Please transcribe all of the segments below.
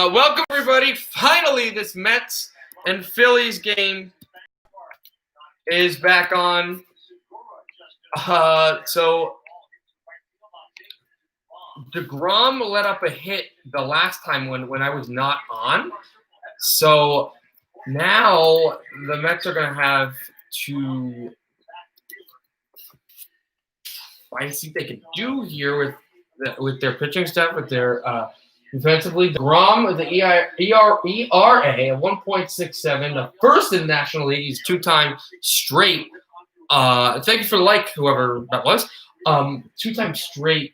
Welcome, everybody. Finally, this Mets and Phillies game is back on. So DeGrom let up a hit the last time when I was not on. So now the Mets are going to have to see what they can do here with their pitching staff, with their defensively. DeGrom with the ERA of 1.67, the first in the National League. He's two-time straight. Thank you for the like, whoever that was. Two-time straight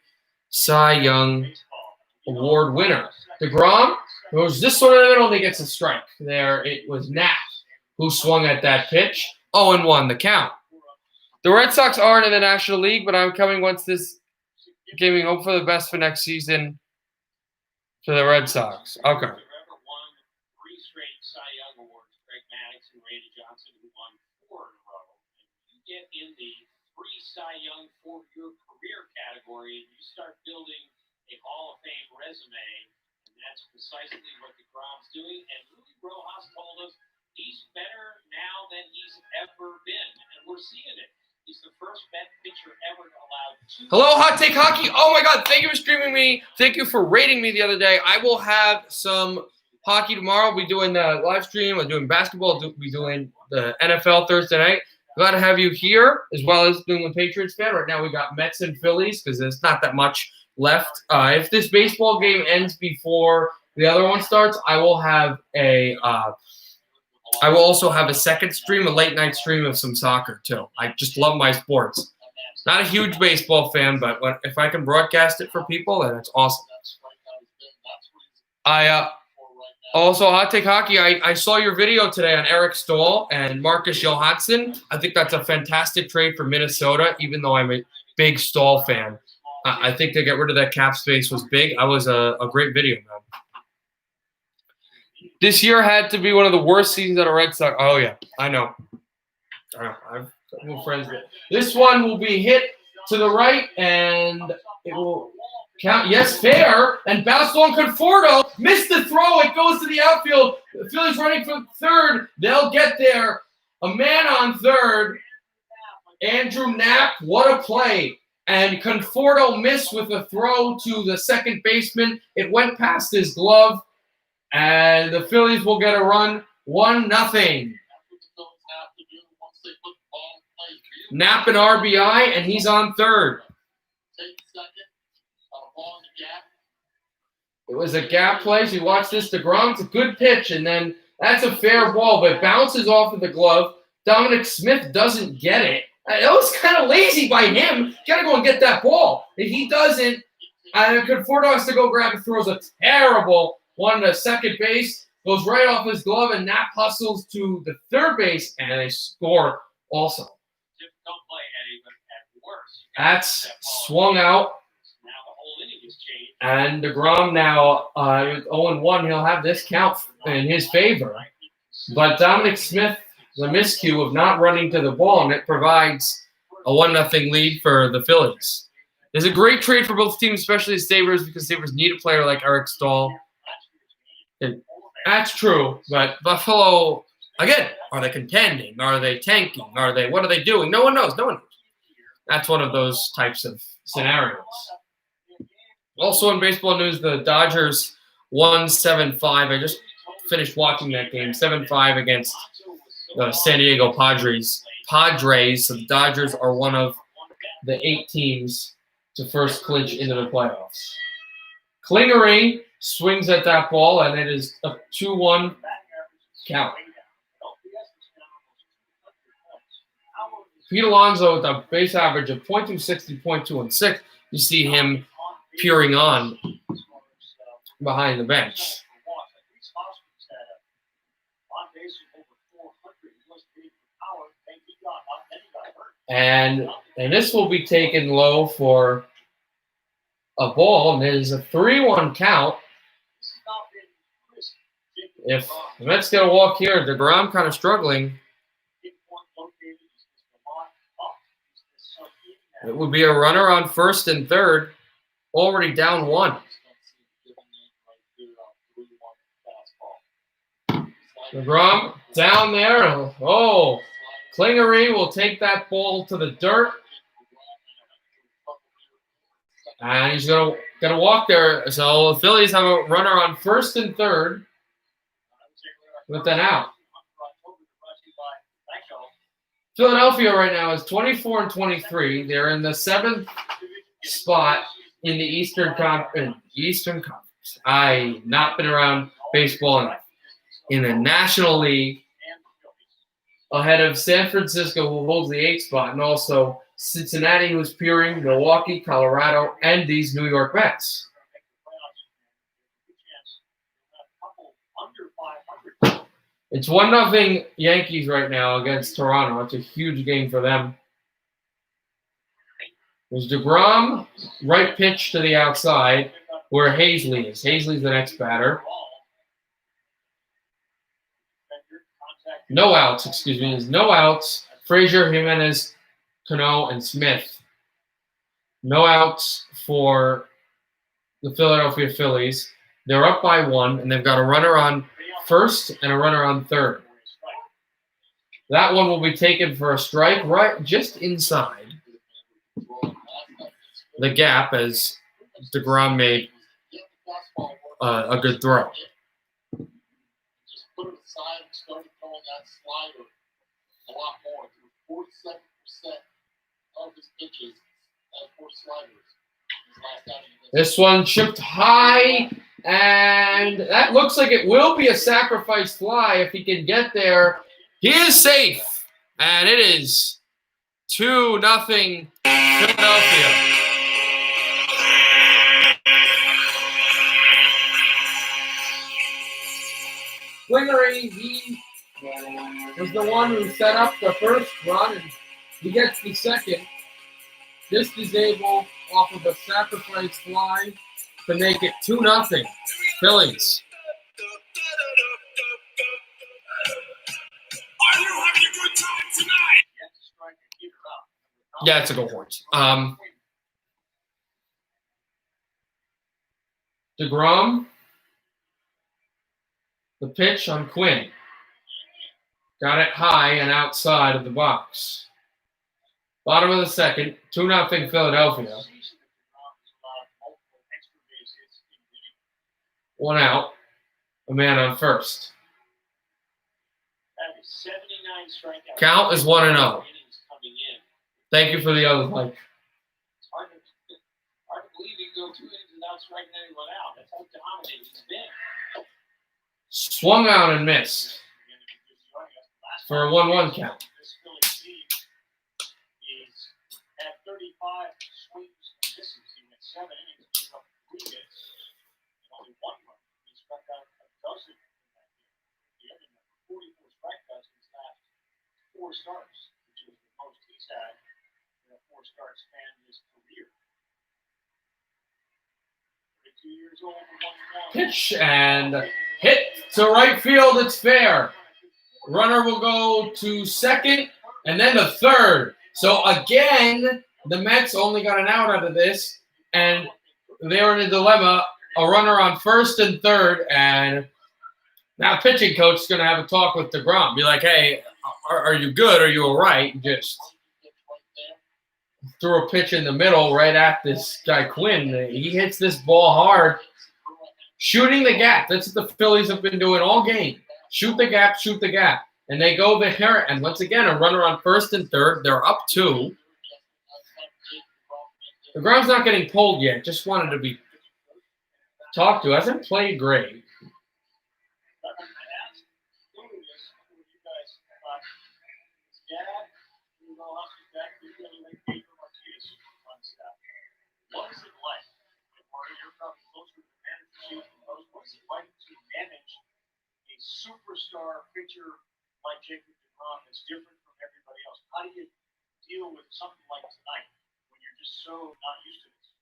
Cy Young Award winner. DeGrom goes this sort of middle and he gets a strike. There it was Knapp who swung at that pitch. 0-1 the count. The Red Sox aren't in the National League, but I'm coming once this game. We hope for the best for next season for the Red Sox. Okay. Get in the 3 Cy Young for your career category, and you start building a Hall of Fame resume, and that's precisely what DeGrom's doing. And Rudy Rojas told us he's better now than he's ever been, and we're seeing it. He's the first Met pitcher ever to allow 2. Hello, Hot Take Hockey. Oh my God! Thank you for streaming me. Thank you for rating me the other day. I will have some hockey tomorrow. We'll be doing the live stream. We're doing basketball. We'll be doing the NFL Thursday night. Glad to have you here, as well as New England Patriots fan. Right now we got Mets and Phillies because there's not that much left. If this baseball game ends before the other one starts, I will have I will also have a second stream, a late night stream of some soccer too. I just love my sports. Not a huge baseball fan, but if I can broadcast it for people, then it's awesome. Also, Hot Take Hockey, I saw your video today on Eric Staal and Marcus Johansson. I think that's a fantastic trade for Minnesota, even though I'm a big Staal fan. I think to get rid of that cap space was big. I was a great video, man. This year had to be one of the worst seasons at a Red Sox. Oh, yeah, I know. I've got no friends there. This one will be hit to the right, and it will count. Yes, fair. And bounced on Conforto. Missed the throw. It goes to the outfield. The Phillies running for third. They'll get there. A man on third. Andrew Knapp. What a play. And Conforto missed with a throw to the second baseman. It went past his glove. And the Phillies will get a run. 1-0. Knapp an RBI, and he's on third. It was a gap play. So you watch this. DeGrom's a good pitch, and then that's a fair ball, but it bounces off of the glove. Dominic Smith doesn't get it. It was kind of lazy by him. You got to go and get that ball. If he doesn't, Conforto has to go grab it. Throws a terrible one to second base. Goes right off his glove, and Knapp hustles to the third base, and they score also. That's swung out. And DeGrom now, 0-1, he'll have this count in his favor. But Dominic Smith, the miscue of not running to the ball, and it provides a 1-0 lead for the Phillies. It's a great trade for both teams, especially the Sabres, because Sabres need a player like Eric Staal. And that's true, but Buffalo, again, are they contending? Are they tanking? What are they doing? No one knows. That's one of those types of scenarios. Also in baseball news, the Dodgers won 7-5. I just finished watching that game, 7-5 against the San Diego Padres. So the Dodgers are one of the 8 teams to first clinch into the playoffs. Klingery swings at that ball, and it is a 2-1 count. Pete Alonso with a base average of .260, .216. You see him peering on behind the bench. And this will be taken low for a ball, and it is a 3-1 count. If the Mets get a walk here, DeGrom kind of struggling. It would be a runner on first and third, already down 1. DeGrom down there. Oh, Klingery will take that ball to the dirt. And he's gonna walk there. So the Phillies have a runner on first and third with an out. Philadelphia right now is 24 and 23. They're in the 7th spot in the Eastern Conference. I've not been around baseball enough. In the National League, ahead of San Francisco, who holds the 8th spot, and also Cincinnati, who's peering, Milwaukee, Colorado, and these New York Mets. It's 1-0 Yankees right now against Toronto. It's a huge game for them. There's DeGrom, right pitch to the outside, where Hazley is. Hazley's the next batter. No outs, excuse me. There's no outs. Frazier, Jimenez, Cano, and Smith. No outs for the Philadelphia Phillies. They're up by 1, and they've got a runner on first and a runner on third. That one will be taken for a strike right just inside the gap as DeGrom made a good throw. Just put it aside and started throwing that slider a lot more. 47% of his pitches as 4 sliders. This one chipped high, and that looks like it will be a sacrifice fly if he can get there. He is safe, and it is 2-0 Philadelphia. Klingery, he was the one who set up the first run, and he gets the second. Just is able, off of a sacrifice fly, to make it 2-0 Phillies. Are you having a good time tonight? Yeah, it's a go horse. DeGrom, the pitch on Quinn. Got it high and outside of the box. Bottom of the second, 2-0 Philadelphia. 1 out. A man on first. Count is 1-0. Thank you for the other like. It's hard to believe you can go 2 innings without striking anyone out. That's how dominant he's been. Swung out and missed for a 1-1 count. This Phillies team is at 35 swings and misses. He went 7 innings, gave up 3 hits, and only 1 run. He struck out a dozen in that game. He had 44 strikeouts in his last 4 starts, which is the most he's had in a 4-start span in his career. 32 years old, 1-1. Pitch and hit to right field. It's fair. Runner will go to second and then to third. So again, the Mets only got an out of this, and they're in a dilemma. A runner on first and third, and now pitching coach is going to have a talk with DeGrom. Be like, hey, are you good? Are you all right? Just threw a pitch in the middle right at this guy Quinn. He hits this ball hard. Shooting the gap. That's what the Phillies have been doing all game. Shoot the gap, shoot the gap. And they go there. And once again, a runner on first and third. They're up 2. DeGrom's not getting pulled yet. Just wanted to be talked to. Hasn't played great. What is it like? You're probably closer to the manager. What is it like to manage a superstar pitcher like Jacob DeGrom that's different from everybody else? How do you deal with something like tonight when you're just so not used to this?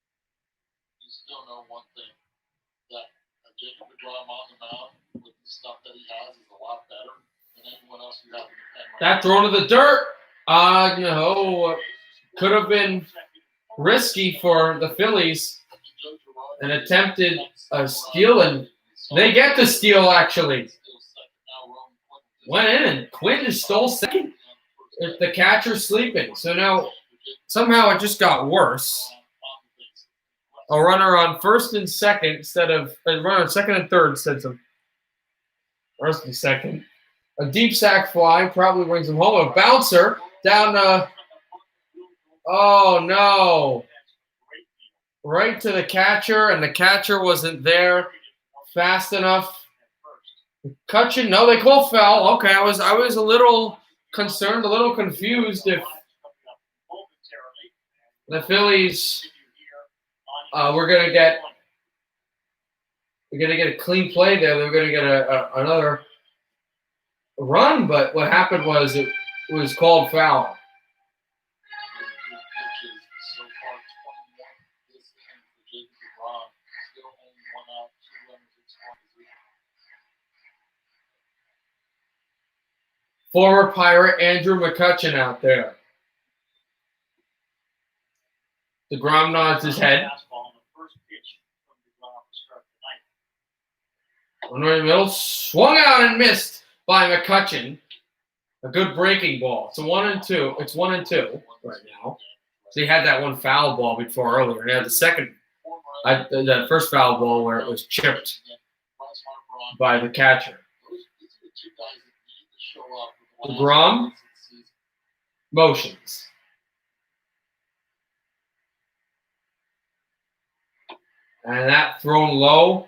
You still know one thing, that Jacob DeGrom on the mound with the stuff that he has is a lot better than anyone else you have in the pen right That throw to the dirt. No, could have been risky for the Phillies. And attempted a steal, and they get the steal, actually. went in, and Quinn just stole second. The catcher's sleeping. So now somehow it just got worse. A runner on first and second instead of a runner on second and third instead of first and second. A deep sack fly probably brings him home. A bouncer down oh no. Right to the catcher, and the catcher wasn't there fast enough. McCutcheon, no, they call foul. Okay, I was a little concerned, a little confused if the Phillies we're gonna get a clean play there. They're gonna get another run, but what happened was it was called foul. Former Pirate Andrew McCutcheon out there. DeGrom nods his head. One right middle, swung out and missed by McCutcheon. A good breaking ball. It's a 1-2. It's 1-2 right now. So he had that one foul ball before earlier. He had the second, the first foul ball where it was chipped by the catcher. DeGrom motions. And that thrown low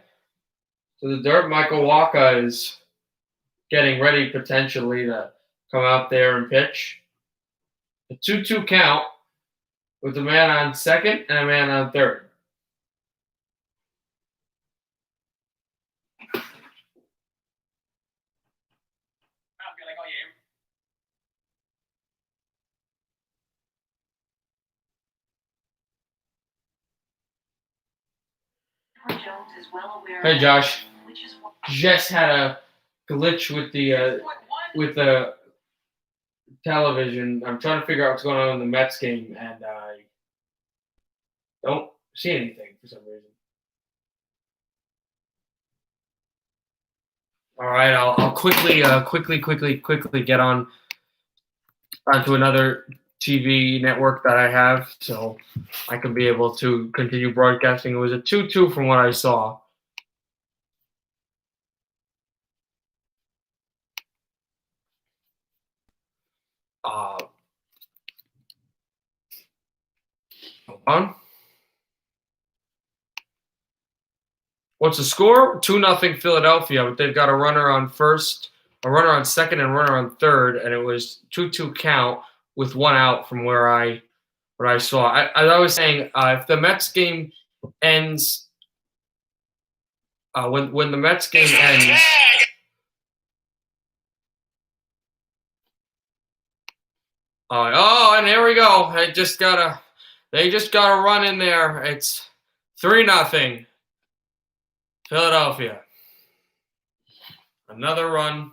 to the dirt. Michael Walker is getting ready potentially to come out there and pitch. A 2-2 count with a man on second and a man on third. Hey Josh, just had a glitch with the television. I'm trying to figure out what's going on in the Mets game, and I don't see anything for some reason. All right, I'll quickly get onto another TV network that I have, so I can be able to continue broadcasting. It was a 2-2 from what I saw. Hold on. What's the score? 2-0 Philadelphia, but they've got a runner on first, a runner on second, and a runner on third, and it was 2-2 count with one out from what I saw. As I was saying, if the Mets game ends, when the Mets game ends, and here we go. They just got a run in there. It's 3-0 Philadelphia. Another run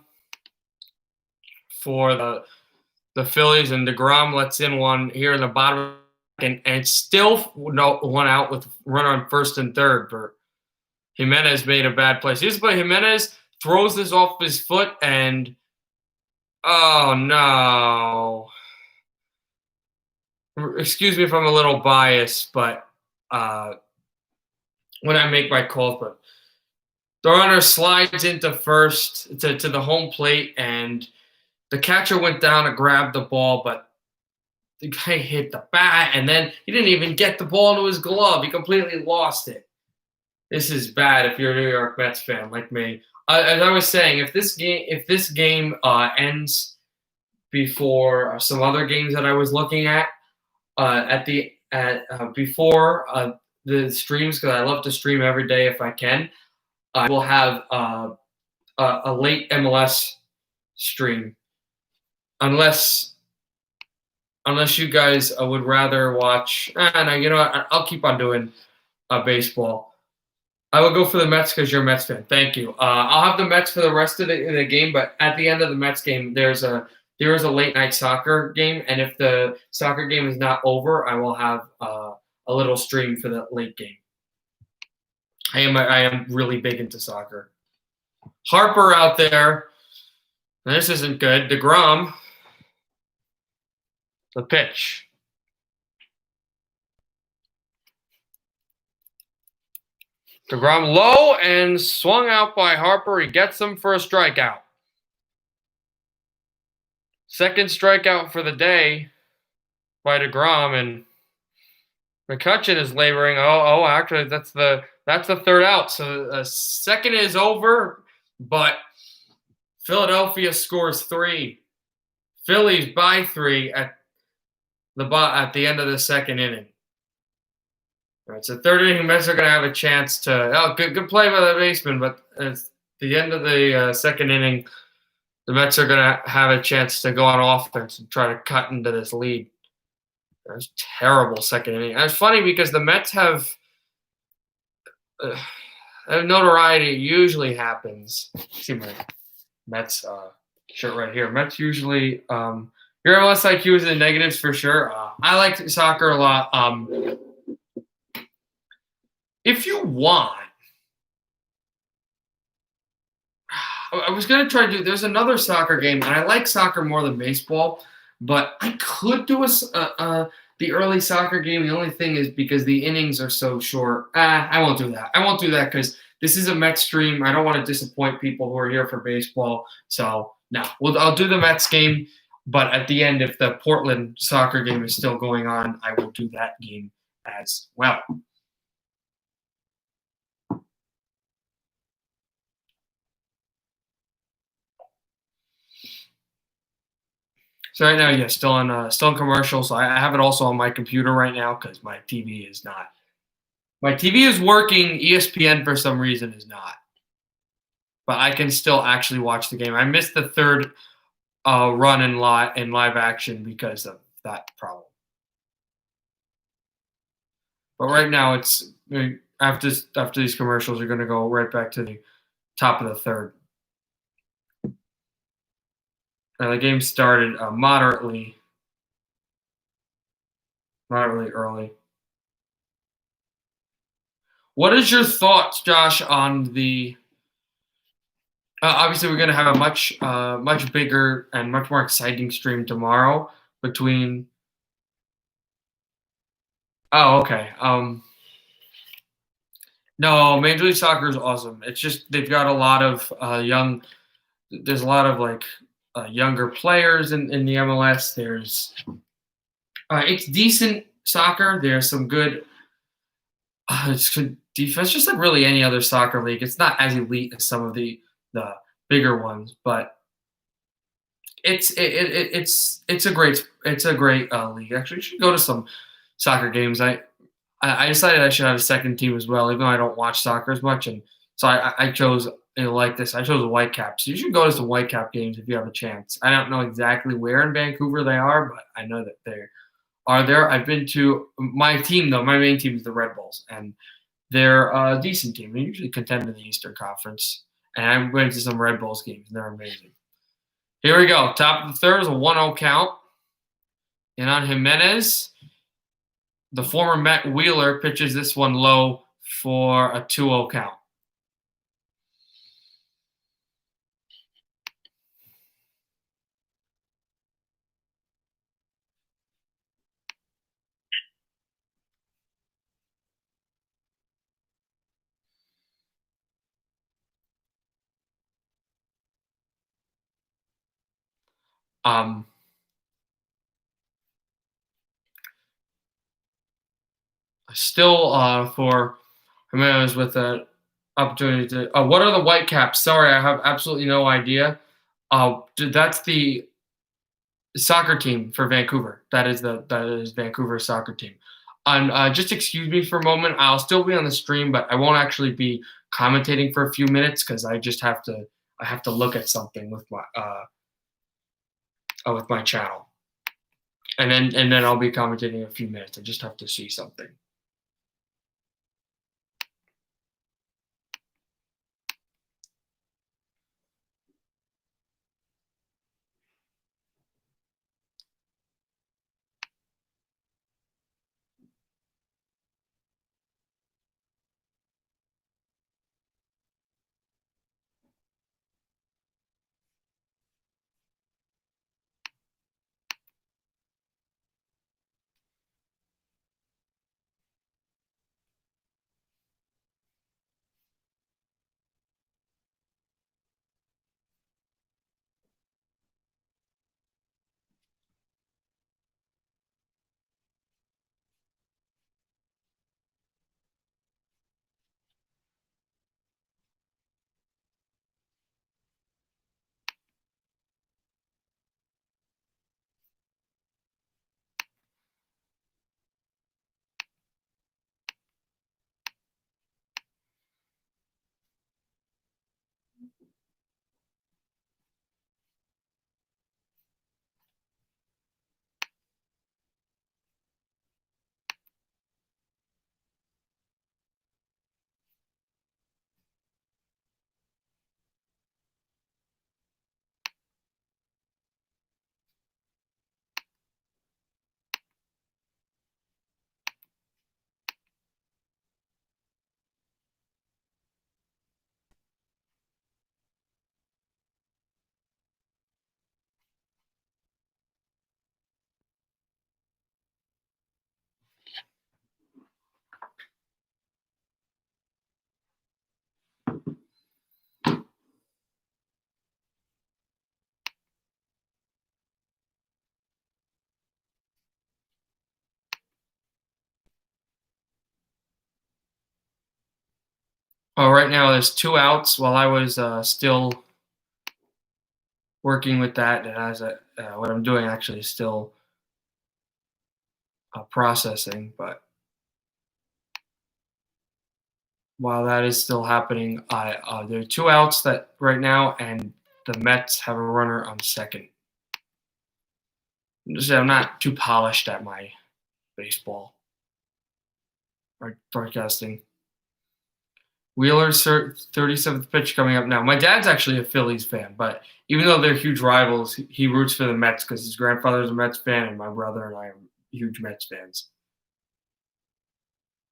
for the Phillies, and DeGrom lets in one here in the bottom, and it's still one out with runner on first and third. But Jimenez made a bad play. But Jimenez throws this off his foot, and oh no. Excuse me if I'm a little biased, but when I make my calls, but the runner slides into first to the home plate, and the catcher went down to grab the ball, but the guy hit the bat, and then he didn't even get the ball into his glove. He completely lost it. This is bad if you're a New York Mets fan like me. As I was saying, if this game ends before some other games that I was looking at before the streams, because I love to stream every day if I can, I will have a late MLS stream, unless you guys would rather watch. You know what? I'll keep on doing baseball. I will go for the Mets because you're a Mets fan. Thank you. I'll have the Mets for the rest of the game, but at the end of the Mets game, there is a late night soccer game, and if the soccer game is not over, I will have a little stream for the late game. I am really big into soccer. Harper out there This isn't good. DeGrom, the pitch. DeGrom low and swung out by Harper. He gets him for a strikeout. Second strikeout for the day by DeGrom, and McCutchen is laboring. Actually, that's the third out. So the second is over, but Philadelphia scores 3. Phillies by 3 at the end of the second inning. All right, so third inning, Mets are going to have a chance to. Good play by the baseman, but at the end of the second inning, the Mets are going to have a chance to go on offense and try to cut into this lead. That was terrible second inning. And it's funny because the Mets have notoriety. It usually happens. See my Mets shirt right here. Mets usually your MLS IQ is in the negatives for sure. I like soccer a lot. If you want, I was going to try to do. There's another soccer game, and I like soccer more than baseball, but I could do the early soccer game. The only thing is because the innings are so short. I won't do that. I won't do that because this is a Mets stream. I don't want to disappoint people who are here for baseball. So no, I'll do the Mets game. But at the end, if the Portland soccer game is still going on, I will do that game as well. So right now, yeah, still in commercials. I have it also on my computer right now because my TV is not. My TV is working. ESPN for some reason is not. But I can still actually watch the game. I missed the third run in live action because of that problem. But right now, it's after these commercials, you're going to go right back to the top of the third. The game started moderately early. What is your thoughts, Josh, on the? Obviously, we're going to have a much bigger and much more exciting stream tomorrow between. Oh, okay. No, Major League Soccer is awesome. It's just they've got a lot of young. There's a lot of younger players in the MLS. It's decent soccer. There's some good. It's good defense, just like really any other soccer league. It's not as elite as some of the bigger ones, but it's a great league. Actually, you should go to some soccer games. I decided I should have a second team as well, even though I don't watch soccer as much, and so I chose like this. I chose the Whitecaps. So you should go to some Whitecap games if you have a chance. I don't know exactly where in Vancouver they are, but I know that they are there. I've been to my team though. My main team is the Red Bulls, and they're a decent team. They usually contend in the Eastern Conference, and I went to some Red Bulls games, and they're amazing. Here we go. Top of the third is a 1-0 count. And on Jimenez, the former Met Wheeler pitches this one low for a 2-0 count. Still for Jimenez with an opportunity to. What are the Whitecaps? Sorry, I have absolutely no idea. That's the soccer team for Vancouver. That is Vancouver's soccer team. And just excuse me for a moment. I'll still be on the stream, but I won't actually be commentating for a few minutes because I just have to. I have to look at something with my channel, and then I'll be commentating in a few minutes. I just have to see something. Right now there's 2 outs while I was still working with that, and as what I'm doing actually is still processing. But while that is still happening, I there are 2 outs that right now, and the Mets have a runner on second. I'm not too polished at my baseball broadcasting. Wheeler's 37th pitch coming up now. My dad's actually a Phillies fan, but even though they're huge rivals, he roots for the Mets because his grandfather's a Mets fan, and my brother and I are huge Mets fans.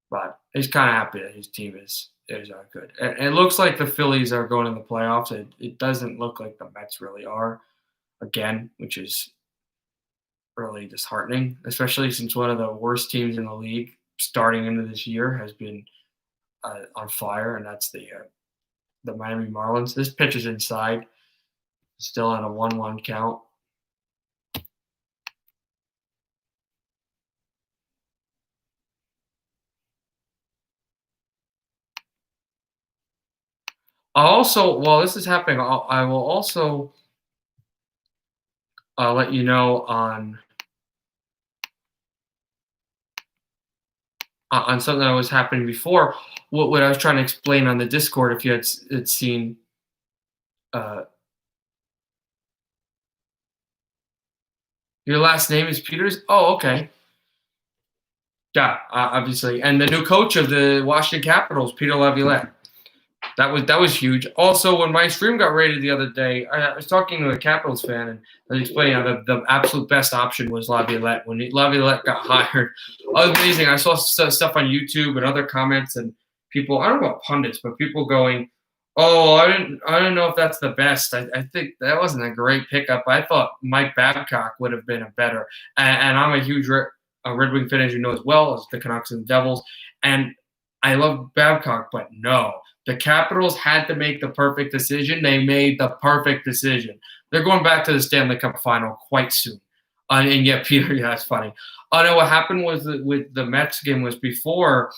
But he's kind of happy that his team is good. And it looks like the Phillies are going in the playoffs. It doesn't look like the Mets really are again, which is really disheartening, especially since one of the worst teams in the league starting into this year has been on fire, and that's the Miami Marlins. This pitch is inside, still on a 1-1 count. While this is happening, I will also let you know on something that was happening before. What I was trying to explain on the Discord, if you had seen. Your last name is Peters? Oh, okay. Yeah, obviously. And the new coach of the Washington Capitals, Peter Laviolette. That was huge. Also, when my stream got rated the other day, I was talking to a Capitals fan, and I was explaining how the absolute best option was Laviolette. When Laviolette got hired, it was amazing. I saw stuff on YouTube and other comments, and people, I don't know about pundits, but people going, "Oh, I didn't know if that's the best. I think that wasn't a great pickup. I thought Mike Babcock would have been a better." And I'm a huge Red Wing fan, as you know, as well as the Canucks and the Devils, and I love Babcock, but no. The Capitals had to make the perfect decision. They made the perfect decision. They're going back to the Stanley Cup final quite soon. And yet, Peter, yeah, it's funny. Oh, no, what happened was that with the Mets game was before.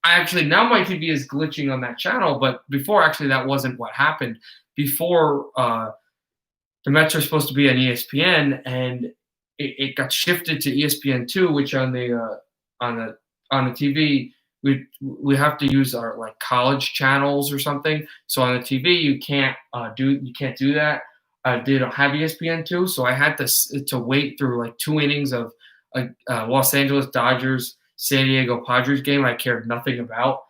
Now my TV is glitching on that channel, but before, actually, that wasn't what happened. Before, the Mets are supposed to be on ESPN, and it got shifted to ESPN2, which on the TV we have to use our like college channels or something. So on the TV you can't do that. They don't have ESPN2, so I had to wait through like 2 innings of a Los Angeles Dodgers San Diego Padres game I cared nothing about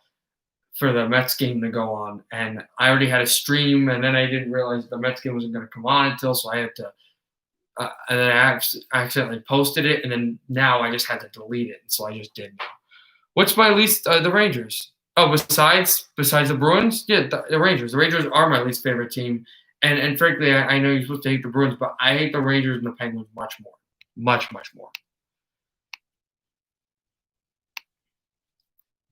for the Mets game to go on, and I already had a stream, and then I didn't realize the Mets game wasn't going to come on until, so I had to. And then I accidentally posted it, and then now I just had to delete it, and so I just did now. What's my least? The Rangers. Oh, besides the Bruins, yeah, the Rangers. The Rangers are my least favorite team, and frankly, I know you're supposed to hate the Bruins, but I hate the Rangers and the Penguins much more, much more.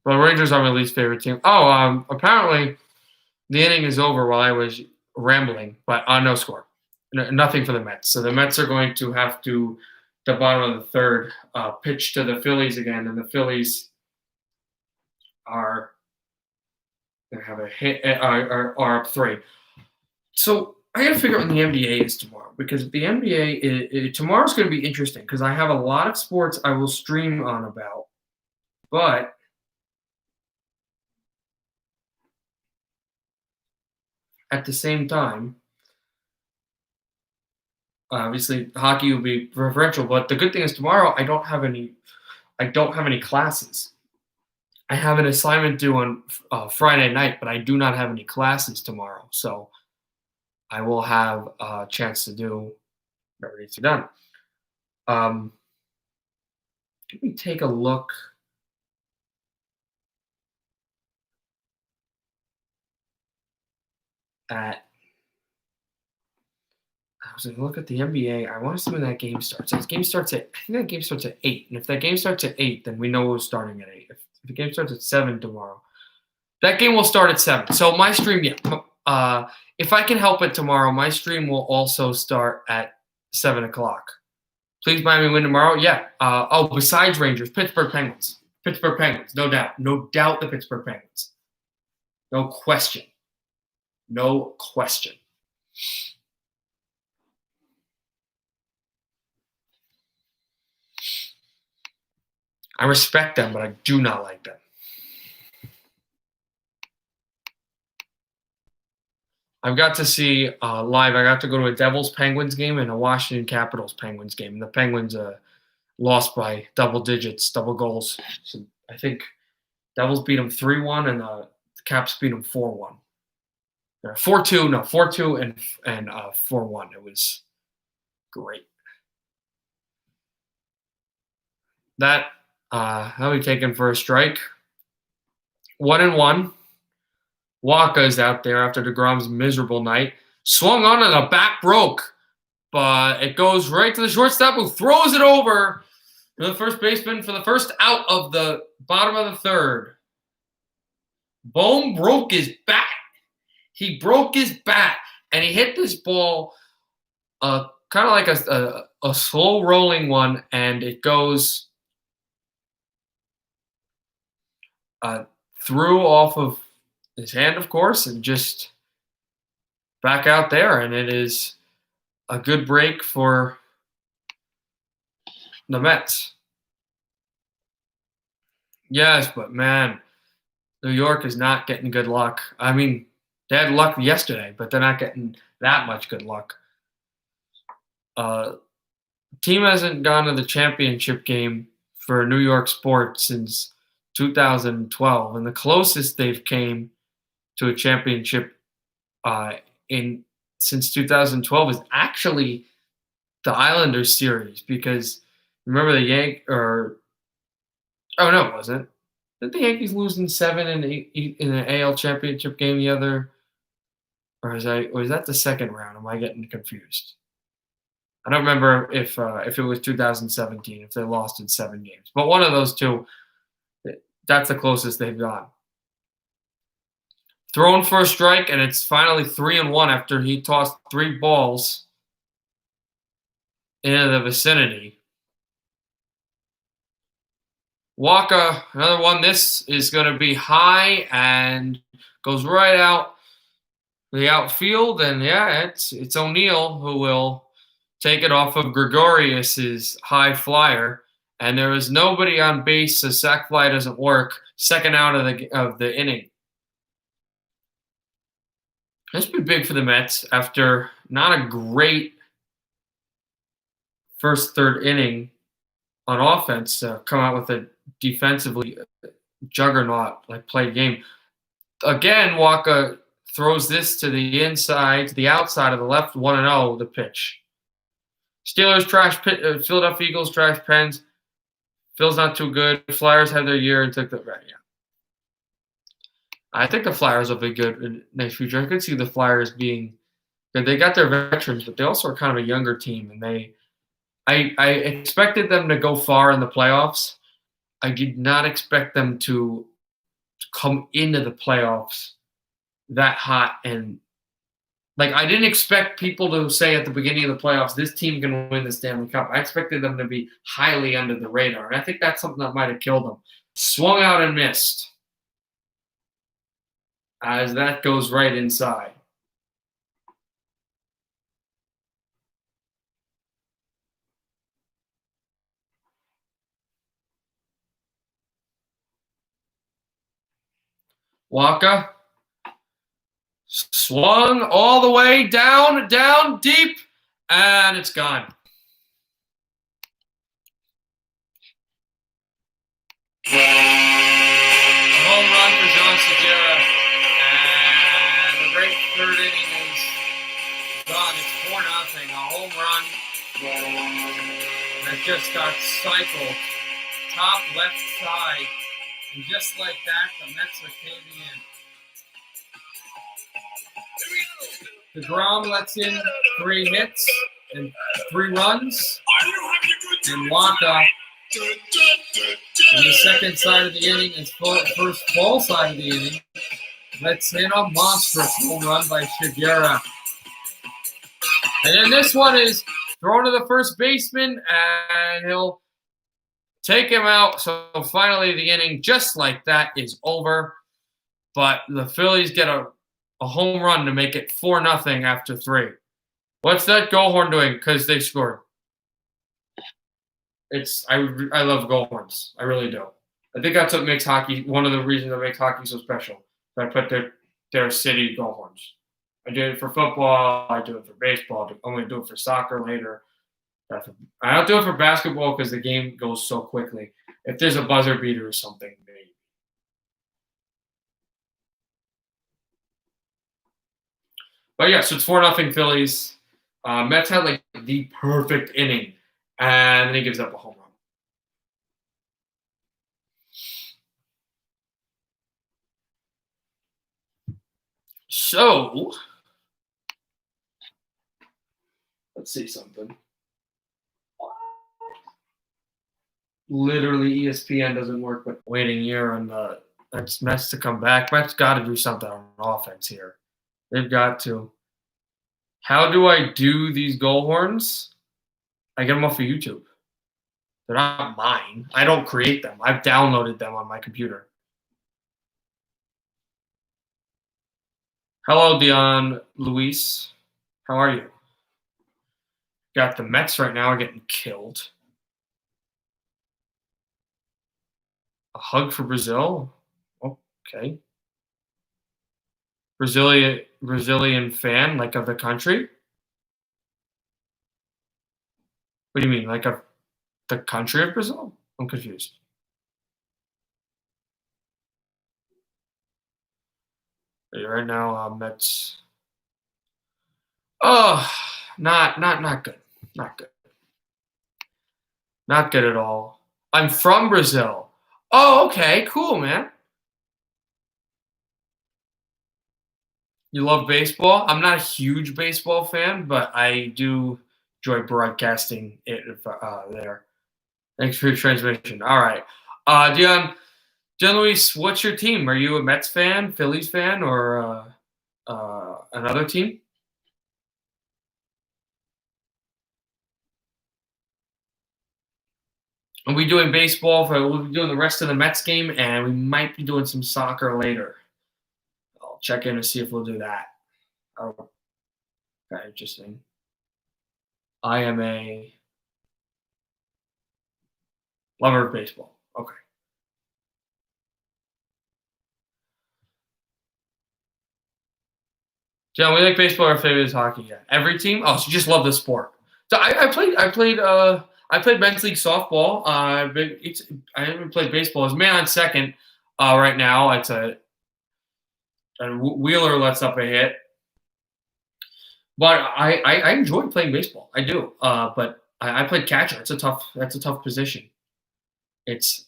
But the Rangers are my least favorite team. Oh, apparently the inning is over while I was rambling, but no score, nothing for the Mets. So the Mets are going to have to, the bottom of the third, pitch to the Phillies again, and the Phillies are going to have a hit, are up 3. So I got to figure out when the NBA is tomorrow, because the NBA tomorrow's going to be interesting because I have a lot of sports I will stream on about, but at the same time, obviously hockey will be preferential. But the good thing is tomorrow I don't have any classes. I have an assignment due on Friday night, but I do not have any classes tomorrow. So I will have a chance to do whatever needs to be done. Let me take a look at. I was going to look at the NBA. I want to see when that game starts. I think that game starts at 8. And if that game starts at 8, then we know we're starting at 8. If the game starts at 7 tomorrow, that game will start at 7. So my stream, yeah. If I can help it tomorrow, my stream will also start at 7 o'clock. Please Miami win tomorrow. Yeah. Besides Rangers, Pittsburgh Penguins. No doubt. No doubt the Pittsburgh Penguins. No question. No question. I respect them, but I do not like them. I've got to see live. I got to go to a Devils Penguins game and a Washington Capitals Penguins game. And the Penguins lost by double digits, double goals. So I think Devils beat them 3-1 and the Caps beat them 4-1. 4-2, no, 4-2 and 4-1. It was great. That'll be taken for a strike. 1-1. Waka is out there after DeGrom's miserable night. Swung on and the bat broke, but it goes right to the shortstop who throws it over to the first baseman for the first out of the bottom of the third. Bohm broke his bat. He broke his bat, and he hit this ball kind of like a slow rolling one, and it goes through off of his hand, of course, and just back out there. And it is a good break for the Mets. Yes, but man, New York is not getting good luck. I mean, they had luck yesterday, but they're not getting that much good luck. Team hasn't gone to the championship game for New York sports since 2012, and the closest they've came to a championship since 2012 is actually the Islanders series, because remember the oh no, it wasn't. Did the Yankees lose in 7 in an AL championship game the other, or is that the second round? Am I getting confused? I don't remember if it was 2017, if they lost in 7 games, but one of those two. That's the closest they've gone. Thrown for a strike, and it's finally 3-1 after he tossed 3 balls into the vicinity. Waka, another one. This is going to be high and goes right out the outfield. And yeah, it's O'Neill who will take it off of Gregorius's high flyer. And there is nobody on base, so sac fly doesn't work. Second out of the inning. This would be big for the Mets after not a great first, third inning on offense. Come out with a defensively juggernaut play game. Again, Waka throws this to the inside, to the outside of the left, 1-0, the pitch. Steelers trash Philadelphia Eagles trash Pens. Phil's not too good. Flyers had their year and took the right. Yeah. I think the Flyers will be good in the next future. I could see the Flyers being good. They got their veterans, but they also are kind of a younger team, and I expected them to go far in the playoffs. I did not expect them to come into the playoffs that hot, and I didn't expect people to say at the beginning of the playoffs, this team can win the Stanley Cup. I expected them to be highly under the radar, and I think that's something that might have killed them. Swung out and missed, as that goes right inside. Waka swung all the way down deep, and it's gone. A home run for John Segura, and the great third inning is done. It's 4-0. A home run that just got cycled top left side, and just like that, the Mets are caving in. DeGrom lets in 3 hits and 3 runs, and Waka in the second side of the inning, his first full side of the inning, lets in a monstrous home run by Segura. And then this one is thrown to the first baseman, and he'll take him out. So finally the inning, just like that, is over. but the Phillies get a home run to make it 4-0 after 3. What's that goal horn doing? Because they scored. I love goal horns. I really do. I think that's what makes hockey, one of the reasons that makes hockey so special. I put their city goal horns. I do it for football. I do it for baseball. I'm going to do it for soccer later. I don't do it for basketball because the game goes so quickly. If there's a buzzer beater or something, maybe. But yeah, so it's 4-0 Phillies. Mets had like the perfect inning, and then he gives up a home run. So let's see something. Literally, ESPN doesn't work, but waiting here on the Mets to come back. Mets got to do something on offense here. They've got to. How do I do these goal horns? I get them off of YouTube. They're not mine. I don't create them. I've downloaded them on my computer. Hello, Dion Luis. How are you? Got the Mets right now are getting killed. A hug for Brazil? Okay. Brazilian fan, like of the country? What do you mean, like of the country of Brazil? I'm confused. Right now, Mets. Oh, not good. Not good. Not good at all. I'm from Brazil. Oh, okay, cool, man. You love baseball? I'm not a huge baseball fan, but I do enjoy broadcasting it there. Thanks for your transmission. All right. Dion Luis, what's your team? Are you a Mets fan, Phillies fan, or another team? Are we doing baseball? We'll be doing the rest of the Mets game, and we might be doing some soccer later. I'll check in to see if we'll do that. Oh, okay, interesting. I am a lover of baseball. Okay. John, we like baseball. Our favorite is hockey. Yeah, every team. Oh, so you just love the sport. So I played men's league softball. I haven't played baseball. As man on second right now. It's a Wheeler lets up a hit. But I enjoy playing baseball. I do. But I played catcher. That's a tough position.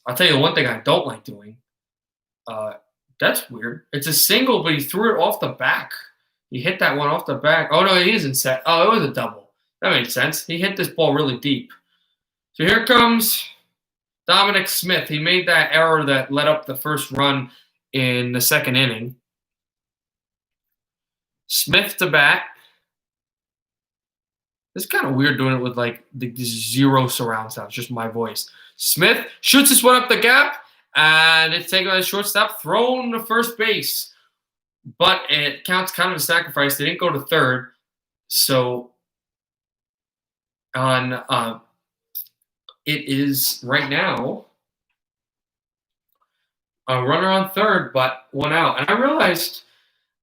I'll tell you the one thing I don't like doing. That's weird. It's a single, but he threw it off the back. He hit that one off the back. Oh no, he isn't set. Oh, it was a double. That made sense. He hit this ball really deep. So here comes Dominic Smith. He made that error that led up the first run in the second inning. Smith to bat. It's kind of weird doing it with like the zero surround sound, just my voice. Smith shoots this one up the gap, and it's taken a shortstop, thrown to first base. But it counts kind of a sacrifice. They didn't go to third. So it is right now a runner on third, but one out. And I realized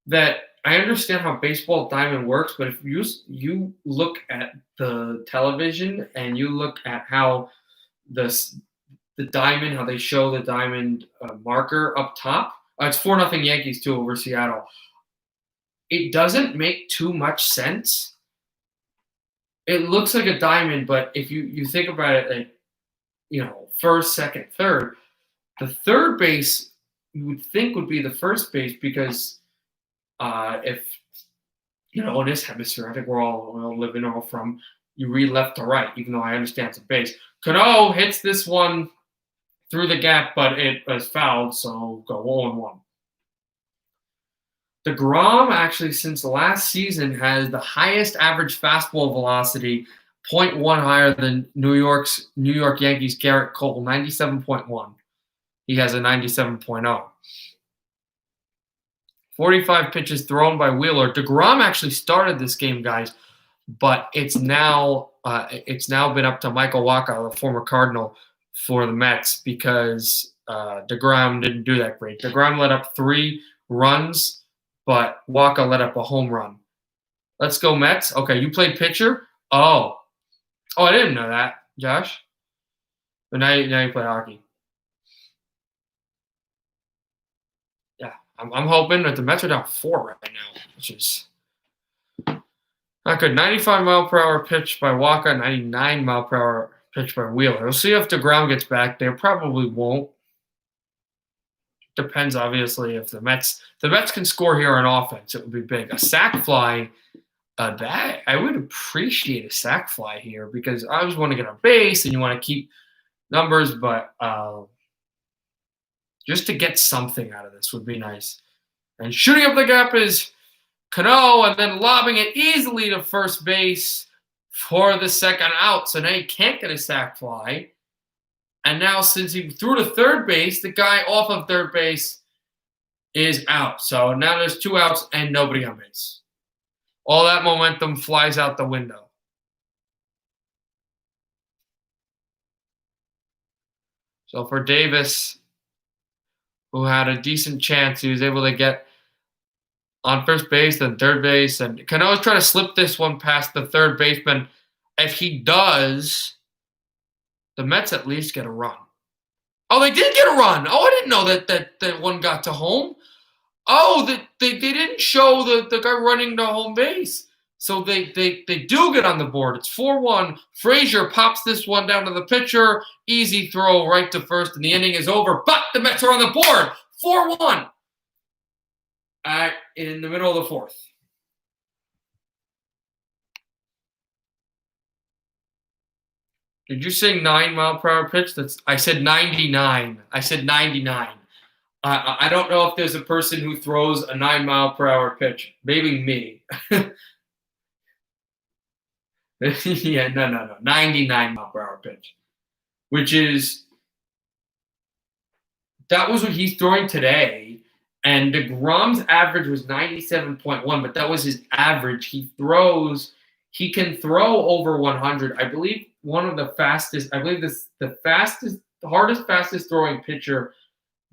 that I understand how baseball diamond works, but if you look at the television and you look at how the diamond, how they show the diamond marker up top, it's 4-0 Yankees too over Seattle. It doesn't make too much sense. It looks like a diamond, but if you think about it, like, first, second, third, the third base you would think would be the first base because if in this hemisphere, I think we're all living all from you read left to right, even though I understand it's a base. Cano hits this one through the gap, but it was fouled, so go 0-1. DeGrom actually, since last season, has the highest average fastball velocity, 0.1 higher than New York Yankees Garrett Cole, 97.1. He has a 97.0. 45 pitches thrown by Wheeler. DeGrom actually started this game, guys, but it's now been up to Michael Wacha, the former Cardinal, for the Mets because DeGrom didn't do that great. DeGrom let up 3 runs, but Wacha let up a home run. Let's go Mets. Okay, you played pitcher? Oh, I didn't know that, Josh. But now you play hockey. Yeah, I'm hoping that the Mets are down 4 right now, which is not good. 95-mile-per-hour pitch by Wacha, 99-mile-per-hour pitch by Wheeler. We'll see if DeGrom gets back there. Probably won't. Depends, obviously, if the Mets can score here on offense. It would be big. A sac fly, that I would appreciate a sac fly here because I always want to get on base and you want to keep numbers, but just to get something out of this would be nice. And shooting up the gap is Cano, and then lobbing it easily to first base for the second out. So now he can't get a sac fly. And now since he threw to third base, the guy off of third base is out. So now there's 2 outs and nobody on base. All that momentum flies out the window. So for Davis, who had a decent chance, he was able to get on first base, then third base. And Cano's trying to slip this one past the third baseman. If he does, the Mets at least get a run. Oh, they did get a run. Oh, I didn't know that one got to home. Oh, they didn't show the guy running to home base. So they do get on the board. It's 4-1. Frazier pops this one down to the pitcher. Easy throw right to first, and the inning is over. But the Mets are on the board. 4-1. In the middle of the 4th. Did you say 9-mile-per-hour pitch? I said 99. I said 99. I don't know if there's a person who throws a 9-mile-per-hour pitch. Maybe me. Yeah, no. 99-mile-per-hour pitch. Which is, that was what he's throwing today. And DeGrom's average was 97.1, but that was his average. He can throw over 100. I believe the fastest throwing pitcher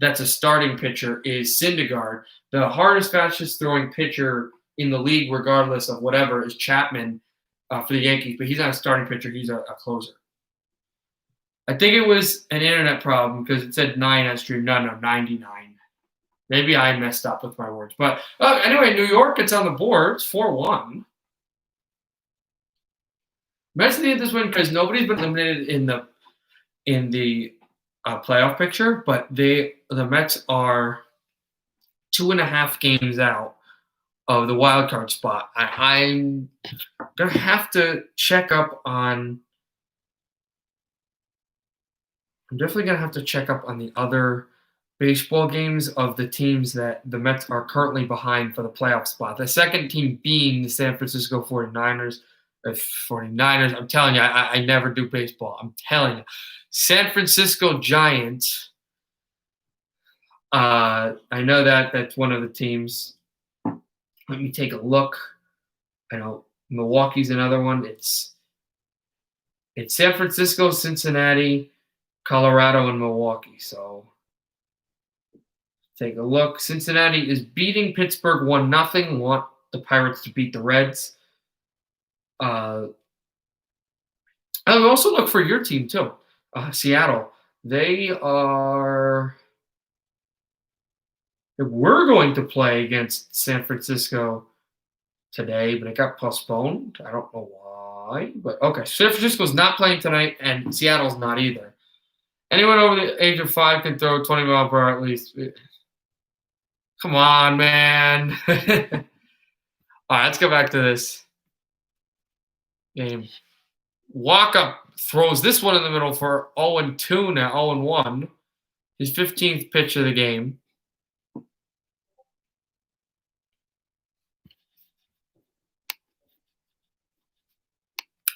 that's a starting pitcher is Syndergaard. The fastest throwing pitcher in the league, regardless of whatever, is Chapman for the Yankees, but he's not a starting pitcher. He's a closer. I think it was an internet problem because it said 9 on stream. No, 99. Maybe I messed up with my words. But anyway, New York, it's on the board. It's 4-1. Mets needed this win because nobody's been eliminated in the playoff picture, but the Mets are 2.5 games out of the wild card spot. I'm gonna have to check up on. I'm definitely gonna have to check up on the other baseball games of the teams that the Mets are currently behind for the playoff spot. The second team being the San Francisco 49ers. 49ers. I'm telling you, I never do baseball. I'm telling you. San Francisco Giants. I know that's one of the teams. Let me take a look. I know Milwaukee's another one. It's San Francisco, Cincinnati, Colorado, and Milwaukee. So take a look. Cincinnati is beating Pittsburgh 1-0. Want the Pirates to beat the Reds. I would also look for your team too, Seattle. They were going to play against San Francisco today, but it got postponed. I don't know why, but okay. San Francisco's not playing tonight, and Seattle's not either. Anyone over the age of 5 can throw 20 miles per hour at least. Come on, man. All right, let's go back to this game. Wacha throws this one in the middle for 0-2 now, 0-1. His 15th pitch of the game.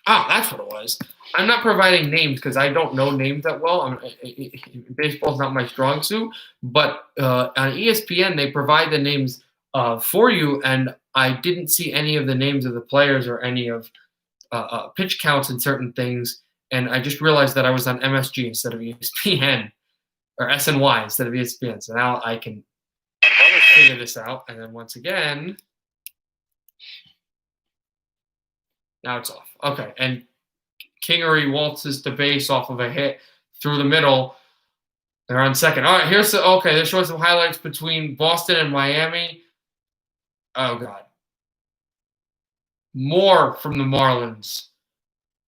That's what it was. I'm not providing names because I don't know names that well. Baseball's not my strong suit. But on ESPN, they provide the names for you, and I didn't see any of the names of the players or any of pitch counts and certain things, and I just realized that I was on MSG instead of ESPN or SNY instead of ESPN. So now I can figure this out, and then once again, now it's off. Okay, and Kingery waltzes to base off of a hit through the middle. They're on second. All right, they're showing some highlights between Boston and Miami. Oh, God. More from the Marlins.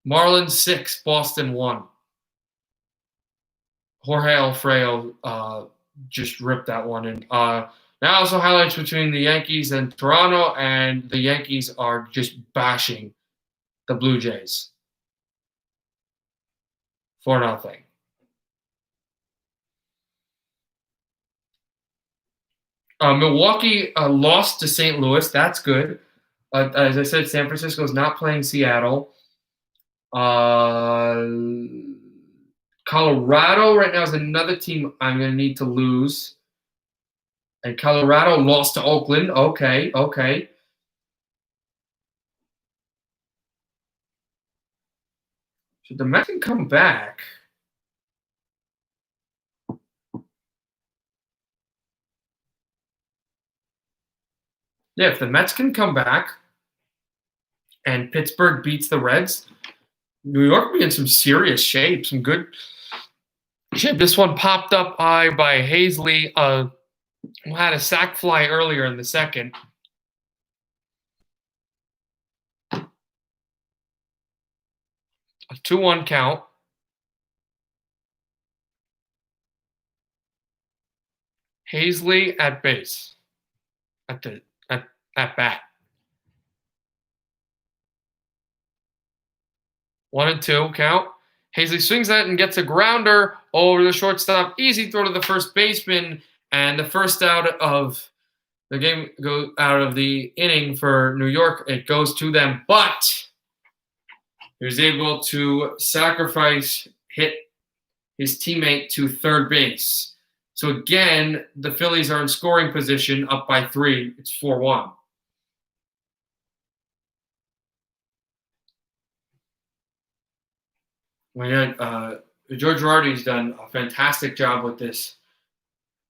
Marlins 6, Boston 1. Jorge Alfredo just ripped that one in. Now also highlights between the Yankees and Toronto, and the Yankees are just bashing the Blue Jays. 4-0. Milwaukee lost to St. Louis. That's good. As I said, San Francisco is not playing Seattle. Colorado right now is another team I'm going to need to lose. And Colorado lost to Oakland. Okay. Should the Mets can come back? Yeah, if the Mets can come back and Pittsburgh beats the Reds, New York will be in some serious shape, some good shape. This one popped up by Hazley, who had a sac fly earlier in the second. A 2-1 count. Hazley at base. At bat. 1-2 count. Hazley swings that and gets a grounder over the shortstop. Easy throw to the first baseman, and the first out of the game goes out of the inning for New York. It goes to them, but he was able to hit his teammate to third base. So again, the Phillies are in scoring position, up by 3. It's 4-1. George Girardi's done a fantastic job with this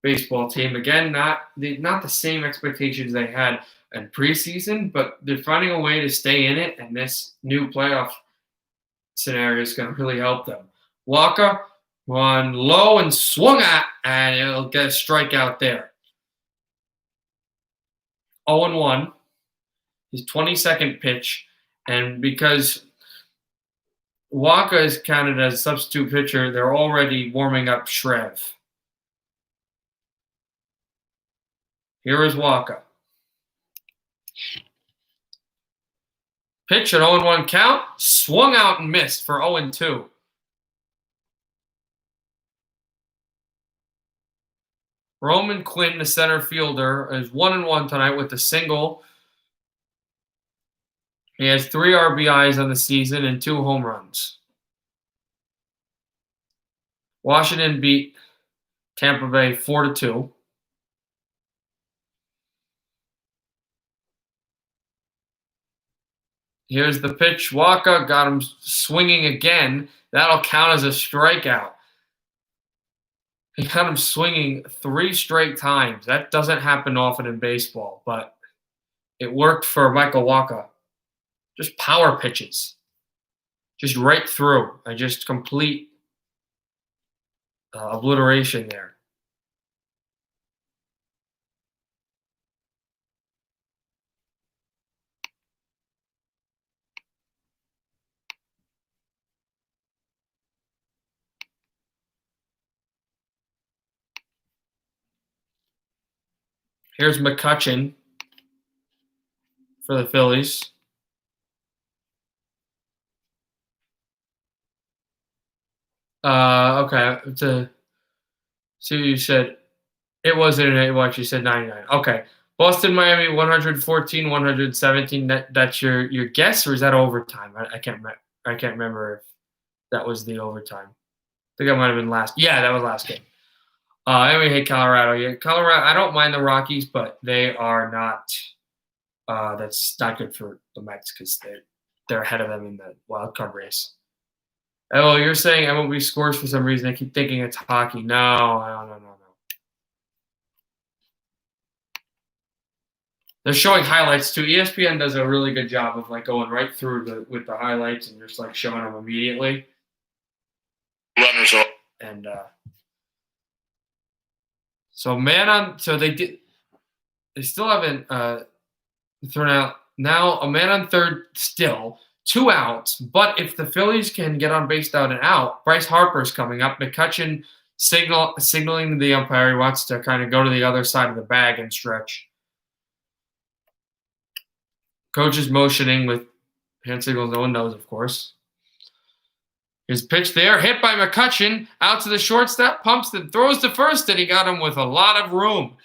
baseball team. Again, not the same expectations they had in preseason, but they're finding a way to stay in it, and this new playoff scenario is going to really help them. Walker run low and swung at, and it'll get a strikeout there. 0-1, his 22nd pitch, and because Waka is counted as a substitute pitcher, they're already warming up Shrev. Here is Waka. Pitch at 0-1 count, swung out and missed for 0-2. Roman Quinn, the center fielder, is 1-1 tonight with a single. He has 3 RBIs on the season and 2 home runs. Washington beat Tampa Bay 4-2. Here's the pitch. Waka got him swinging again. That'll count as a strikeout. He got him swinging 3 straight times. That doesn't happen often in baseball, but it worked for Michael Waka. Just power pitches. Just right through. And just complete obliteration there. Here's McCutchen for the Phillies. Okay. So you said it wasn't an 8 you said 99. Okay. Boston, Miami, 114, 117. That's your guess, or is that overtime? I can't remember if that was the overtime. I think that might have been last. Yeah, that was last game. And we hate Colorado. Yeah, Colorado. I don't mind the Rockies, but they are not. That's not good for the Mets because they're ahead of them in the wild card race. Oh, you're saying MLB scores for some reason. I keep thinking it's hockey. No. They're showing highlights too. ESPN does a really good job of like going right through with the highlights and just like showing them immediately. Runners off. And so they still haven't thrown out. Now a man on third still, 2 outs. But if the Phillies can get on base down and out, Bryce Harper's coming up. McCutchen signaling to the umpire he wants to kind of go to the other side of the bag and stretch. Coach is motioning with hand signals. No one knows, of course. His pitch there, hit by McCutchen, out to the shortstop, pumps and throws to first, and he got him with a lot of room.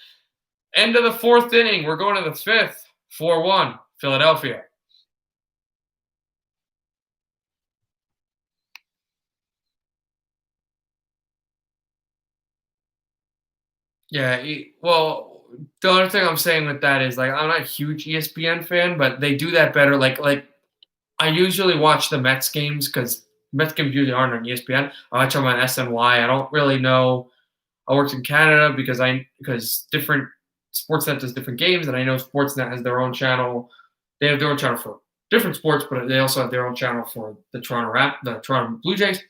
End of the 4th inning. We're going to the 5th. 4-1, Philadelphia. Yeah, well, the other thing I'm saying with that is, like, I'm not a huge ESPN fan, but they do that better. Like I usually watch the Mets games because Mets games usually aren't on ESPN. I watch them on SNY. I don't really know. I worked in Canada because different Sportsnet does different games, and I know Sportsnet has their own channel. They have their own channel for different sports, but they also have their own channel for the Toronto Blue Jays.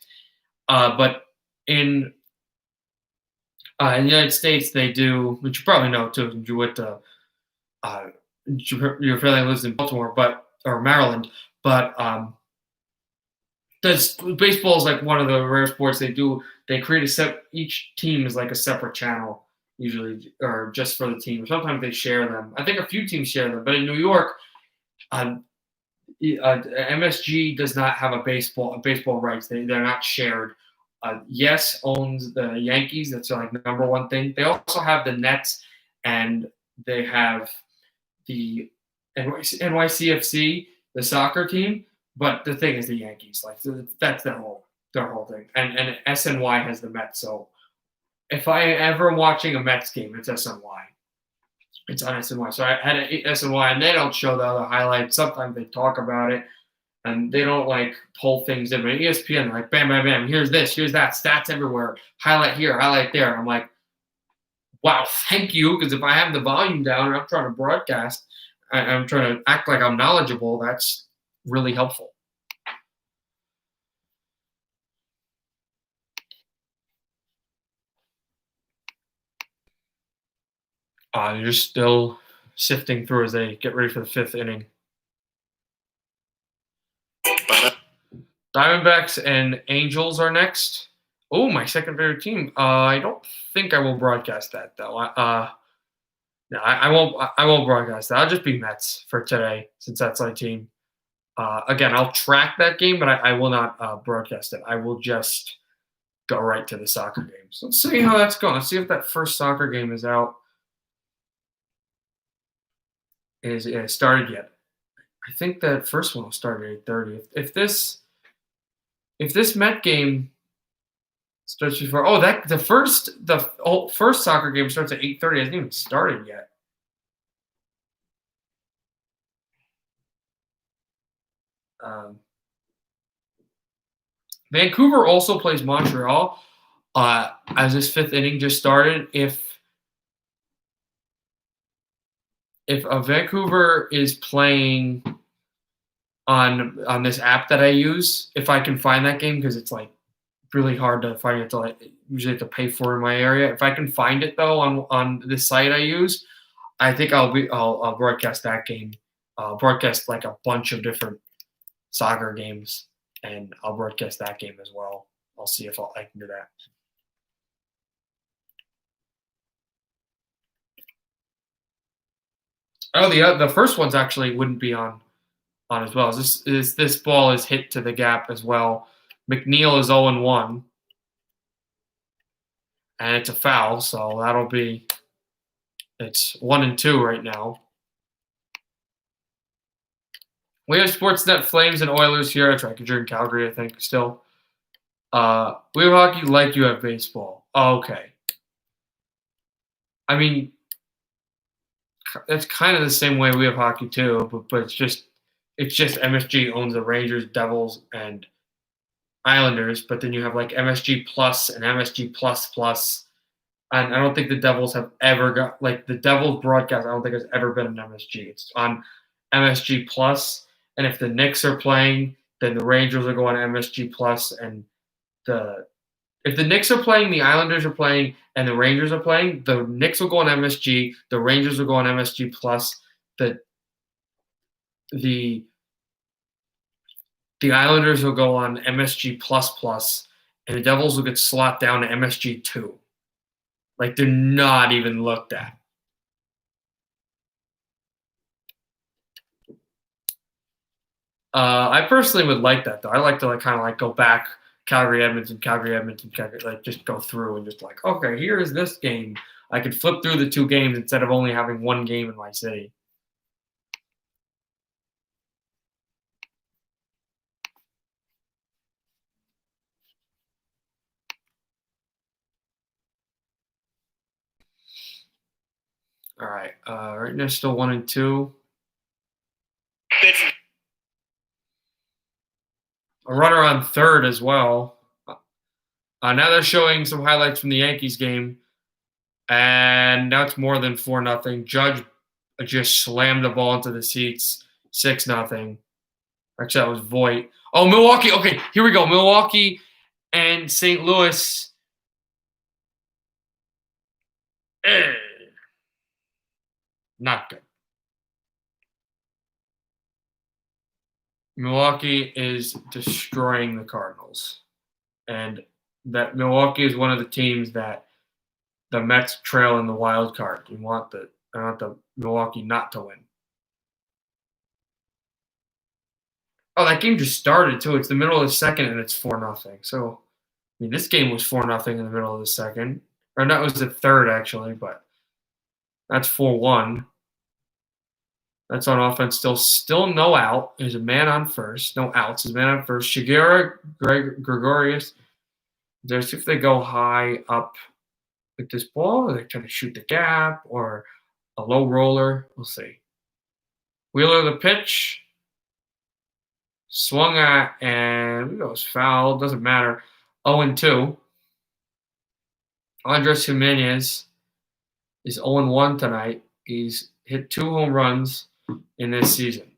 But in the United States, they do, which you probably know too, with your family lives in Baltimore, or Maryland, but baseball is like one of the rare sports they do. They create each team is like a separate channel usually, or just for the team. Sometimes they share them. I think a few teams share them, but in New York, MSG does not have a baseball rights. They're not shared. Yes owns the Yankees. That's like the number one thing. They also have the Nets, and they have the NYCFC, the soccer team. But the thing is, the Yankees, like, that's their whole thing. And SNY has the Mets. So if I ever watching a Mets game, it's SNY. It's on SNY. So I had SNY, and they don't show the other highlights. Sometimes they talk about it, and they don't like pull things in. But ESPN, like, bam, bam, bam. Here's this, here's that, stats everywhere. Highlight here, highlight there. I'm like, wow, thank you. Because if I have the volume down and I'm trying to broadcast, I'm trying to act like I'm knowledgeable. That's really helpful. You're still sifting through as they get ready for the 5th inning. Diamondbacks and Angels are next. Oh, my second favorite team. I don't think I will broadcast that though. No, I won't. I won't broadcast that. I'll just be Mets for today since that's my team. Again, I'll track that game, but I will not broadcast it. I will just go right to the soccer game. So let's see how that's going. Let's see if that first soccer game is out. It started yet? I think that first one will start at 8:30. If this Met game starts before, the first soccer game starts at 8:30. It hasn't even started yet. Vancouver also plays Montreal as this 5th inning just started. If Vancouver is playing on this app that I use, if I can find that game, because it's like really hard to find it, usually have to pay for in my area. If I can find it though on this site I use, I think I'll broadcast that game. I'll broadcast like a bunch of different soccer games, and I'll broadcast that game as well. I'll see if I can do that. Oh, the first one's actually wouldn't be on as well. This ball is hit to the gap as well. McNeil is 0-1, and it's a foul, so it's 1-2 right now. We have Sportsnet Flames and Oilers here. That's right, because you're in Calgary, I think, still. We have hockey like you have baseball. Oh, okay. I mean, that's kind of the same way we have hockey too, but it's just MSG owns the Rangers, Devils, and Islanders, but then you have like MSG Plus and MSG Plus Plus. And I don't think the Devils have ever got like the Devils broadcast. I don't think has ever been an MSG. It's on MSG Plus, and if the Knicks are playing, then the Rangers will go on MSG Plus, and the if the Knicks are playing, the Islanders are playing, and the Rangers are playing, the Knicks will go on MSG, the Rangers will go on MSG Plus, the the the Islanders will go on MSG Plus Plus, and the Devils will get slapped down to MSG 2. Like they're not even looked at. I personally would like that though. I like to like kind of like go back Calgary, Edmonton, Calgary, Edmonton, Calgary, like just go through and just like, okay, here is this game. I could flip through the 2 games instead of only having 1 game in my city. All right. Right now, still 1 and 2. A runner on third as well. Now they're showing some highlights from the Yankees game, and now it's more than 4-0. Judge just slammed the ball into the seats, 6-0. Actually, that was Voigt. Oh, Milwaukee. Okay, here we go. Milwaukee and St. Louis. Not good. Milwaukee is destroying the Cardinals. And that Milwaukee is one of the teams that the Mets trail in the wild card. You want the Milwaukee not to win. Oh, that game just started too. It's the middle of the second and it's 4-0. So I mean this game was 4-0 in the middle of the second. Or that was the third actually, but that's 4-1. That's on offense. Still no out. There's a man on first. No outs. There's a man on first. Shigeru Gregorius. There's if they go high up with this ball, or they're trying to shoot the gap, or a low roller. We'll see. Wheeler the pitch. Swung at, and it was foul. Doesn't matter. 0-2. Andres Jimenez is 0-1 tonight. He's hit 2 home runs in this season.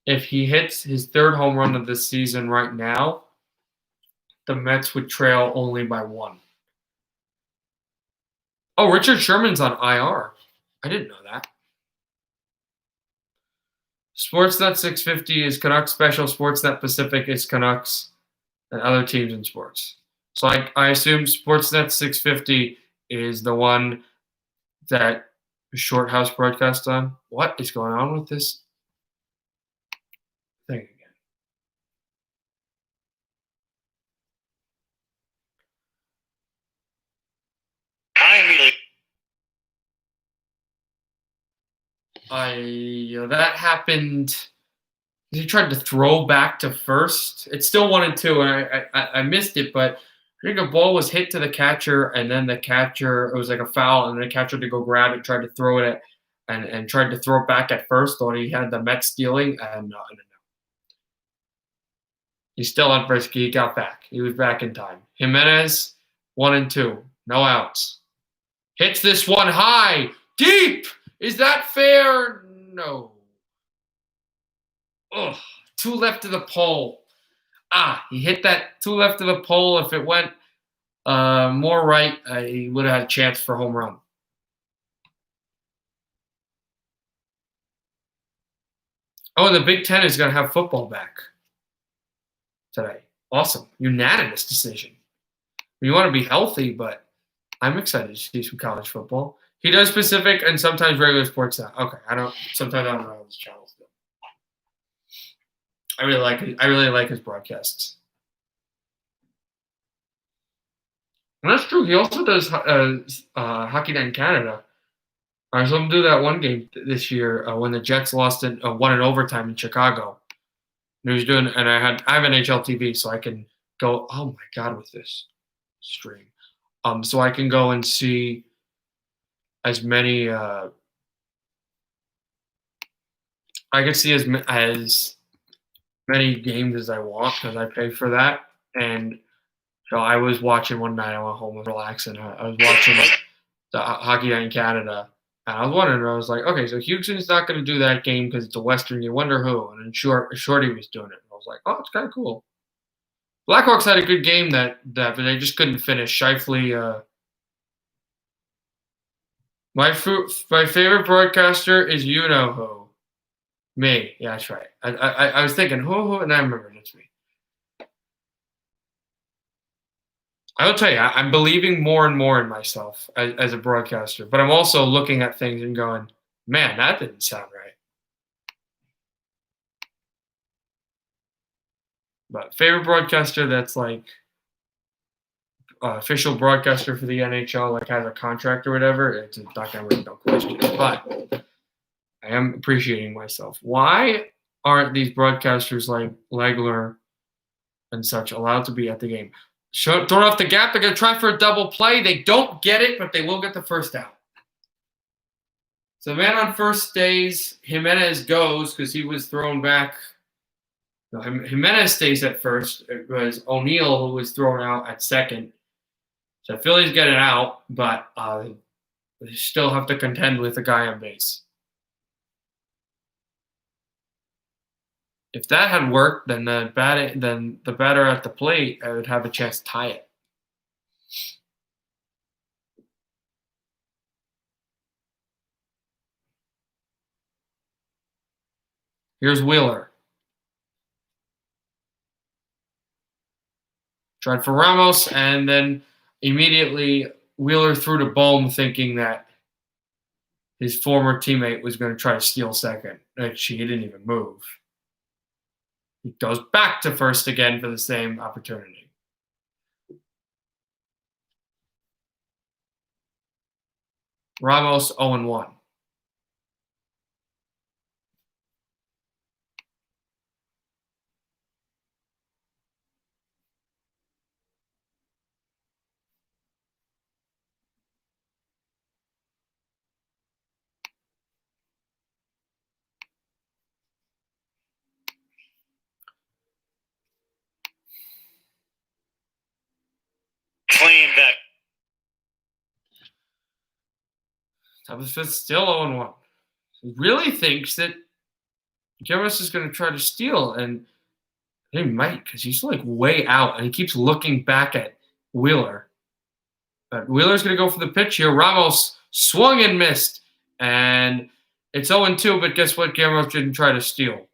If he hits his 3rd home run of this season right now, the Mets would trail only by 1. Oh, Richard Sherman's on IR. I didn't know that. Sportsnet 650 is Canucks special. Sportsnet Pacific is Canucks and other teams in sports. So I assume Sportsnet 650 is the one that Shorthouse broadcast on. What is going on with this thing again? That happened. He tried to throw back to first. It's still 1-2, and I missed it, but I think a ball was hit to the catcher, and then the catcher, it was like a foul, and the catcher to go grab it, tried to throw it and tried to throw it back at first, thought he had the Mets stealing, and no. He's still on first. He got back. He was back in time. Jimenez, 1-2, no outs. Hits this one high, deep. Is that fair? No. Ugh, 2 left of the pole. He hit that 2 left of the pole. If it went more right, he would have had a chance for home run. Oh, and the Big Ten is going to have football back today. Awesome. Unanimous decision. You want to be healthy, but I'm excited to see some college football. He does Pacific and sometimes regular sports now. Okay, sometimes I don't know how his channels do. I really like his broadcasts. And that's true. He also does Hockey Night in Canada. I saw him do that one game this year when the Jets won in overtime in Chicago. And he was doing, and I have NHL TV, so I can go. Oh my God, with this stream, so I can go and see as many. I can see as many games as I want because I pay for that. And so I was watching one night. I went home and relaxed, and I was watching the Hockey Night in Canada. And I was wondering, I was like, okay, so Houston's not going to do that game because it's a Western. You wonder who? And then Shorty was doing it. And I was like, oh, it's kind of cool. Blackhawks had a good game but they just couldn't finish. Shifley. My favorite broadcaster is you know who. Me. Yeah, that's right. I was thinking who, and I remembered it's me. I will tell you, I'm believing more and more in myself as a broadcaster, but I'm also looking at things and going, man, that didn't sound right. But favorite broadcaster that's like official broadcaster for the NHL, like has a contract or whatever, it's not going to no question. But I am appreciating myself. Why aren't these broadcasters like Legler and such allowed to be at the game? Throw off the gap. They're going to try for a double play. They don't get it, but they will get the first out. So the man on first stays. Jimenez goes because he was thrown back. No, Jimenez stays at first. It was O'Neill who was thrown out at second. So Phillies get it out, but they still have to contend with the guy on base. If that had worked, then the batter at the plate would have a chance to tie it. Here's Wheeler. Tried for Ramos, and then immediately Wheeler threw to Bohm thinking that his former teammate was going to try to steal second. Actually, he didn't even move. He goes back to first again for the same opportunity. Ramos 0-1. Claim that. Top of the fifth, still 0-1. He really thinks that Guerrero is going to try to steal, and he might because he's like way out, and he keeps looking back at Wheeler. But Wheeler's going to go for the pitch here. Ramos swung and missed, and it's 0-2. But guess what? Guerrero didn't try to steal.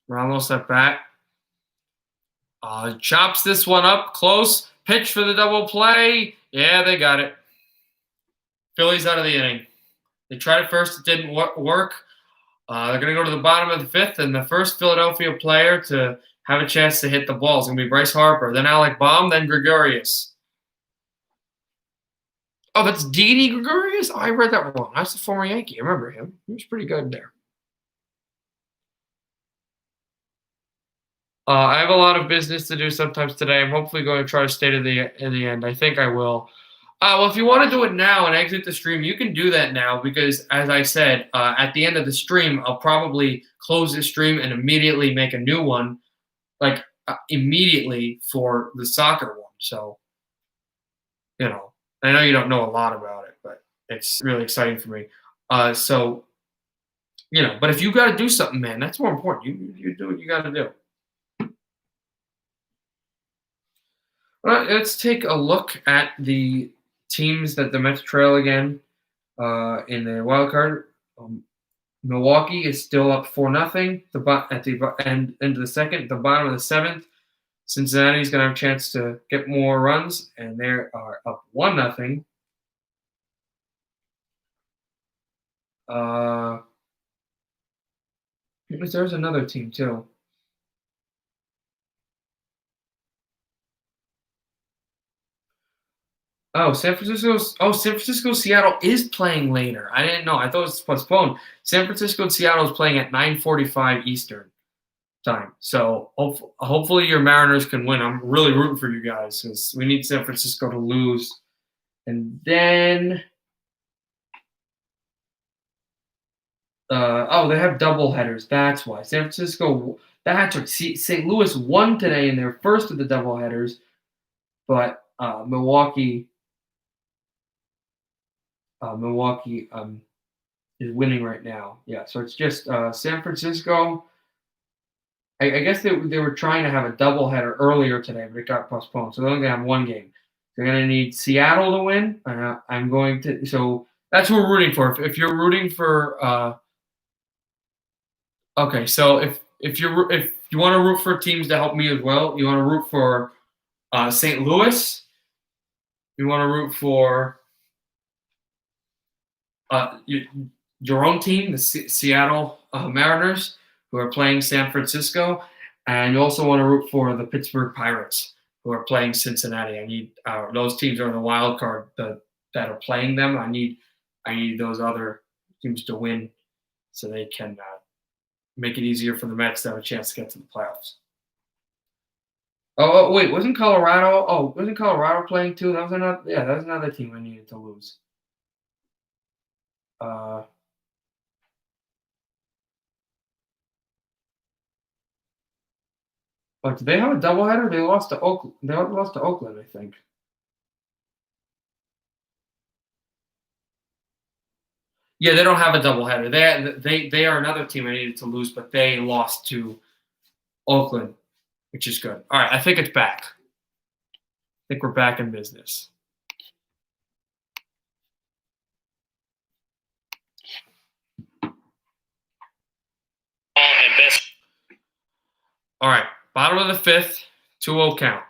Ramos at bat. Chops this one up close. Pitch for the double play. Yeah, they got it. Phillies out of the inning. They tried it first. It didn't work. They're going to go to the bottom of the fifth, and the first Philadelphia player to have a chance to hit the ball is going to be Bryce Harper, then Alec Baum, then Gregorius. Oh, that's Didi Gregorius? Oh, I read that wrong. That's the former Yankee. I remember him. He was pretty good there. I have a lot of business to do sometimes today. I'm hopefully going to try to stay to the end. I think I will. Well, if you want to do it now and exit the stream, you can do that now because, as I said, at the end of the stream, I'll probably close the stream and immediately make a new one, like immediately for the soccer one. So, I know you don't know a lot about it, but it's really exciting for me. But if you got to do something, man, that's more important. You do what you got to do. Let's take a look at the teams that the Mets trail again in the wild card. Milwaukee is still up 4-0 at the end of the second, the bottom of the seventh. Cincinnati's going to have a chance to get more runs, and they are up 1-0. There's another team too. San Francisco, Seattle is playing later. I didn't know. I thought it was postponed. San Francisco and Seattle is playing at 9:45 Eastern time. So hopefully your Mariners can win. I'm really rooting for you guys because we need San Francisco to lose. And then, they have double headers. That's why San Francisco. That's right. St. Louis won today in their first of the double headers, but Milwaukee is winning right now. Yeah, so it's just San Francisco. I guess they were trying to have a doubleheader earlier today, but it got postponed. So they're only going to have one game. They're going to need Seattle to win. I'm going to. So that's what we're rooting for. If you're rooting for, okay. So if you want to root for teams to help me as well, you want to root for St. Louis. You want to root for your own team, the Seattle Mariners, who are playing San Francisco, and you also want to root for the Pittsburgh Pirates, who are playing Cincinnati. I need those teams are in the wild card that are playing them. I need those other teams to win so they can make it easier for the Mets to have a chance to get to the playoffs. Wait, wasn't Colorado? Oh, wasn't Colorado playing too? That was another. Yeah, that was another team I needed to lose. But did they have a doubleheader? They lost to Oakland. They lost to Oakland, I think. Yeah, they don't have a doubleheader. They are another team I needed to lose, but they lost to Oakland, which is good. All right, I think it's back. I think we're back in business. All right, bottom of the fifth, 2-0 count.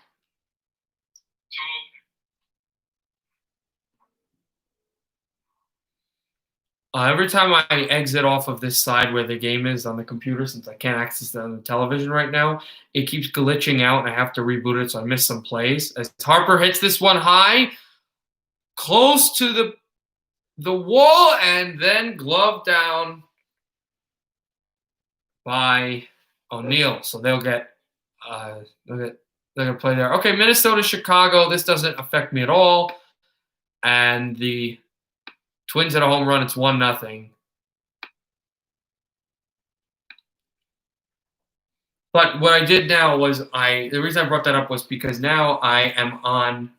Every time I exit off of this side where the game is on the computer, since I can't access it on the television right now, it keeps glitching out and I have to reboot it, so I miss some plays. As Harper hits this one high, close to the wall, and then glove down by O'Neill. So they'll get they're gonna play there. Okay, Minnesota, Chicago. This doesn't affect me at all. And the Twins hit a home run. It's 1-0. But what I did now was the reason I brought that up was because now I'm on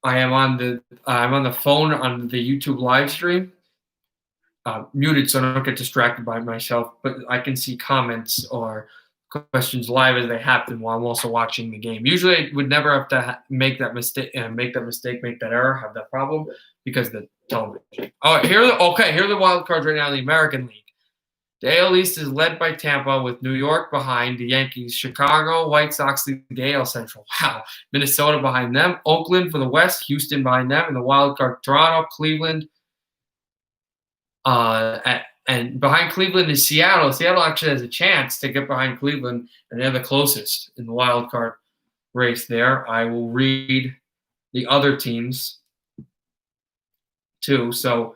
the phone on the YouTube live stream, muted so I don't get distracted by myself, but I can see comments or questions live as they happen while I'm also watching the game. Usually I would never have to make that mistake, make that error, have that problem because of the television. All right, here are the wild cards right now in the American League. The AL East is led by Tampa with New York behind the Yankees. Chicago, White Sox lead the AL Central. Wow. Minnesota behind them. Oakland for the West. Houston behind them. And the wild card, Toronto, Cleveland. And behind Cleveland is Seattle. Seattle actually has a chance to get behind Cleveland, and they're the closest in the wild card race there. I will read the other teams too. So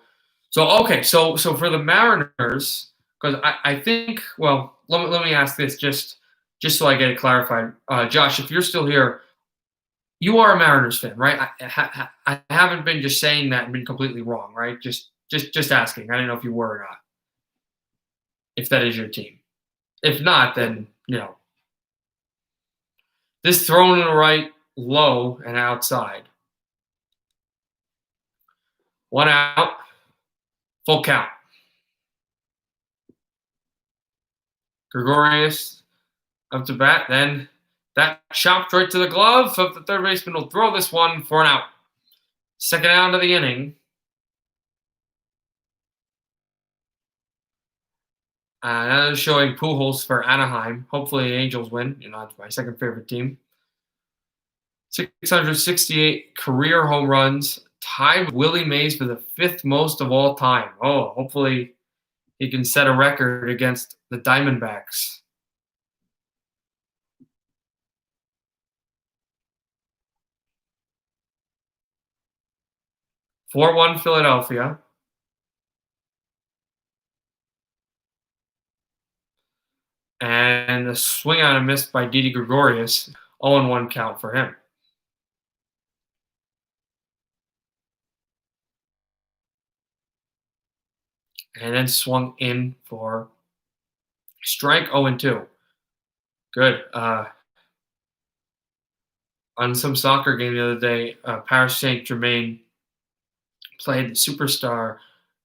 for the Mariners, because I think, well, let me ask this just so I get it clarified. Josh, if you're still here, you are a Mariners fan, right? I haven't been just saying that and been completely wrong, right? Just asking. I don't know if you were or not. If that is your team. If not, then, this thrown in the right, low, and outside. 1 out, full count. Gregorius up to bat, then that chopped right to the glove of the third baseman will throw this one for an out. Second out of the inning. Now they're showing Pujols for Anaheim. Hopefully the Angels win. It's my second favorite team. 668 career home runs, tied with Willie Mays for the fifth most of all time. Oh, hopefully he can set a record against the Diamondbacks. "4-1 Philadelphia." And a swing on a miss by Didi Gregorius. 0-1 count for him. And then swung in for strike 0-2. Good. On some soccer game the other day, Paris Saint-Germain played the superstar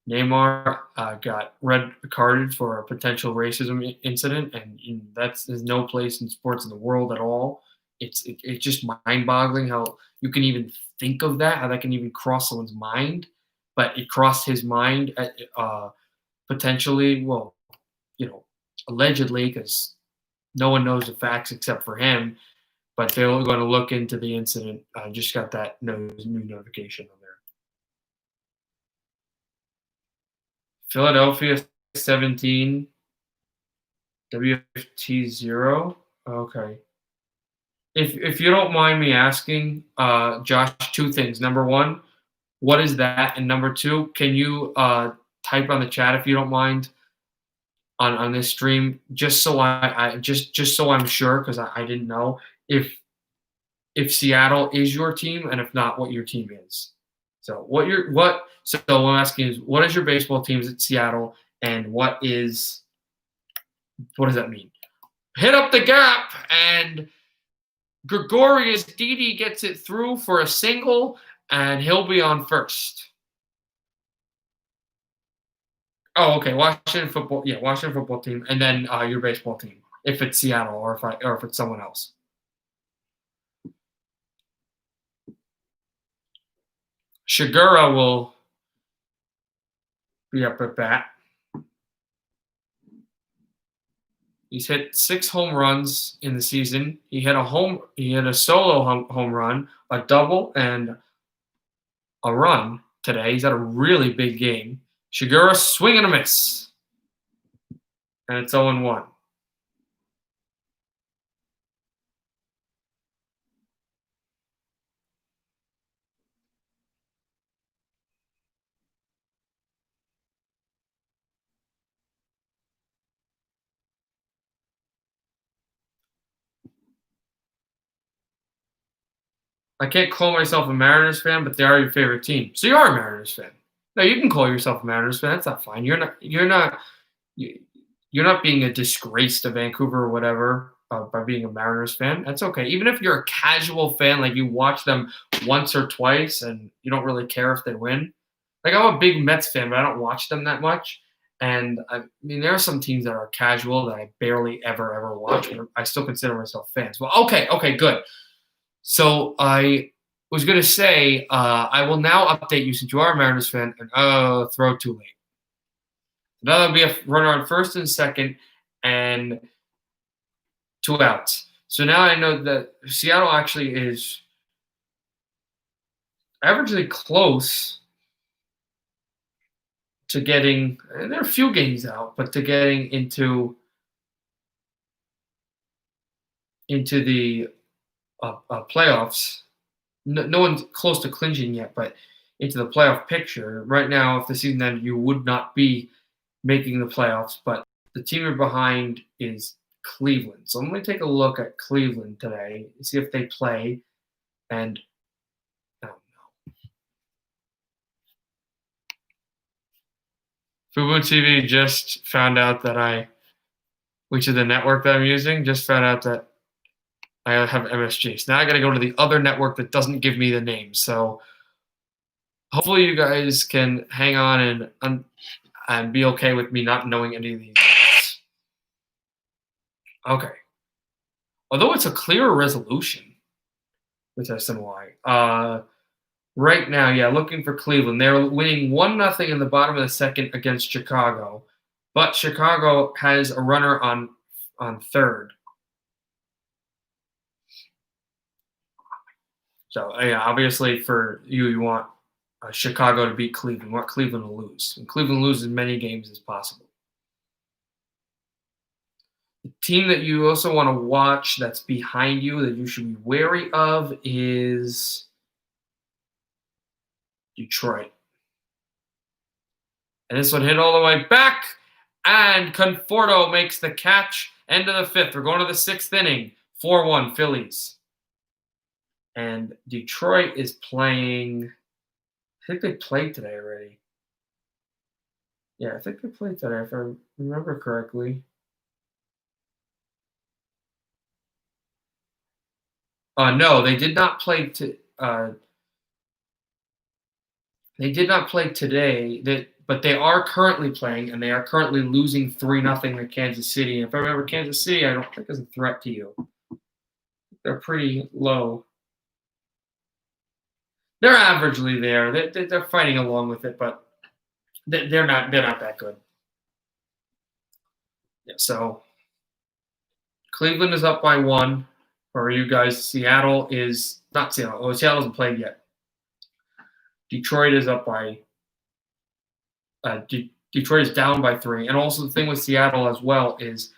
Neymar, got red carded for a potential racism incident, and there's no place in sports in the world at all. It's just mind-boggling how you can even think of that, how that can even cross someone's mind. But it crossed his mind, potentially. Well, allegedly, because no one knows the facts except for him. But they're going to look into the incident. I just got that new notification on there. Philadelphia 17, WFT 0. Okay. If you don't mind me asking, Josh, two things. Number one, what is that? And number two, can you type on the chat if you don't mind on this stream, just so just so I'm sure, because I didn't know if Seattle is your team, and if not, what your team is. So so what I'm asking is, what is your baseball teams at Seattle, and what does that mean? Hit up the gap, and Gregorius Didi gets it through for a single, and he'll be on first. Oh, okay. Washington football team, and then your baseball team, if it's Seattle or if it's someone else. Shigura will be up at bat. He's hit 6 home runs in the season. He hit a solo home run, a double, and a run today. He's had a really big game. Shigura swing and a miss, and it's 0-1. I can't call myself a Mariners fan, but they are your favorite team. So you are a Mariners fan. No, you can call yourself a Mariners fan. That's not fine. You're not being a disgrace to Vancouver or whatever by being a Mariners fan. That's okay. Even if you're a casual fan, like you watch them once or twice and you don't really care if they win. Like I'm a big Mets fan, but I don't watch them that much. And I mean, there are some teams that are casual that I barely ever watch, but I still consider myself fans. Well, okay, good. So I was going to say, I will now update you since you are a Mariners fan, and throw too late. That'll be a runner on first and second, and 2 outs. So now I know that Seattle actually is averagely close to getting, and there are a few games out, but to getting into the playoffs. No one's close to clinching yet, but into the playoff picture. Right now, if the season ended, you would not be making the playoffs, but the team you're behind is Cleveland. So I'm going to take a look at Cleveland today, see if they play, and I don't know. Fubo TV just found out that which is the network that I'm using, just found out that I have MSG. So now I got to go to the other network that doesn't give me the name. So hopefully you guys can hang on and be okay with me not knowing any of these names. Okay. Although it's a clearer resolution with SNY. Right now, yeah, looking for Cleveland. They're winning 1-0 in the bottom of the second against Chicago. But Chicago has a runner on third. So, yeah, obviously for you want Chicago to beat Cleveland. You want Cleveland to lose. And Cleveland loses as many games as possible. team that you also want to watch that's behind you that you should be wary of is Detroit. And this one hit all the way back, and Conforto makes the catch. End of the fifth. We're going to the sixth inning. 4-1 Phillies. And Detroit is playing. I think they played today already. Yeah, I think they played today, if I remember correctly. No, they did not play they did not play today. But they are currently playing, and they are currently losing 3-0 to Kansas City. If I remember, Kansas City, I don't think is a threat to you. They're pretty low. They're averagely there. They're fighting along with it, but they're not that good. Yeah, so Cleveland is up by 1 for you guys. Seattle is not Seattle. Oh, Seattle hasn't played yet. Detroit is up by. Detroit is down by 3, and also the thing with Seattle as well is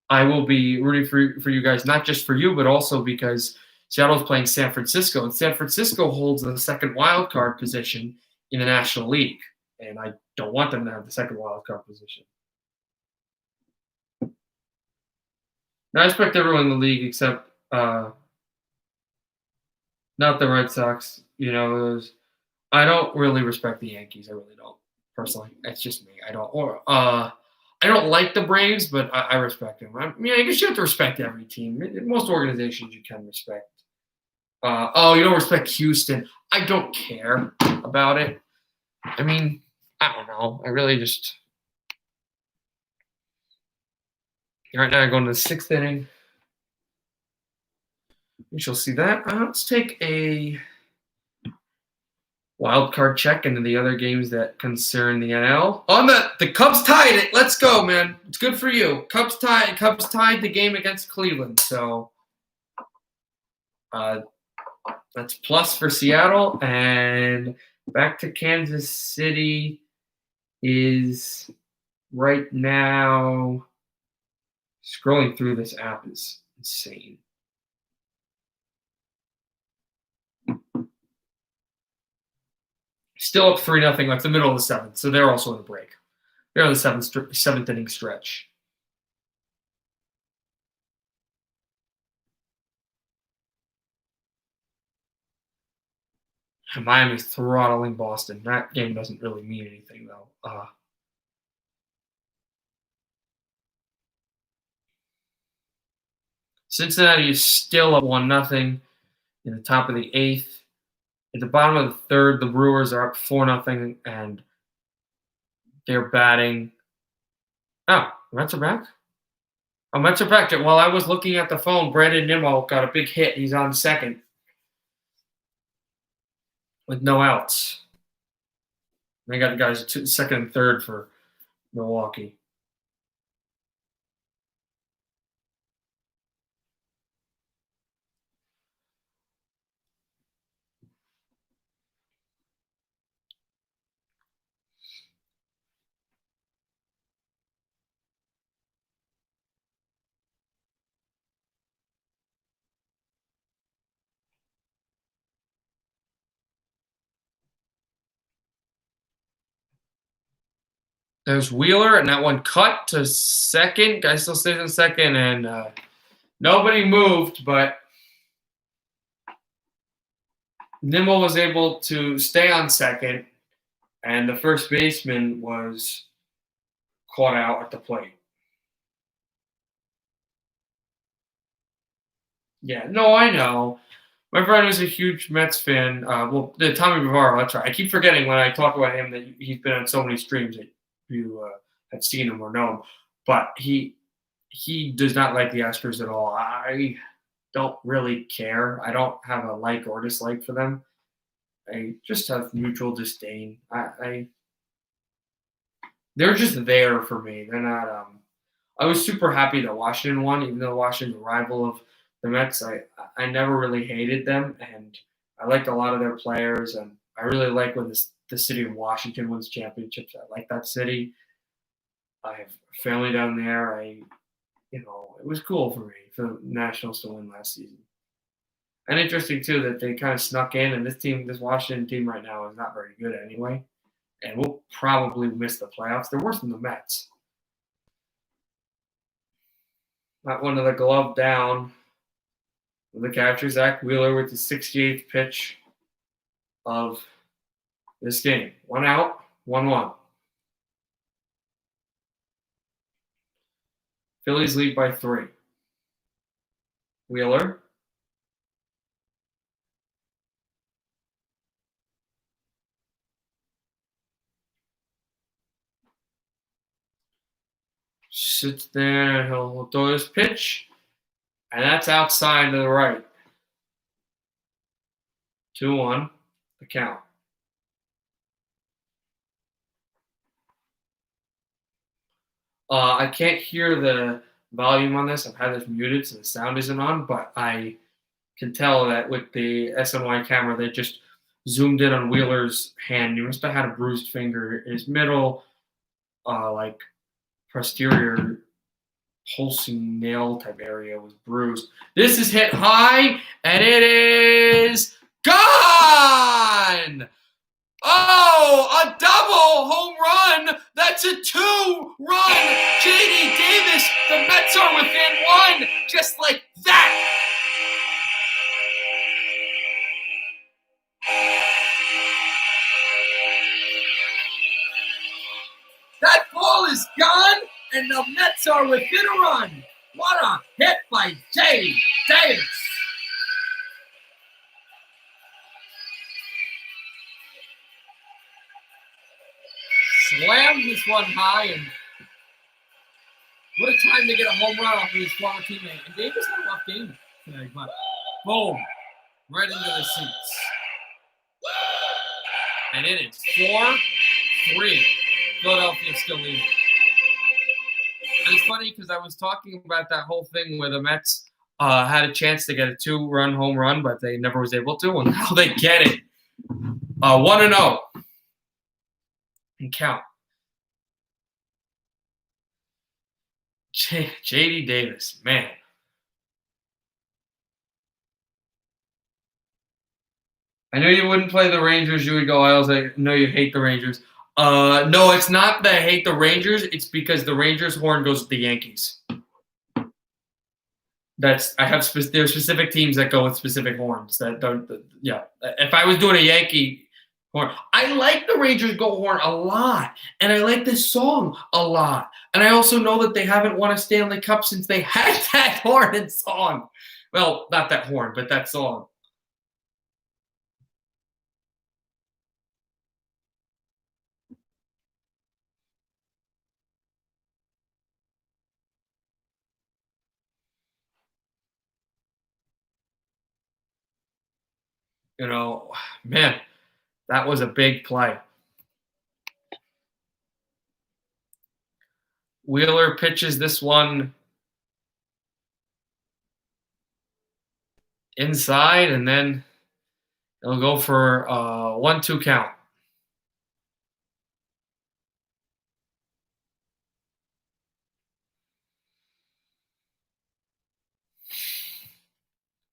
I will be rooting for you guys, not just for you, but also because Seattle's playing San Francisco, and San Francisco holds the second wild card position in the National League, and I don't want them to have the second wild card position. Now, I respect everyone in the league except not the Red Sox. I don't really respect the Yankees. I really don't. Personally, that's just me. I don't like the Braves, but I respect them. I guess you have to respect every team. In most organizations, you can respect. You don't respect Houston. I don't care about it. I mean, I don't know. I really just. Right now, I'm going to the sixth inning. We shall see that. Let's take a wild card check into the other games that concern the NL. The Cubs tied it. Let's go, man. It's good for you. Cubs tied the game against Cleveland. So that's plus for Seattle. And back to Kansas City is right now scrolling through this app is insane. Still up 3-0, like the middle of the seventh. So they're also in a break. They're on the seventh inning stretch. Miami's throttling Boston. That game doesn't really mean anything, though. Cincinnati is still up 1-0 in the top of the eighth. At the bottom of the third, the Brewers are up 4-0, and they're batting. Oh, Mets are back? Oh, Mets are back. While I was looking at the phone, Brandon Nimmo got a big hit. He's on second with no outs. They got the guys second and third for Milwaukee. There's Wheeler, and that one cut to second. Guy still stays in second, and nobody moved, but Nimmo was able to stay on second, and the first baseman was caught out at the plate. Yeah, no, I know. My friend is a huge Mets fan. Tommy Bavaro, that's right. I keep forgetting when I talk about him that he's been on so many streams that you have seen him or know him. But he does not like the Astros at all. I don't really care. I don't have a like or dislike for them. I just have mutual disdain. They're just there for me. They're not. I was super happy that Washington won, even though Washington's a rival of the Mets. I never really hated them, and I liked a lot of their players, and I really like when the city of Washington wins championships. I like that city. I have family down there. it was cool for me for the Nationals to win last season. And interesting too that they kind of snuck in, and this Washington team right now is not very good anyway, and will probably miss the playoffs. They're worse than the Mets. Not one of the glove down of the catcher, Zach Wheeler, with the 68th pitch of this game. 1 out, 1-1. Phillies lead by 3. Wheeler. Sits there, and he'll throw his pitch, and that's outside to the right. 2-1, the count. I can't hear the volume on this. I've had this muted, so the sound isn't on, but I can tell that with the SNY camera, they just zoomed in on Wheeler's hand. He must have had a bruised finger. His middle, posterior pulsing nail type area was bruised. This is hit high, and it is gone! Oh, a double home run. That's a 2-run. J.D. Davis, the Mets are within 1, just like that. That ball is gone, and the Mets are within a run. What a hit by J.D. Davis. Slammed this one high, and what a time to get a home run off of his former teammate. And Davis had a rough game tonight, but boom, right into the seats. And it is 4-3. Philadelphia still leading. And it's funny because I was talking about that whole thing where the Mets had a chance to get a 2-run home run, but they never was able to, and now they get it. 1-0. And count. J.D. Davis, man. I know you wouldn't play the Rangers. You would go, I know you hate the Rangers. No, it's not that I hate the Rangers. It's because the Rangers horn goes with the Yankees. There's specific teams that go with specific horns. That don't. Yeah. If I was doing a Yankee horn, I like the Rangers go horn a lot, and I like this song a lot. And I also know that they haven't won a Stanley Cup since they had that horn and song. Well, not that horn, but that song. Man, that was a big play. Wheeler pitches this one inside, and then it'll go for a 1-2 count.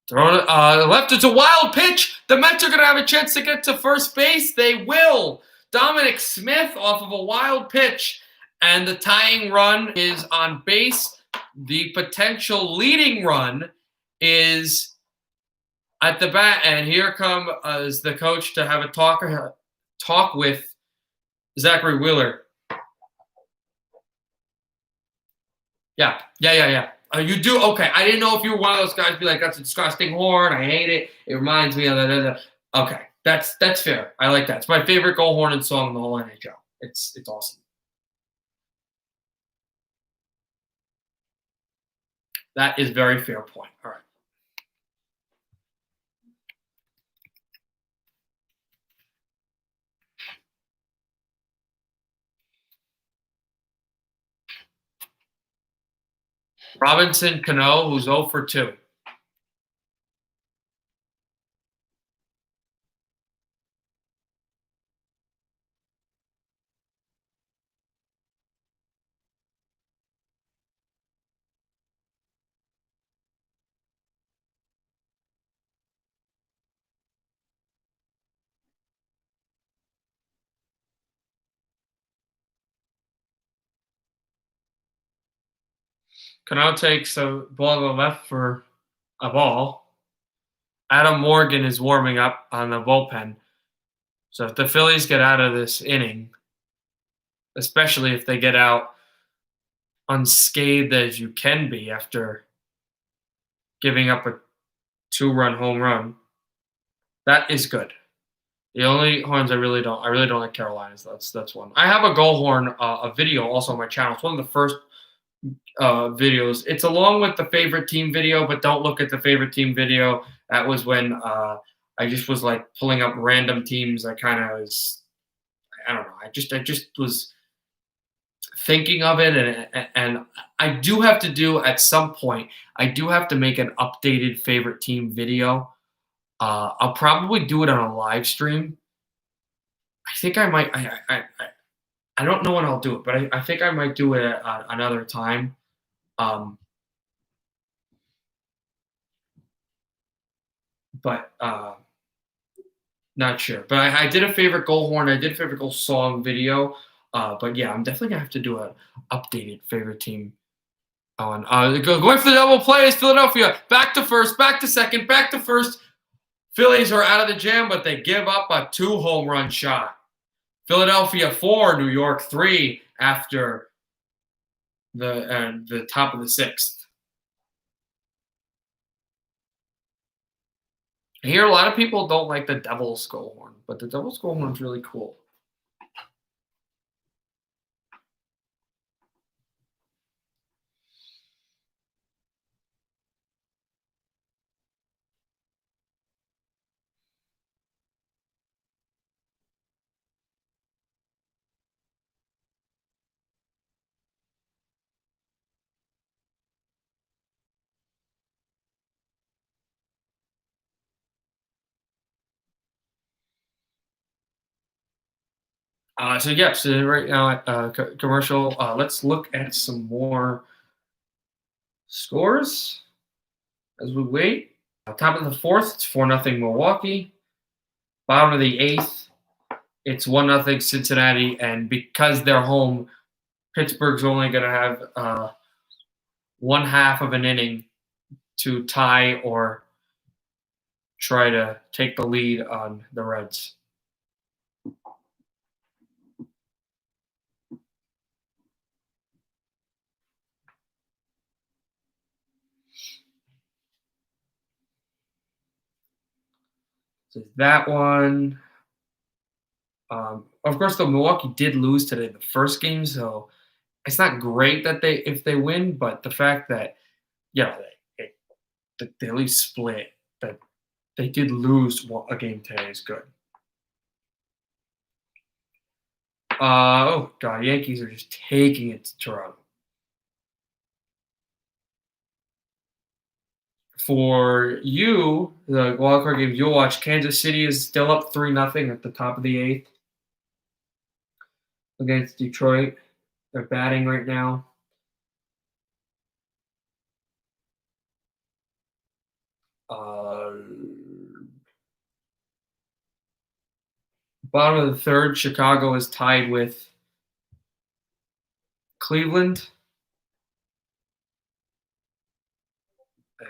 Throw it left. It's a wild pitch. The Mets are going to have a chance to get to first base. They will. Dominic Smith off of a wild pitch, and the tying run is on base. The potential leading run is at the bat, and here comes the coach to have a talk with Zachary Wheeler. Yeah. You do? Okay. I didn't know if you were one of those guys be like, that's a disgusting horn. I hate it. It reminds me of that. Okay. That's fair. I like that. It's my favorite goal horn and song in the whole NHL. It's awesome. That is very fair point. All right. Robinson Cano, who's 0 for 2. Cano takes a ball to the left for a ball. Adam Morgan is warming up on the bullpen. So if the Phillies get out of this inning, especially if they get out unscathed as you can be after giving up a 2-run home run, that is good. The only horns I really don't like Carolina's. That's one. I have a goal horn, a video also on my channel. It's one of the first videos. It's along with the favorite team video, but don't look at the favorite team video. That was when I just was like pulling up random teams. I kind of was, I don't know. I just was thinking of it, and I do have to do at some point. I do have to make an updated favorite team video. I'll probably do it on a live stream. I think I might. I don't know when I'll do it, but I think I might do it at another time. But not sure. But I did a favorite goal horn. I did a favorite goal song video. But yeah, I'm definitely gonna have to do an updated favorite team on. Going for the double play is Philadelphia. Back to first. Back to second. Back to first. Phillies are out of the jam, but they give up a 2-home run shot. Philadelphia 4, New York 3 after the top of the 6th. I hear a lot of people don't like the Devil's goal horn, but the Devil's goal horn is really cool. So right now at commercial, let's look at some more scores as we wait. Top of the 4th, it's 4-0 Milwaukee. Bottom of the 8th, it's 1-0 Cincinnati, and because they're home, Pittsburgh's only going to have one half of an inning to tie or try to take the lead on the Reds. So that one. Of course, the Milwaukee did lose today in the first game, so it's not great that if they win, but the fact that they at least split, that they did lose a game today is good. Oh God, Yankees are just taking it to Toronto. For you, the wildcard games you'll watch, Kansas City is still up 3-0 at the top of the 8th against Detroit. They're batting right now. Bottom of the 3rd, Chicago is tied with Cleveland.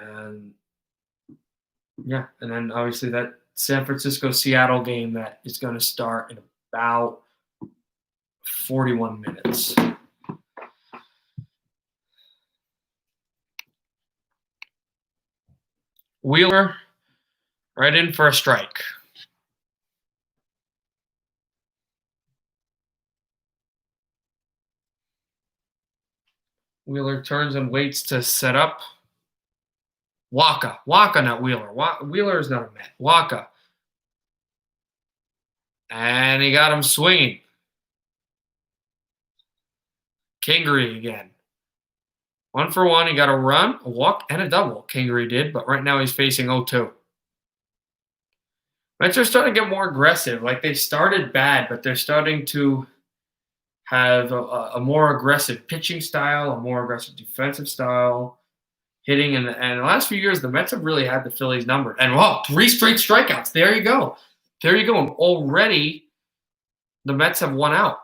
And then obviously that San Francisco-Seattle game that is going to start in about 41 minutes. Wheeler, right in for a strike. Wheeler turns and waits to set up. Waka, not Wheeler. Wheeler is not a Met. Waka. And he got him swinging. Kingery again. 1 for 1. He got a run, a walk, and a double. Kingery did, but right now he's facing 0-2. Mets are starting to get more aggressive. Like they started bad, but they're starting to have a more aggressive pitching style, a more aggressive defensive style, hitting. And the last few years, the Mets have really had the Phillies numbered. And 3 straight strikeouts. There you go. And already the Mets have won out.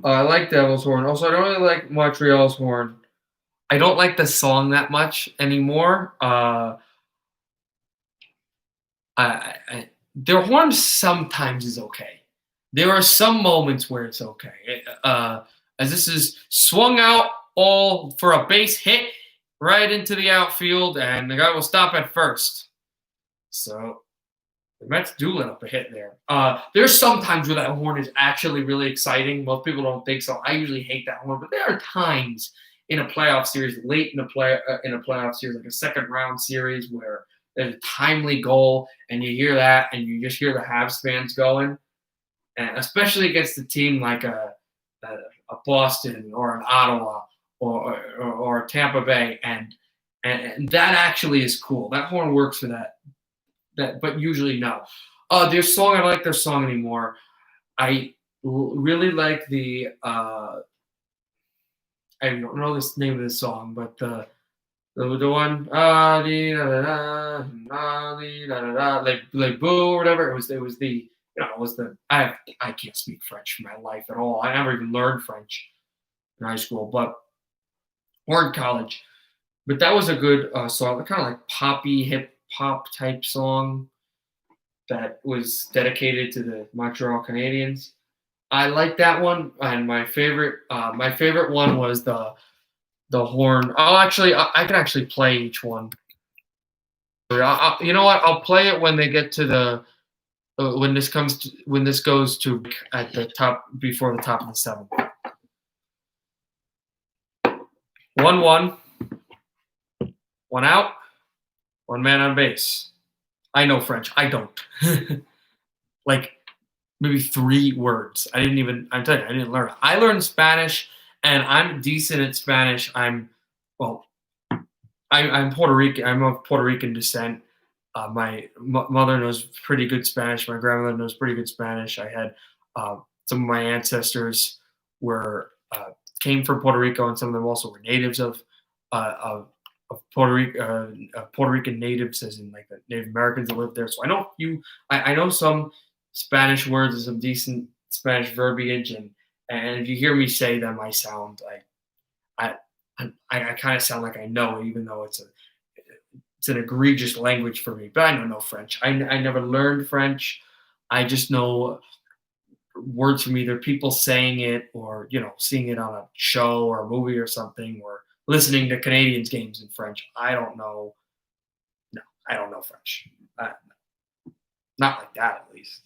I like Devil's Horn. Also, I don't really like Montreal's Horn. I don't like the song that much anymore. Their horn sometimes is okay. There are some moments where it's okay. As this is swung out all for a base hit right into the outfield, and the guy will stop at first. So the Mets do let up a hit there. There's some times where that horn is actually really exciting. Most people don't think so. I usually hate that horn, but there are times in a playoff series, late in a playoff series, like a second round series, where there's a timely goal, and you hear that, and you just hear the Habs fans going, and especially against a team like a Boston or an Ottawa or Tampa Bay, and that actually is cool. That horn works for that. But usually no. Their song, I don't like their song anymore. Really like the I don't know the name of the song, but the one like boo or whatever. It was the it was the I can't speak French for my life at all. I never even learned French in high school, but or in college. But that was a good song, kind of like poppy hip hop type song that was dedicated to the Montreal Canadiens. I like that one, and my favorite one was the horn. I can actually play each one. You know what? I'll play it when they get to the when this goes to at the top before the top of the seventh. 1-1, one out, one man on base. I know French. I don't. Like maybe 3 words. I'm telling you, I didn't learn. I learned Spanish, and I'm decent at Spanish. I'm Puerto Rican. I'm of Puerto Rican descent. My mother knows pretty good Spanish. My grandmother knows pretty good Spanish. I had some of my ancestors were came from Puerto Rico, and some of them also were natives uh, of, of Puerto Rico, Puerto Rican natives, as in like the Native Americans that lived there. So I know some Spanish words and some decent Spanish verbiage, and if you hear me say them, I I kind of sound like I know, even though it's an egregious language for me. But I don't know French. I never learned French. I just know words from either people saying it or seeing it on a show or a movie or something, or listening to Canadians games in French. I don't know. No, I don't know French. Not like that, at least.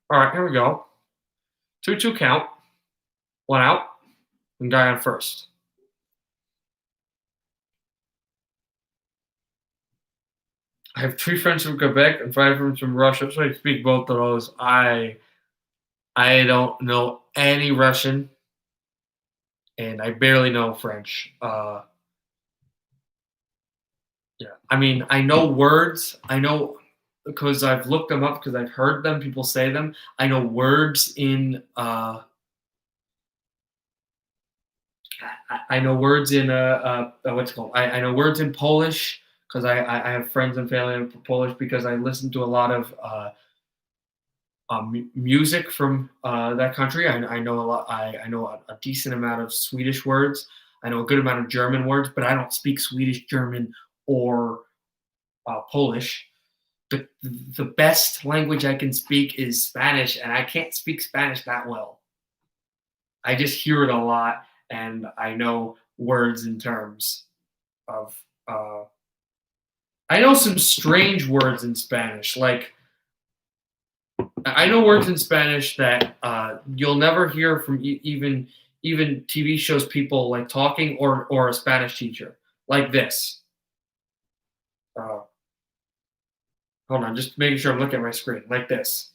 All right, here we go. 2-2 count. One out. One guy on first. I have 3 friends from Quebec and 5 friends from Russia, so I speak both of those. I don't know any Russian, and I barely know French. Yeah, I mean, I know words. I know because I've looked them up because I've heard them. People say them. I know words in. I know words in what's it called. I know words in Polish because I have friends and family in Polish because I listen to a lot of music from that country. I know a lot. I know a decent amount of Swedish words. I know a good amount of German words, but I don't speak Swedish, German, or Polish. The best language I can speak is Spanish, and I can't speak Spanish that well. I just hear it a lot, and I know words in terms of. I know some strange words in Spanish, like I know words in Spanish that you'll never hear from even TV shows people like talking or a Spanish teacher like this. Uh, Hold on, just making sure I'm looking at my screen like this.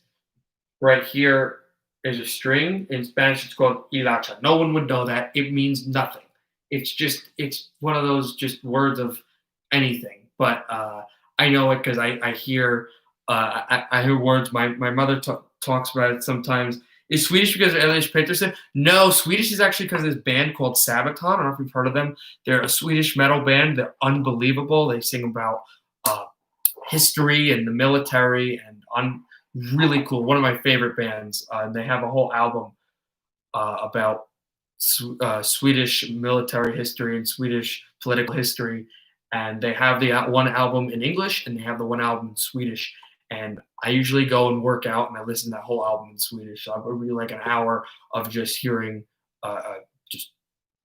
Right here is a string. In Spanish, it's called hilacha. No one would know that. It means nothing. It's one of those just words of anything. But I know it because I hear I hear words. My mother talks about it sometimes. Is Swedish because of Elias Peterson? No, Swedish is actually because of this band called Sabaton. I don't know if you've heard of them. They're a Swedish metal band. They're unbelievable. They sing about history and the military and really cool. One of my favorite bands. And they have a whole album about Swedish military history and Swedish political history. And they have the one album in English and they have the one album in Swedish. And I usually go and work out and I listen to that whole album in Swedish. So I'm really like an hour of just hearing just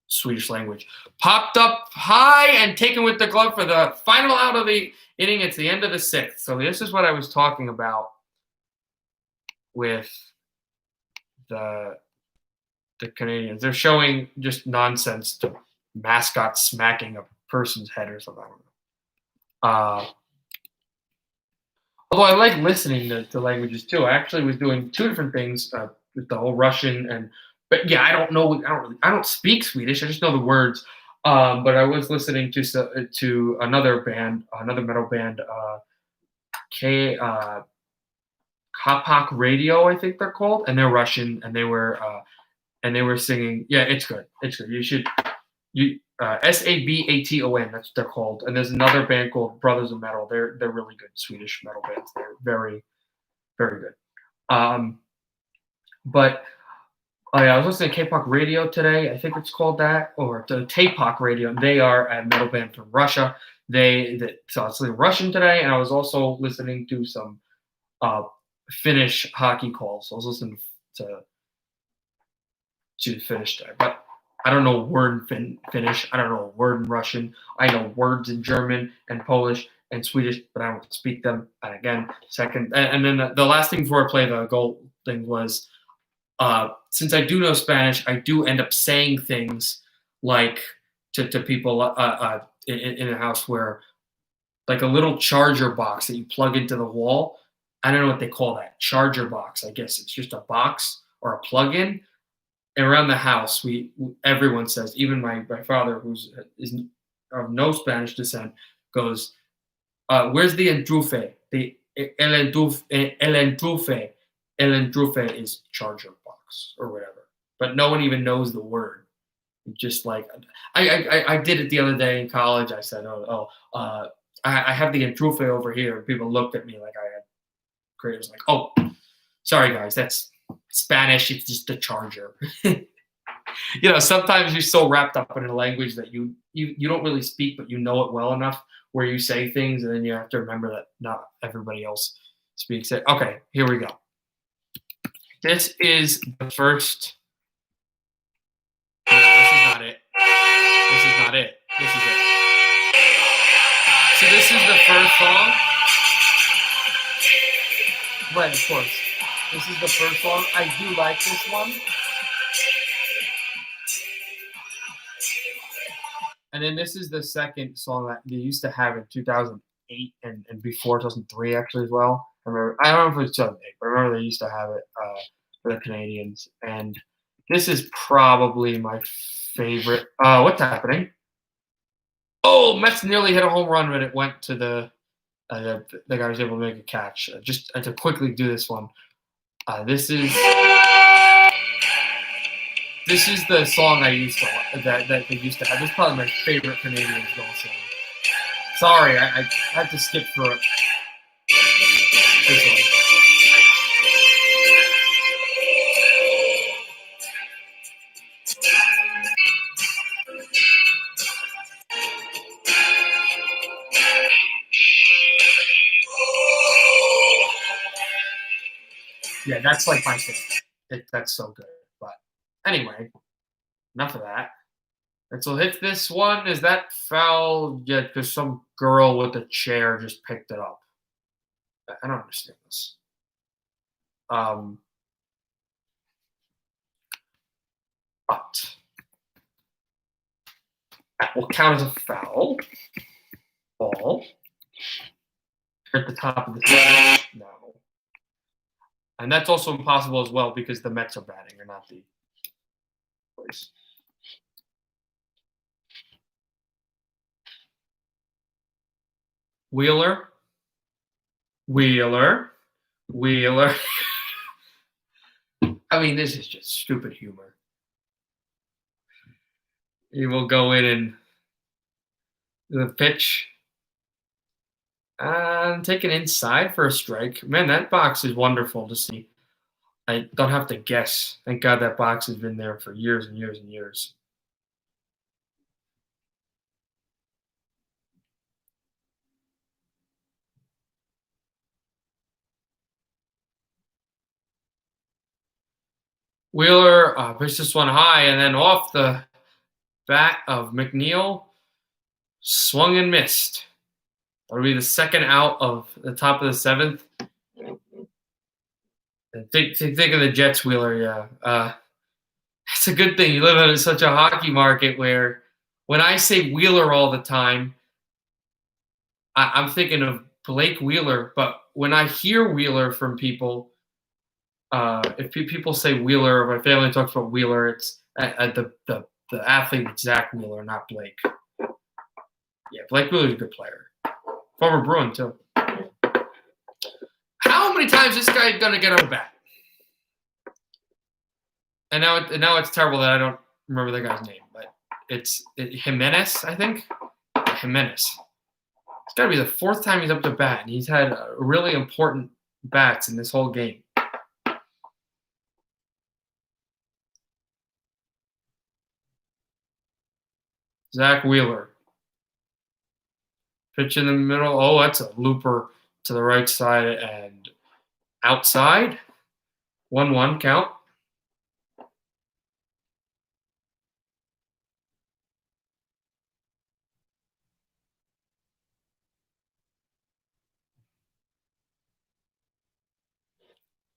Swedish language. Popped up high and taken with the glove for the final out of the inning. It's the end of the sixth. So this is what I was talking about with the Canadians. They're showing just nonsense to mascot smacking a person's head or something. I don't know. Although I like listening to languages too. I actually was doing two different things with the whole Russian but yeah, I don't speak Swedish. I just know the words. But I was listening to another band, another metal band, Kapak Radio, I think they're called, and they're Russian, and they were singing. Yeah, it's good. It's good. Sabaton. That's what they're called. And there's another band called Brothers of Metal. They're really good Swedish metal bands. They're very, very good. But I was listening to K-Pop Radio today. I think it's called that, or the K-Pop Radio. They are a metal band from Russia. So I was listening Russian today, and I was also listening to some Finnish hockey calls. I was listening to Finnish today, but I don't know a word in Finnish. I don't know a word in Russian. I know words in German and Polish and Swedish, but I don't speak them. And again, and then the last thing before I play the goal thing was, since I do know Spanish, I do end up saying things like to people in a house where, like a little charger box that you plug into the wall. I don't know what they call that. Charger box. I guess it's just a box or a plug-in. And around the house, everyone says, even my father, is of no Spanish descent, goes, "Where's the enchufe? El enchufe. El enchufe is charger box or whatever." But no one even knows the word. Just like I did it the other day in college. I said, I have the enchufe over here. People looked at me like I had great. It was like, "Oh, sorry guys, that's Spanish. It's just a charger." Sometimes you're so wrapped up in a language that you don't really speak, but you know it well enough where you say things, and then you have to remember that not everybody else speaks it. Okay, here we go. This is the first. No, this is not it. This is not it. This is it. So this is the first song. Right, of course. This is the first song. I do like this one. And then this is the second song that they used to have in 2008 and before 2003 actually as well. I don't know if it was 2008, but I remember they used to have it for the Canadians. And this is probably my favorite. What's happening? Oh, Mets nearly hit a home run, but it went to the guy was able to make a catch. Just to quickly do this one. This is the song I used to that they used to have. This is probably my favorite Canadian goal song. Sorry, I had to skip through it. This one. Yeah, that's like my favorite. That's so good. But anyway, enough of that. And so hit this one. Is that foul? Yeah, because some girl with a chair just picked it up. I don't understand this. But that will count as a foul. Ball. At the top of the seven. No. And that's also impossible as well because the Mets are batting or not the Phillies. Wheeler. I mean, this is just stupid humor. He will go in and the pitch. Taken inside for a strike. Man, that box is wonderful to see. I don't have to guess. Thank God that box has been there for years and years and years. Wheeler pitched this one high, and then off the bat of McNeil, swung and missed. That'll be the second out of the top of the seventh. Think of the Jets, Wheeler. Yeah, it's a good thing you live in such a hockey market where, when I say Wheeler all the time, I'm thinking of Blake Wheeler. But when I hear Wheeler from people, if people say Wheeler, or my family talks about Wheeler, it's the athlete Zach Wheeler, not Blake. Yeah, Blake Wheeler's a good player. Former Bruin, too. How many times is this guy going to get on a bat? And now it's terrible that I don't remember the guy's name, but it's Jimenez, I think. Jimenez. It's got to be the fourth time he's up to bat, and he's had really important bats in this whole game. Zach Wheeler. Pitch in the middle. Oh, that's a looper to the right side and outside. 1-1 count.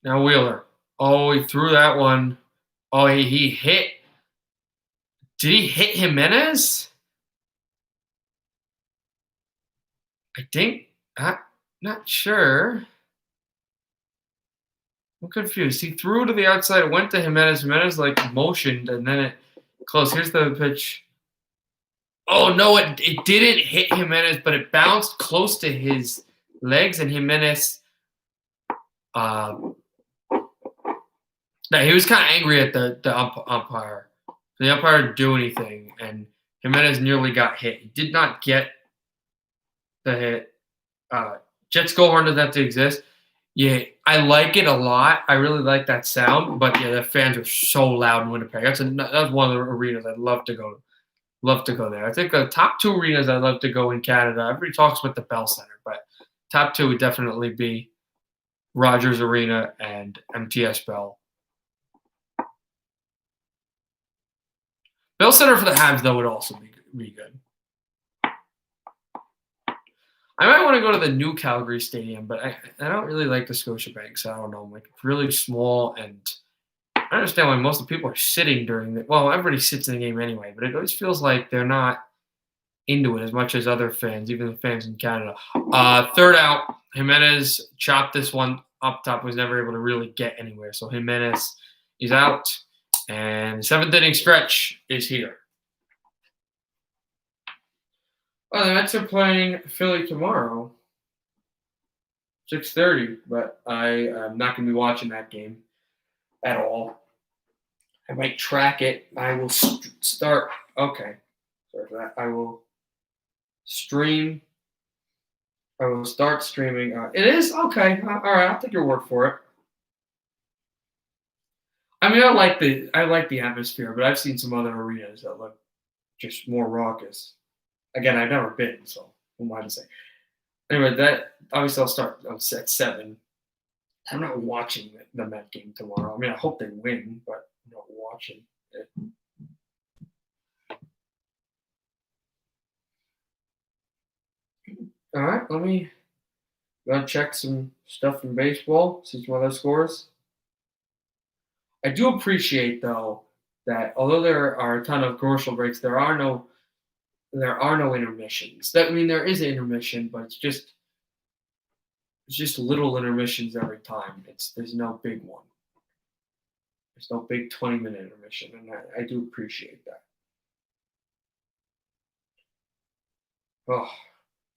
Now Wheeler. Oh, he threw that one. Oh, he hit. Did he hit Jimenez? I think. I'm not sure. I'm confused. He threw to the outside. It went to Jimenez. Jimenez motioned, and then it close. Here's the pitch. Oh no! It didn't hit Jimenez, but it bounced close to his legs, and Jimenez. No, he was kind of angry at the umpire. The umpire didn't do anything, and Jimenez nearly got hit. He did not get the hit. Jets goal horn doesn't have to exist. Yeah, I like it a lot. I really like that sound, but yeah, the fans are so loud in Winnipeg. That's one of the arenas I'd love to go. Love to go there. I think the top two arenas I'd love to go in Canada. Everybody talks about the Bell Center, but top two would definitely be Rogers Arena and MTS Bell. Bell Center for the Habs, though, would also be good. I might want to go to the new Calgary Stadium, but I don't really like the Scotiabank, so I don't know. It's really small, and I understand why most of the people are sitting during the – well, everybody sits in the game anyway, but it always feels like they're not into it as much as other fans, even the fans in Canada. Third out, Jimenez chopped this one up top, was never able to really get anywhere. So Jimenez is out, and the seventh inning stretch is here. Well, the Mets are playing Philly tomorrow, 6:30, but I am not going to be watching that game at all. I might track it. I will start. Okay. Sorry for that. I will stream. I will start streaming. It is? Okay. All right. I'll take your word for it. I mean, I like the atmosphere, but I've seen some other arenas that look just more raucous. Again, I've never been, so who am I to say? Anyway, that obviously I'll start at 7. I'm not watching the Met game tomorrow. I mean, I hope they win, but I'm not watching it. All right, let me go check some stuff from baseball, see some other scores. I do appreciate, though, that although there are a ton of commercial breaks, there are no intermissions. That there is an intermission, but it's just little intermissions every time. There's no big one. There's no big 20-minute intermission, and I do appreciate that. Oh,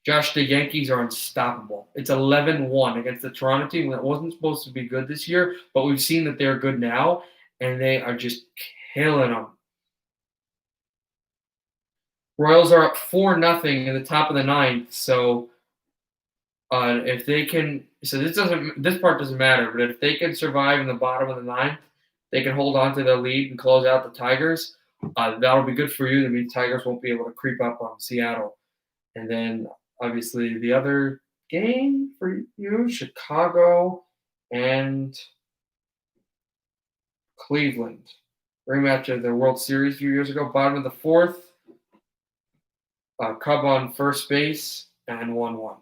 Josh, the Yankees are unstoppable. It's 11-1 against the Toronto team that wasn't supposed to be good this year, but we've seen that they're good now, and they are just killing them. Royals are up 4-0 in the top of the ninth, so if they can, so this part doesn't matter, but if they can survive in the bottom of the ninth, they can hold on to the lead and close out the Tigers. That'll be good for you. That means Tigers won't be able to creep up on Seattle. And then obviously the other game for you, Chicago and Cleveland. Rematch of the World Series a few years ago. Bottom of the fourth. Cub on first base and 1-1.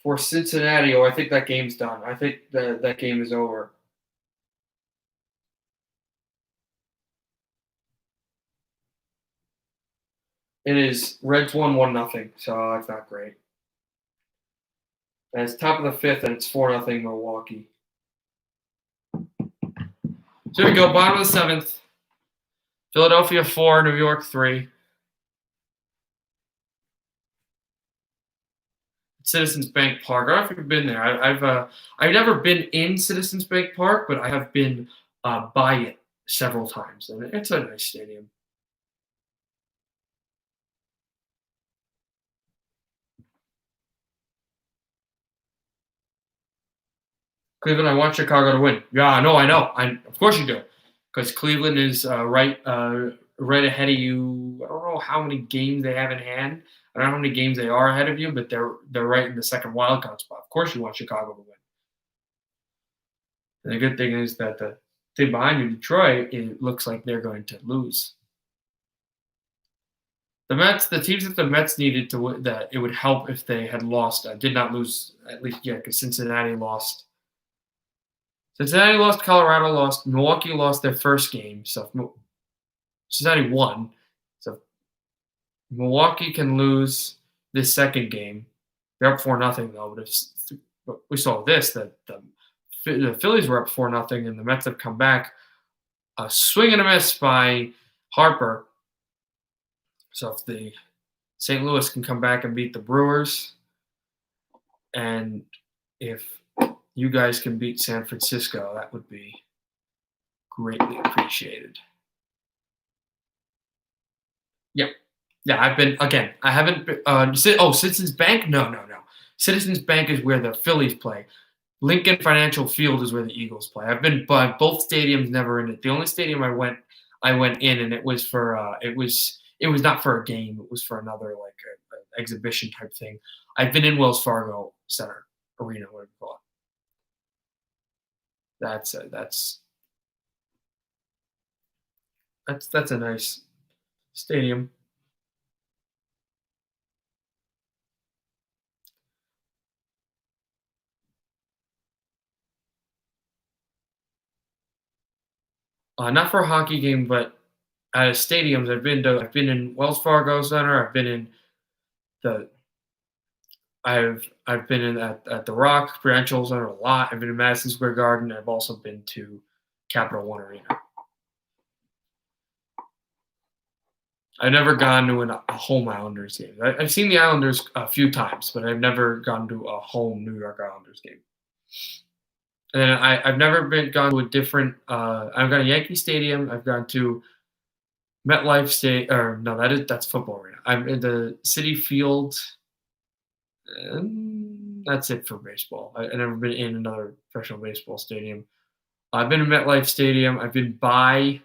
For Cincinnati, I think that game's done. I think that game is over. It is Reds 1-0, so it's not great. And it's top of the fifth, and it's 4-0 Milwaukee. So we go, bottom of the seventh. Philadelphia 4, New York 3. Citizens Bank Park. I don't know if you've been there. I've never been in Citizens Bank Park, but I have been by it several times, and it's a nice stadium. Cleveland, I want Chicago to win. Yeah, no, I know. Of course you do, because Cleveland is right ahead of you. I don't know how many games they have in hand. I don't know how many games they are ahead of you, but they're right in the second wild card spot. Of course you want Chicago to win. And the good thing is that the team behind you, Detroit, it looks like they're going to lose. The Mets, the teams that the Mets needed to that it would help if they had lost, did not lose at least yet, because Cincinnati lost. Cincinnati lost, Colorado lost, Milwaukee lost their first game, so Cincinnati won. So Milwaukee can lose this second game. They're up 4-0 though, but we saw this that the Phillies were up 4-0, and the Mets have come back. A swing and a miss by Harper. So if the St. Louis can come back and beat the Brewers, and if you guys can beat San Francisco, that would be greatly appreciated. Yep. Yeah, I haven't been, Citizens Bank? No. Citizens Bank is where the Phillies play. Lincoln Financial Field is where the Eagles play. I've been by both stadiums, never in it. The only stadium I went in, and it was for it was not for a game. It was for another like a exhibition type thing. I've been in Wells Fargo Center Arena, whatever you call it. That's a nice stadium. Not for a hockey game, but at stadiums. I've been in Wells Fargo Center. I've been in at the Rock Prudential Center a lot. I've been in Madison Square Garden. I've also been to Capital One Arena. I've never gone to a home Islanders game. I've seen the Islanders a few times, but I've never gone to a home New York Islanders game. And then I've never gone to a different. I've gone to Yankee Stadium. I've gone to MetLife Stadium. Or no, that's football arena. I'm in the Citi Field. And that's it for baseball. I've never been in another professional baseball stadium. I've been to MetLife Stadium. I've been by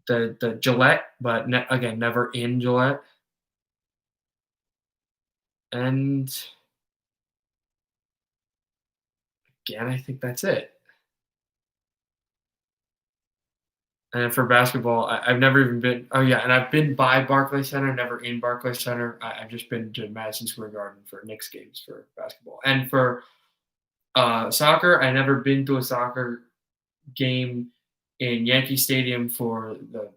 the Gillette, but again, never in Gillette. And again, I think that's it. And for basketball, I've never even been. Oh yeah, and I've been by Barclays Center, never in Barclays Center. I've just been to Madison Square Garden for Knicks games for basketball. And for soccer, I never been to a soccer game in Yankee Stadium for the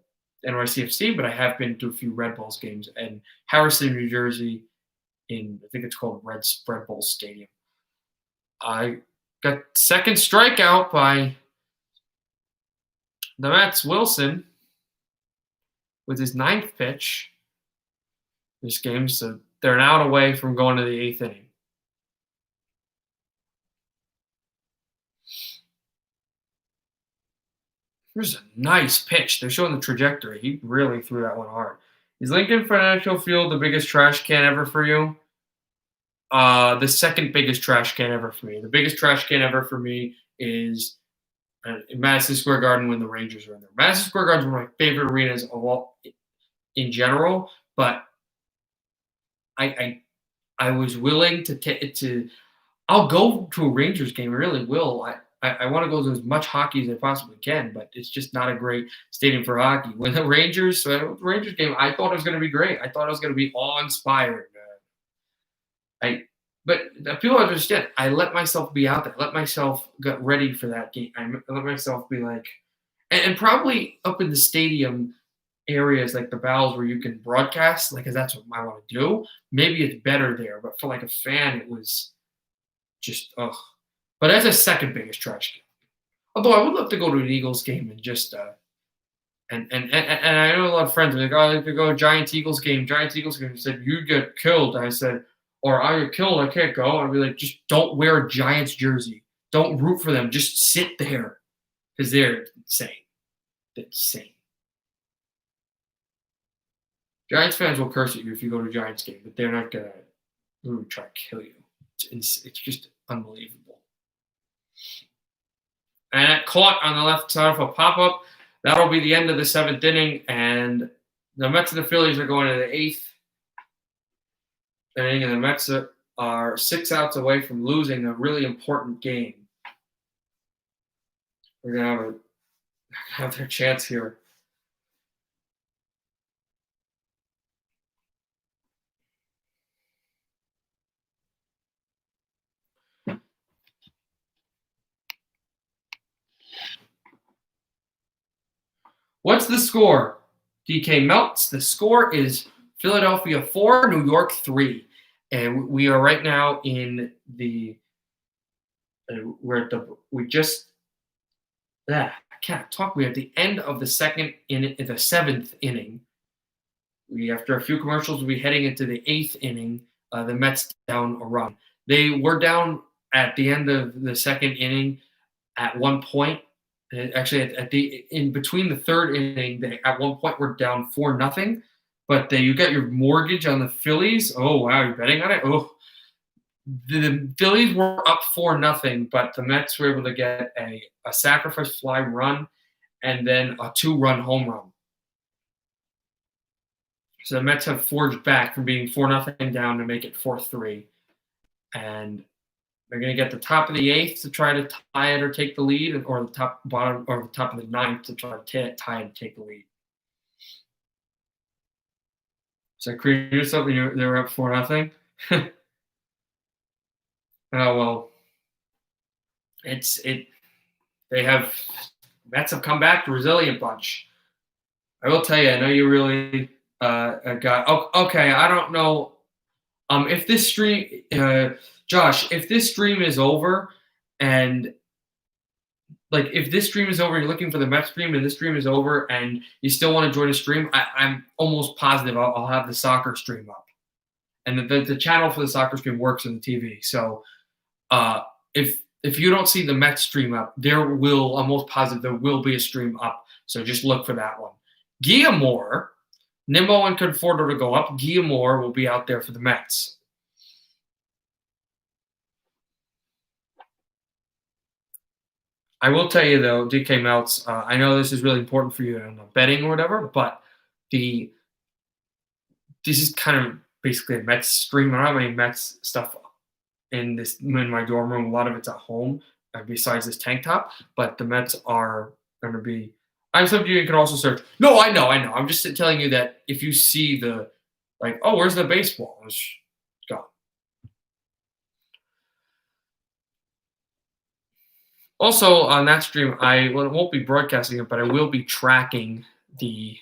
NYCFC, but I have been to a few Red Bulls games in Harrison, New Jersey, in I think it's called Red Bull Stadium. I got second strikeout by the Mets, Wilson. with his 9th pitch this game. So they're an out away from going to the 8th inning. Here's a nice pitch. They're showing the trajectory. He really threw that one hard. Is Lincoln Financial Field the biggest trash can ever for you? The second biggest trash can ever for me. The biggest trash can ever for me is Madison Square Garden when the Rangers are in there. Madison Square Garden is one of my favorite arenas of all in general, but I was willing to. I'll go to a Rangers game. I really will. I want to go to as much hockey as I possibly can, but it's just not a great stadium for hockey. When the Rangers game, I thought it was going to be great. I thought it was going to be awe-inspiring. But people understand. I let myself be out there. I let myself get ready for that game. I let myself be like, and probably up in the stadium areas like the bowels where you can broadcast, like, 'cause that's what I want to do. Maybe it's better there, but for like a fan, it was just ugh. But that's a second biggest trash can. Although I would love to go to an Eagles game and just and I know a lot of friends are like, oh, I like to go Giants Eagles game. Giants Eagles game. He said you get killed. And I said, or I get killed. I can't go. I'd be like, just don't wear a Giants jersey. Don't root for them. Just sit there because they're insane. They're insane. Giants fans will curse at you if you go to a Giants game, but they're not gonna try to kill you. It's just unbelievable. And that caught on the left side of a pop-up. That'll be the end of the 7th inning, and the Mets and the Phillies are going to the 8th inning, and the Mets are 6 outs away from losing a really important game. We're gonna have their chance here. What's the score? DK Melts. The score is Philadelphia 4, New York 3. And we are right now in the we're at the we just I can't talk. We're at the end of the 7th inning. We after a few commercials, we'll be heading into the 8th inning. The Mets down a run. They were down at the end of the 2nd inning at one point. Actually, in between the 3rd inning, they at one point were down 4-0. But you got your mortgage on the Phillies. Oh wow, you're betting on it. Oh, the Phillies were up 4-0, but the Mets were able to get a sacrifice fly run and then a 2-run home run. So the Mets have forged back from being 4-0 down to make it 4-3, and they're going to get the top of the 8th to try to tie it or take the lead, or the top of the 9th to try to tie it and take the lead. So create yourself. They were up 4-0. Oh well, They have Mets have come back, resilient bunch. I will tell you. I know you really got. Oh, okay, I don't know. If this stream, Josh, if this stream is over, and if this stream is over, you're looking for the Mets stream, and this stream is over, and you still want to join the stream, I'm almost positive I'll have the soccer stream up, and the channel for the soccer stream works on the TV. So, if you don't see the Mets stream up, I'm almost positive there will be a stream up. So just look for that one. Guillemot, Nimmo and Conforto to go up. Guillemot will be out there for the Mets. I will tell you though, DK Melts, I know this is really important for you in betting or whatever, but this is kind of basically a Mets stream. I don't have any Mets stuff in my dorm room. A lot of it's at home, besides this tank top. But the Mets are going to be. I'm something you can also search. No, I know. I'm just telling you that if you see oh, where's the baseball? It's gone. Also on that stream, I won't be broadcasting it, but I will be tracking the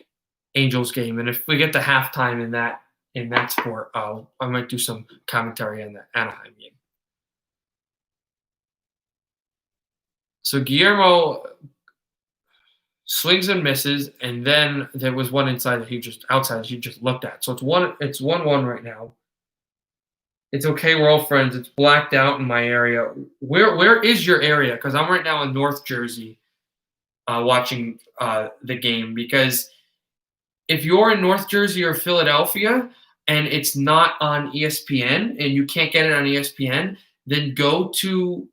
Angels game, and if we get to halftime in that sport, I might do some commentary on the Anaheim game. So Guillermo swings and misses, and then there was one outside that he just looked at. So it's 1-1 right now. It's okay, we're all friends. It's blacked out in my area. Where is your area? Because I'm right now in North Jersey, watching the game. Because if you're in North Jersey or Philadelphia and it's not on ESPN and you can't get it on ESPN, then go to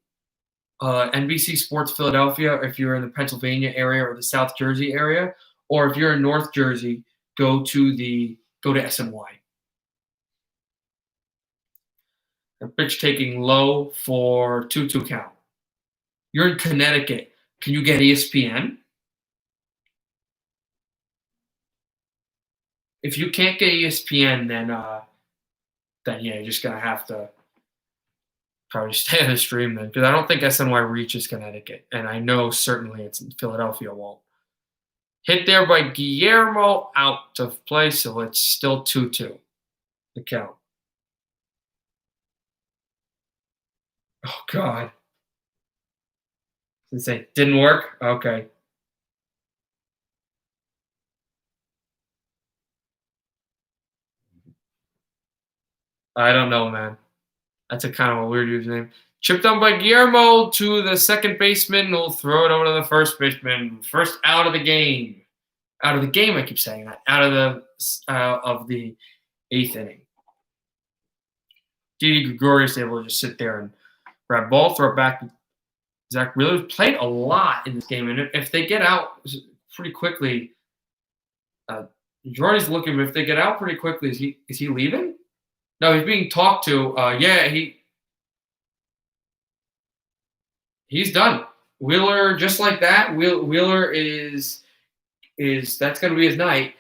NBC Sports Philadelphia if you're in the Pennsylvania area or the South Jersey area, or if you're in North Jersey, go to SNY. A pitch taking low for 2-2 count. You're in Connecticut. Can you get ESPN? If you can't get ESPN, then yeah, you're just gonna have to probably stay on the stream then, because I don't think SNY reaches Connecticut, and I know certainly it's in Philadelphia won't. Hit there by Guillermo, out of play, so it's still 2-2. The count. Oh God. Since it didn't work? Okay. I don't know, man. That's a kind of a weird username. Chipped on by Guillermo to the second baseman. We'll throw it over to the first baseman. First out of the game. Out of the game, I keep saying that. Out of the eighth inning. Didi Gregorius able to just sit there and grab ball, throw it back. Zach Wheeler played a lot in this game, and if they get out pretty quickly, Jordy's looking. But if they get out pretty quickly, is he leaving? No, he's being talked to. Yeah, he's done. Wheeler, just like that. Wheeler is that's going to be his night.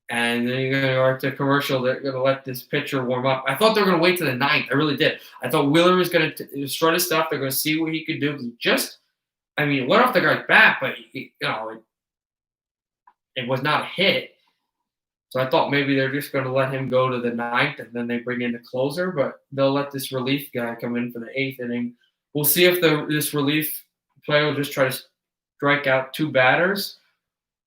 And then you're going to go to commercial. They're going to let this pitcher warm up. I thought they were going to wait to the ninth. I really did. I thought Wheeler was going to strut his stuff. They're going to see what he could do. It went off the guy's bat, but it was not a hit. So I thought maybe they're just going to let him go to the ninth, and then they bring in the closer. But they'll let this relief guy come in for the eighth inning. We'll see if this relief player will just try to strike out two batters,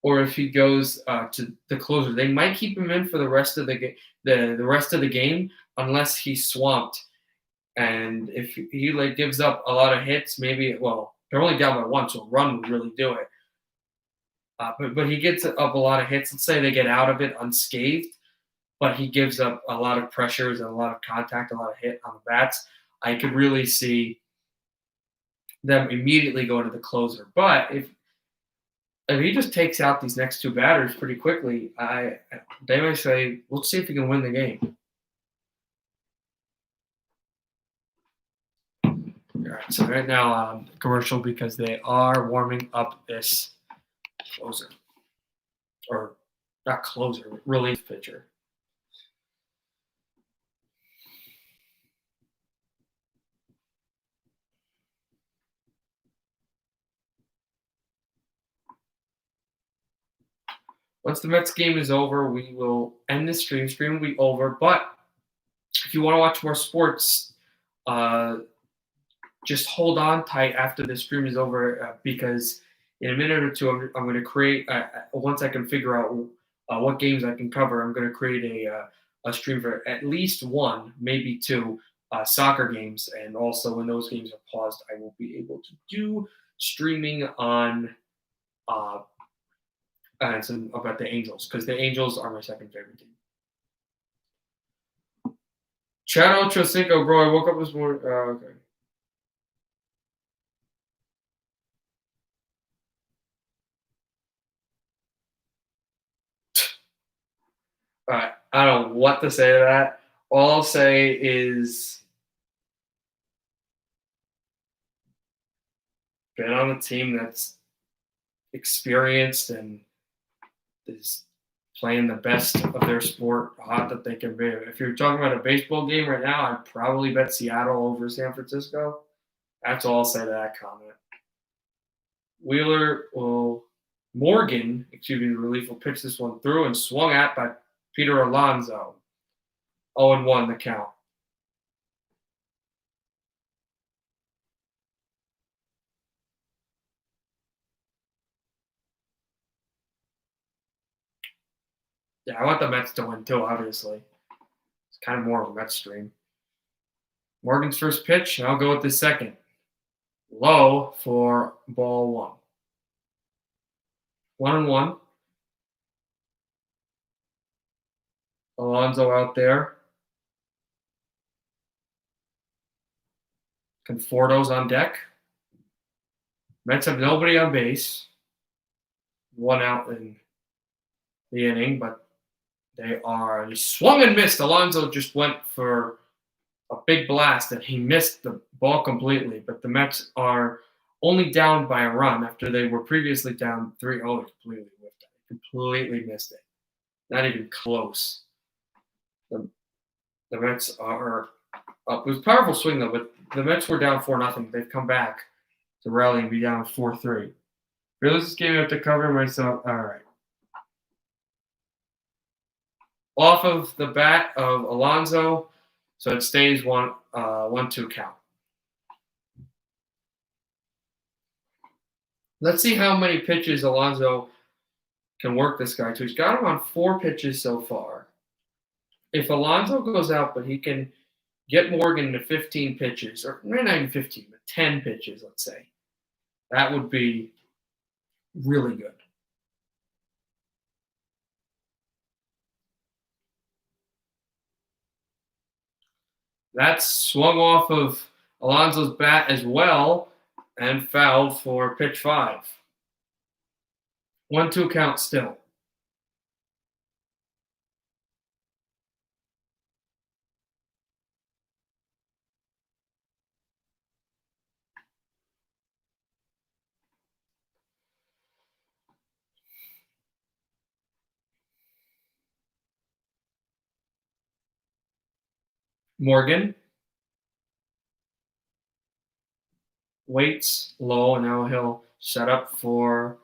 or if he goes to the closer. They might keep him in for the rest of the rest of the game unless he's swamped. And if he gives up a lot of hits, maybe they're only down by one, so a run would really do it. But he gets up a lot of hits. Let's say they get out of it unscathed, but he gives up a lot of pressures and a lot of contact, a lot of hit on the bats. I could really see them immediately going to the closer. But if he just takes out these next two batters pretty quickly, they might say, let's see if we can win the game. All right, so right now, commercial because they are warming up this closer. Or not closer, relief pitcher. Once the Mets game is over, we will end the stream. Stream will be over. But if you want to watch more sports, just hold on tight after the stream is over because in a minute or two, I'm going to create, once I can figure out what games I can cover, I'm going to create a stream for at least one, maybe two soccer games. And also when those games are paused, I will be able to do streaming on about the Angels, because the Angels are my second favorite team. Chad Ochocinco, bro, I woke up this morning. Okay. All right. I don't know what to say to that. All I'll say is been on a team that's experienced and is playing the best of their sport hot that they can be. If you're talking about a baseball game right now, I'd probably bet Seattle over San Francisco. That's all I'll say to that comment. Morgan, the relief will pitch this one through and swung at by Peter Alonso. 0-1 the count. Yeah, I want the Mets to win too, obviously. It's kind of more of a Mets stream. Morgan's first pitch, and I'll go with the second. Low for ball one. 1-1. Alonso out there. Conforto's on deck. Mets have nobody on base. One out in the inning, but he swung and missed. Alonso just went for a big blast and he missed the ball completely. But the Mets are only down by a run after they were previously down 3-0. Completely whiffed it. Completely missed it. Not even close. The Mets are up. It was a powerful swing though, but the Mets were down 4-0. They've come back to rally and be down 4-3. Phillies this game, I have to cover myself. All right. Off of the bat of Alonso, so it stays 1-2 count. Let's see how many pitches Alonso can work this guy to. He's got him on 4 pitches so far. If Alonso goes out, but he can get Morgan to 15 pitches, or maybe not even 15, but 10 pitches, let's say, that would be really good. That's swung off of Alonso's bat as well and fouled for pitch 5. 1-2 count still. Morgan waits low, and now he'll set up for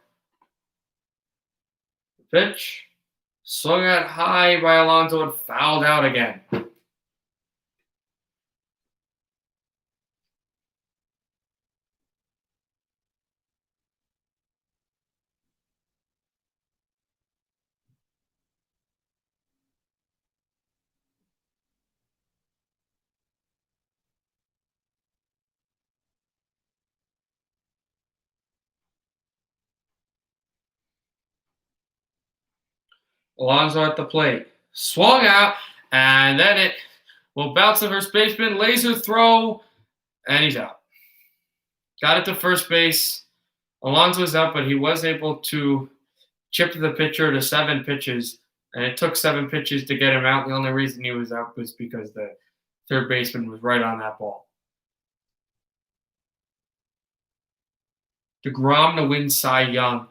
the pitch. Swung at high by Alonso and fouled out again. Alonso at the plate. Swung out, and then it will bounce to first baseman. Laser throw, and he's out. Got it to first base. Alonso's out, but he was able to chip the pitcher to 7 pitches, and it took 7 pitches to get him out. The only reason he was out was because the third baseman was right on that ball. DeGrom to win Cy Young.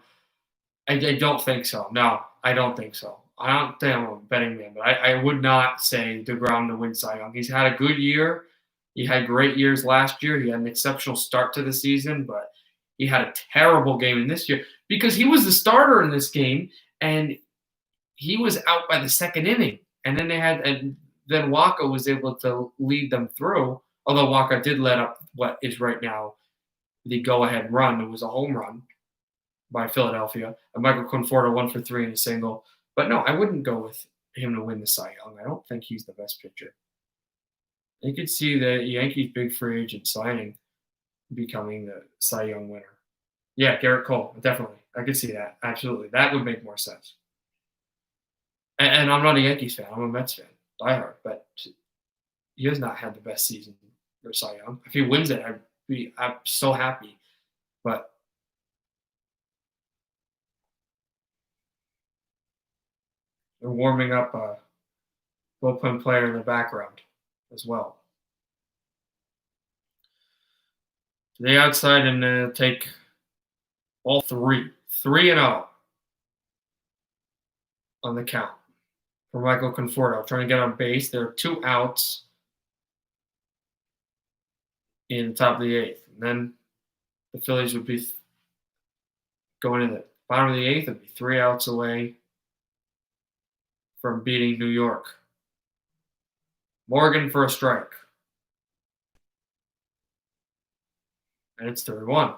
I don't think so. No, I don't think so. I don't think I'm a betting man, but I would not say DeGrom to win Cy Young. He's had a good year. He had great years last year. He had an exceptional start to the season, but he had a terrible game in this year because he was the starter in this game, and he was out by the second inning. And then Waka was able to lead them through, although Waka did let up what is right now the go-ahead run. It was a home run by Philadelphia. And Michael Conforto 1 for 3 in a single. But no, I wouldn't go with him to win the Cy Young. I don't think he's the best pitcher. You could see the Yankees' big free agent signing becoming the Cy Young winner. Yeah, Garrett Cole, definitely. I could see that. Absolutely. That would make more sense. And I'm not a Yankees fan. I'm a Mets fan. Diehard. But he has not had the best season for Cy Young. If he wins it, I'm so happy. But they're warming up a bullpen player in the background as well. To the outside and take all 3. 3-0 on the count for Michael Conforto. Trying to get on base. There are 2 outs in the top of the 8th. And then the Phillies would be going in the bottom of the 8th. It'd be 3 outs away from beating New York. Morgan for a strike. And it's 3-1.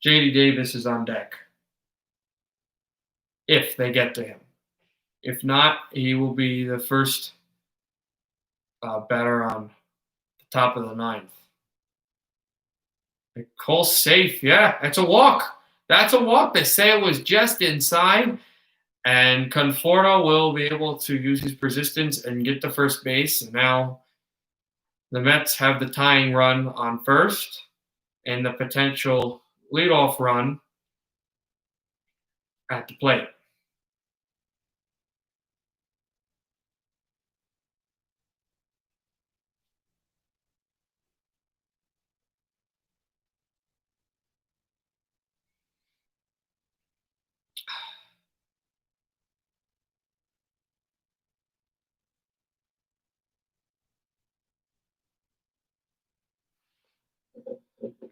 JD Davis is on deck if they get to him. If not, he will be the first batter on the top of the ninth. Cole safe. Yeah, it's a walk. That's a walk. They say it was just inside. And Conforto will be able to use his persistence and get to first base. And now the Mets have the tying run on first and the potential leadoff run at the plate.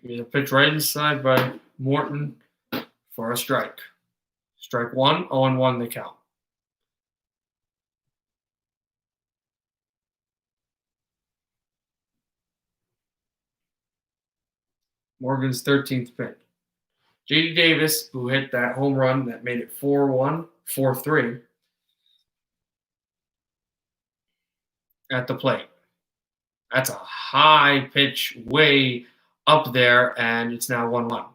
He's a pitch right inside by Morton for a strike. Strike one, 0-1 the count. Morgan's 13th pitch. JD Davis, who hit that home run that made it 4-1, 4-3 at the plate. That's a high pitch way up there, and it's now 1-1.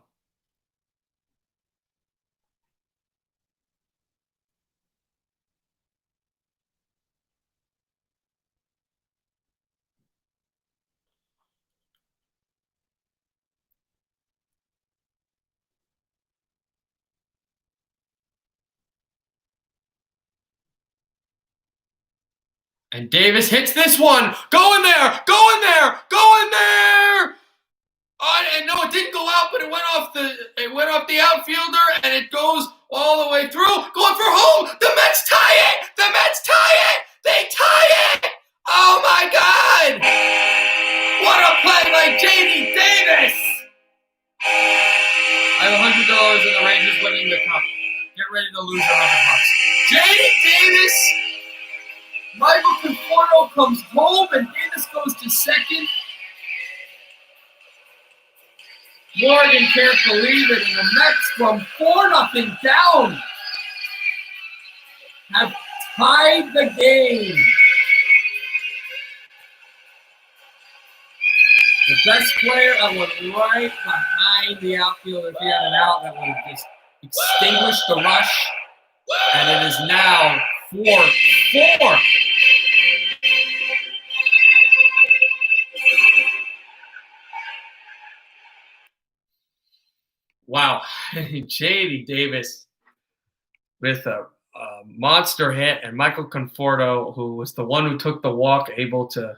And Davis hits this one. Go in there! Go in there! Go in there! And no, it didn't go out, but it went off the outfielder, and it goes all the way through. Going for home. The Mets tie it. The Mets tie it. They tie it. Oh my God! What a play by JD Davis! I have $100 in the Rangers winning the cup. Get ready to lose $100. JD Davis. Michael Conforto comes home, and Davis goes to second. Morgan can't believe it, and the Mets from 4-0 down have tied the game. The best player that went right behind the outfielder. If he had an out, that would have just extinguished the rush. And it is now 4-4. Wow. JD Davis with a monster hit, and Michael Conforto, who was the one who took the walk, able to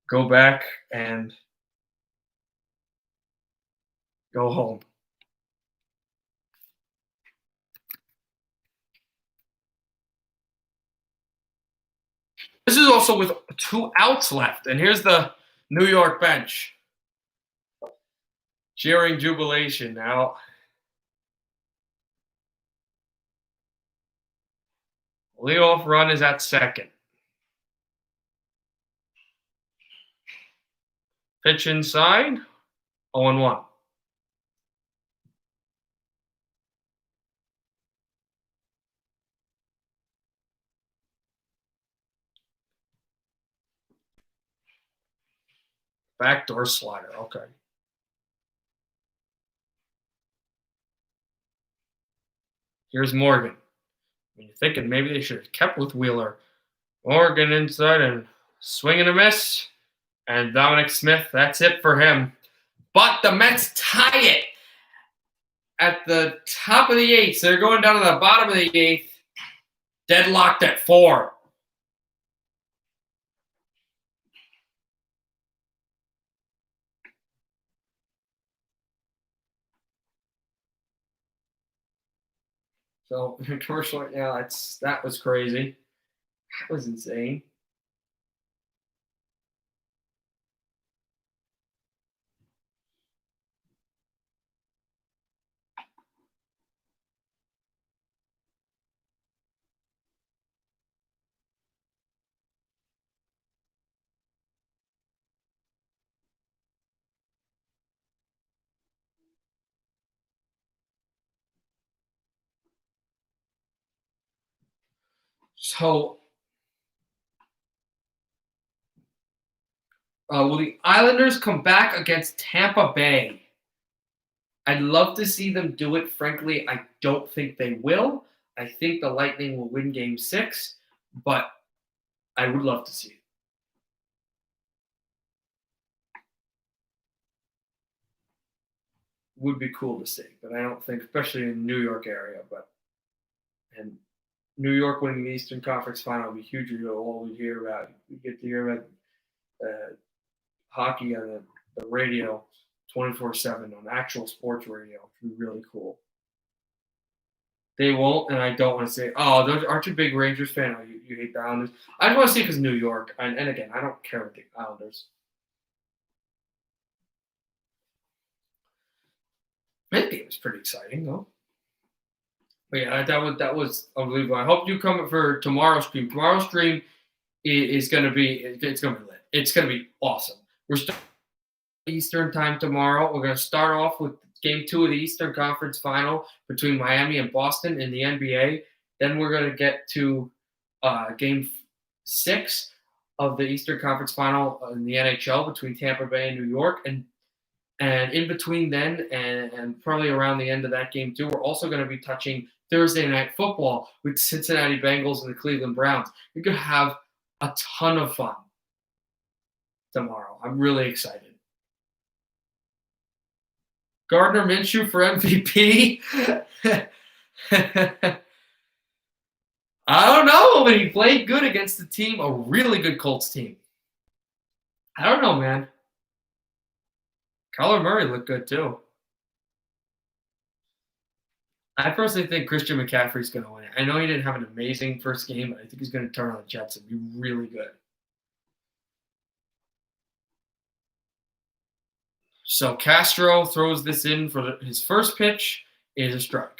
go back and go home. This is also with 2 outs left, and here's the New York bench cheering jubilation now. Leadoff run is at second. Pitch inside, 0-1. Backdoor slider, okay. Here's Morgan. You're thinking maybe they should have kept with Wheeler. Morgan inside and swing and a miss. And Dominic Smith, that's it for him. But the Mets tie it at the top of the 8th. So they're going down to the bottom of the 8th, deadlocked at 4. So commercial, yeah, that was crazy. That was insane. So, will the Islanders come back against Tampa Bay? I'd love to see them do it. Frankly, I don't think they will. I think the Lightning will win Game 6, but I would love to see it. Would be cool to see, but I don't think, especially in the New York area, and New York winning the Eastern Conference Final would be huge. All we hear about, we get to hear about hockey on the radio 24/7 on actual sports radio. It'd be really cool. They won't, and I don't want to say, oh, those aren't you a big Rangers fan? Oh, you hate the Islanders. I just want to see it because New York, and again, I don't care about the Islanders. That game was pretty exciting, though. But yeah, that was unbelievable. I hope you come for tomorrow's stream. Tomorrow's stream is going to be it's going to be lit. It's going to be awesome. We're starting Eastern time tomorrow. We're going to start off with Game 2 of the Eastern Conference Final between Miami and Boston in the NBA. Then we're going to get to Game 6 of the Eastern Conference Final in the NHL between Tampa Bay and New York. And in between then and probably around the end of that game too, we're also going to be touching Thursday Night Football with Cincinnati Bengals and the Cleveland Browns. We're going to have a ton of fun tomorrow. I'm really excited. Gardner Minshew for MVP? I don't know, but he played good against the team, a really good Colts team. I don't know, man. Kyler Murray looked good too. I personally think Christian McCaffrey's going to win it. I know he didn't have an amazing first game, but I think he's going to turn on the Jets and be really good. So Castro throws this in for his first pitch. Is a strike.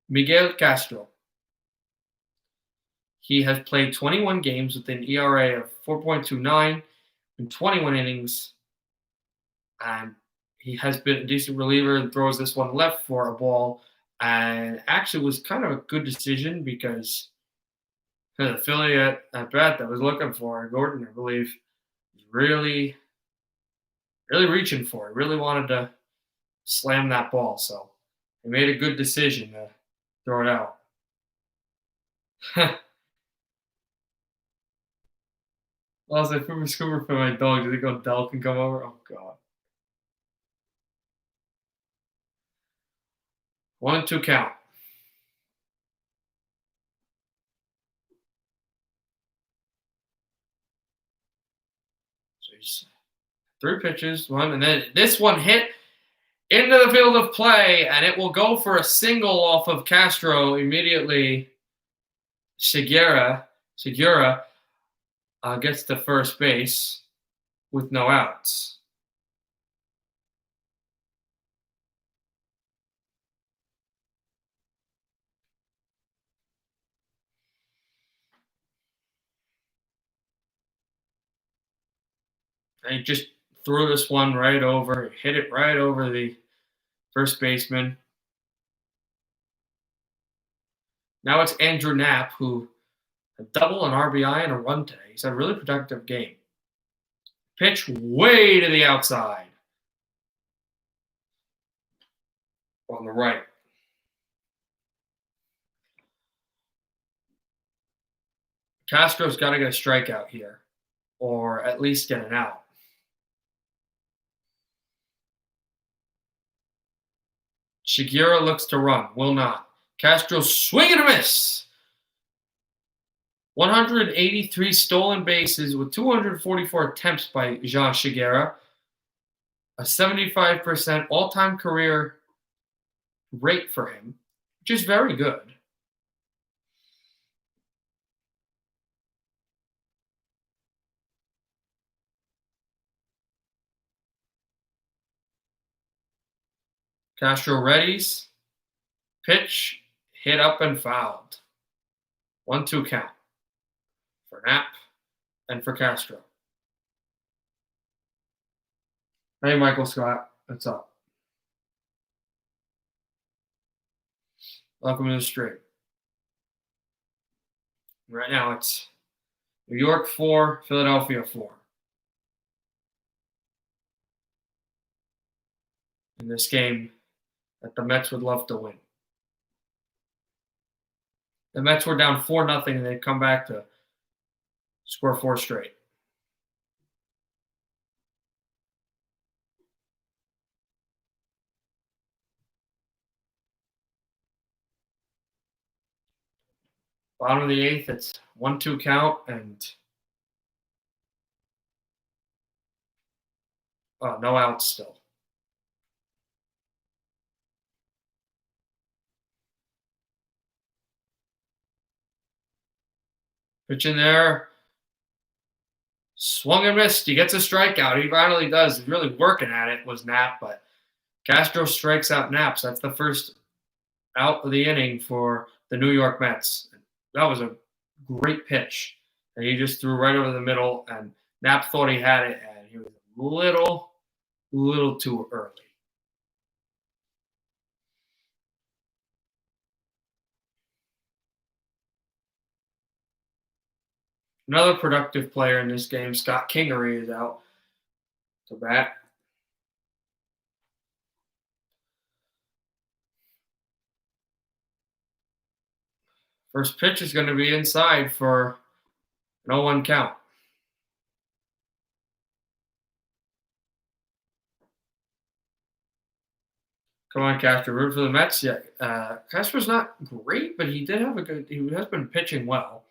Miguel Castro. He has played 21 games with an ERA of 4.29 in 21 innings. And he has been a decent reliever and throws this one left for a ball. And actually was kind of a good decision because the Philly at bat that was looking for, Gordon, I believe, was really reaching for it. Really wanted to slam that ball. So he made a good decision to throw it out. Also, if we were scooper for my dog, do you think Odell can come over? Oh, God. 1-2 count. So he's 3 pitches, one, and then this one hit into the field of play, and it will go for a single off of Castro immediately. Segura gets to first base with no outs. And he just threw this one right over, hit it right over the first baseman. Now it's Andrew Knapp, who a double, an RBI, and a run today. He's had a really productive game. Pitch way to the outside. On the right. Castro's got to get a strikeout here, or at least get an out. Segura looks to run, will not. Castro swing and a miss. 183 stolen bases with 244 attempts by Jean Segura. A 75% all-time career rate for him, which is very good. Castro readies. Pitch, hit up and fouled. 1-2 count for Knapp and for Castro. Hey, Michael Scott. What's up? Welcome to the stream. Right now it's New York 4, Philadelphia 4. In this game that the Mets would love to win. The Mets were down 4-0 and they come back to score 4 straight. Bottom of the 8th, it's 1-2 count and no outs still. Pitch in there. Swung and missed. He gets a strikeout. He finally does. He's really working at it, was Knapp, but Castro strikes out Knapp. So that's the first out of the inning for the New York Mets. That was a great pitch. And he just threw right over the middle, and Knapp thought he had it, and he was a little too early. Another productive player in this game, Scott Kingery, is out to bat. First pitch is going to be inside for an 0-1 count. Come on, Castro. Root for the Mets. Yeah, Castro's not great, but he did have a good. He has been pitching well.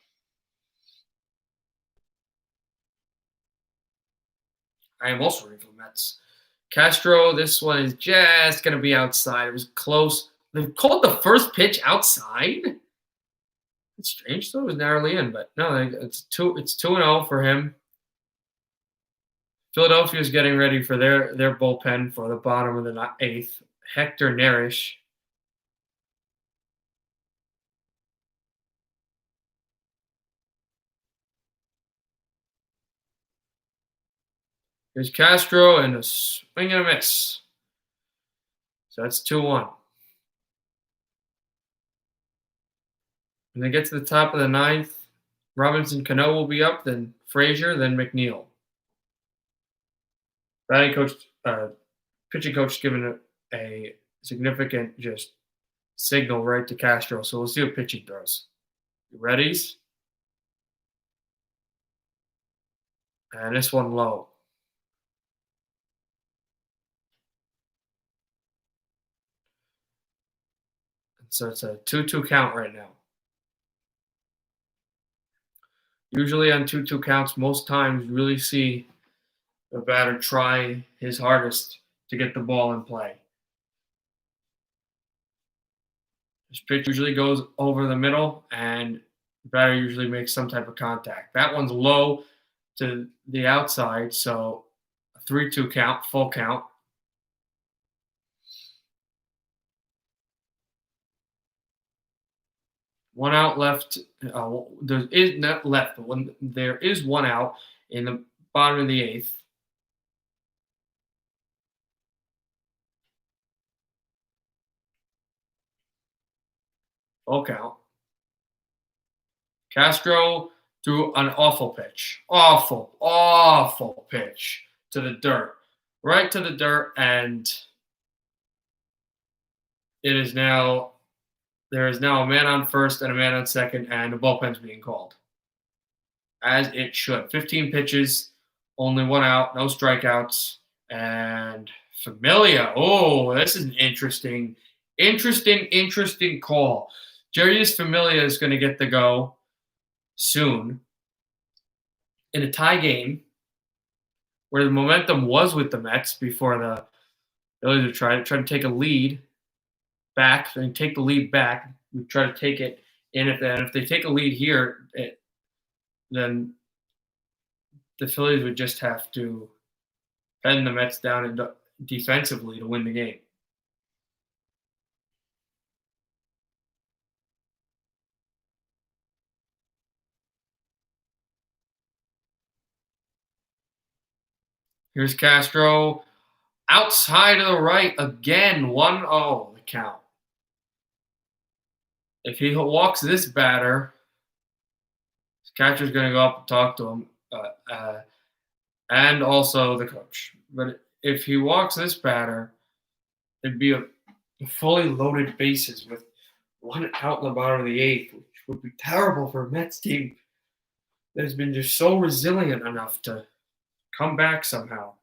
I am also rooting for the Mets. Castro, this one is just going to be outside. It was close. They called the first pitch outside. It's strange, though. It was narrowly in, but no, it's 2-0 for him. Philadelphia is getting ready for their bullpen for the bottom of the 8th. Hector Neris. Here's Castro and a swing and a miss. So that's 2-1. When they get to the top of the 9th, Robinson Cano will be up, then Frazier, then McNeil. Batting coach, pitching coach given a significant just signal right to Castro. So we'll see what pitching throws. You readies? And this one low. So it's a 2-2 count right now. Usually on 2-2 counts, most times you really see the batter try his hardest to get the ball in play. This pitch usually goes over the middle, and the batter usually makes some type of contact. That one's low to the outside, so a 3-2 count, full count. One out left. There is not left, but there is one out in the bottom of the 8th. Full count. Castro threw an awful pitch. Awful pitch to the dirt. Right to the dirt, and there is now a man on first and a man on second, and the bullpen's being called. As it should. 15 pitches, only one out, no strikeouts, and Familia. Oh, this is an interesting call. Jarius Familia is going to get the go soon in a tie game where the momentum was with the Mets before the Phillies would try to take a lead back, then take the lead back. We try to take it in. If they take a lead here, then the Phillies would just have to pen the Mets down defensively to win the game. Here's Castro outside of the right again. 1-0 the count. If he walks this batter, Catcher's going to go up and talk to him, and also the coach. But if he walks this batter, it'd be a fully loaded bases with one out in the bottom of the eighth, which would be terrible for a Mets team that's been just so resilient enough to come back somehow.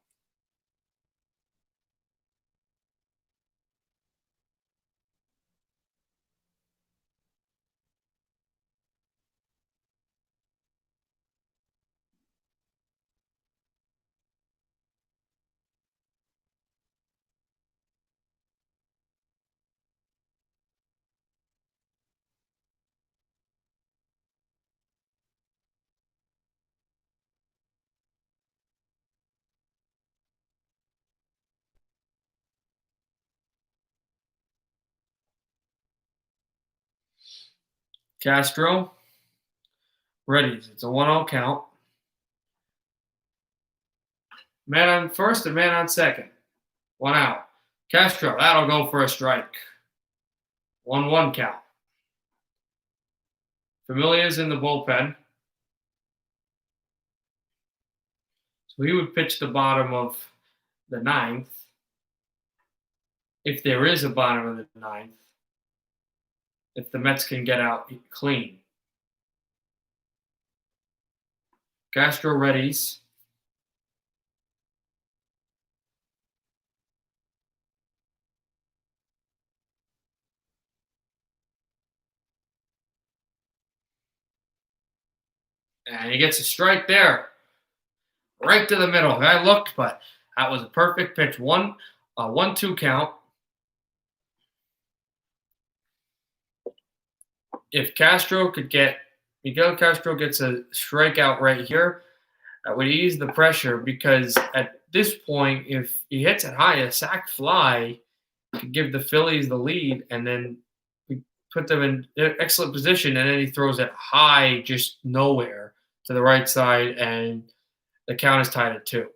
Castro, ready. It's a 1-0 count. Man on first and man on second. 1 out. Castro, that'll go for a strike. 1-1 count. Familia's in the bullpen. So he would pitch the bottom of the ninth. If there is a bottom of the ninth. If the Mets can get out clean. Castro readies. And he gets a strike there. Right to the middle. I looked, but that was a perfect pitch. 1-2 count. If Miguel Castro gets a strikeout right here, that would ease the pressure because at this point, if he hits it high, a sac fly could give the Phillies the lead, and then we put them in excellent position, and then he throws it high, just nowhere to the right side, and the count is tied at 2.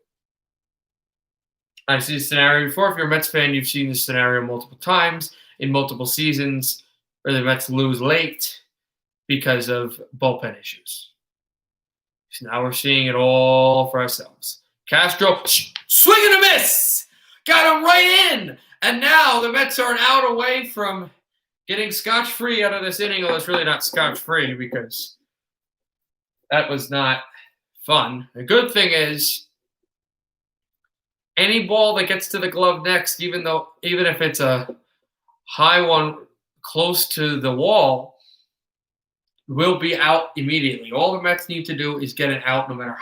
I've seen this scenario before. If you're a Mets fan, you've seen this scenario multiple times in multiple seasons where the Mets lose late because of bullpen issues. So now we're seeing it all for ourselves. Castro, swing and a miss! Got him right in! And now the Mets are an out away from getting scotch-free out of this inning. Although it's really not scotch-free because that was not fun. The good thing is any ball that gets to the glove next, even if it's a high one close to the wall, will be out immediately. All the Mets need to do is get it out no matter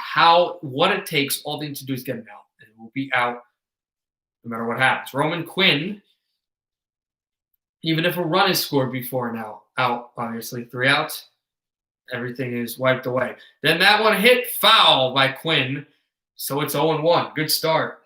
what it takes. All they need to do is get it out. And it will be out no matter what happens. Roman Quinn, even if a run is scored before and out, obviously, 3 outs, everything is wiped away. Then that one hit foul by Quinn, so it's 0-1. Good start.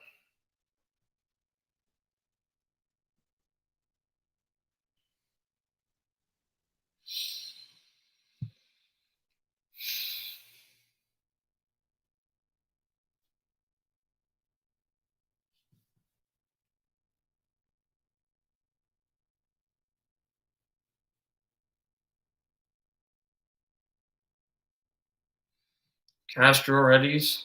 Castro readies.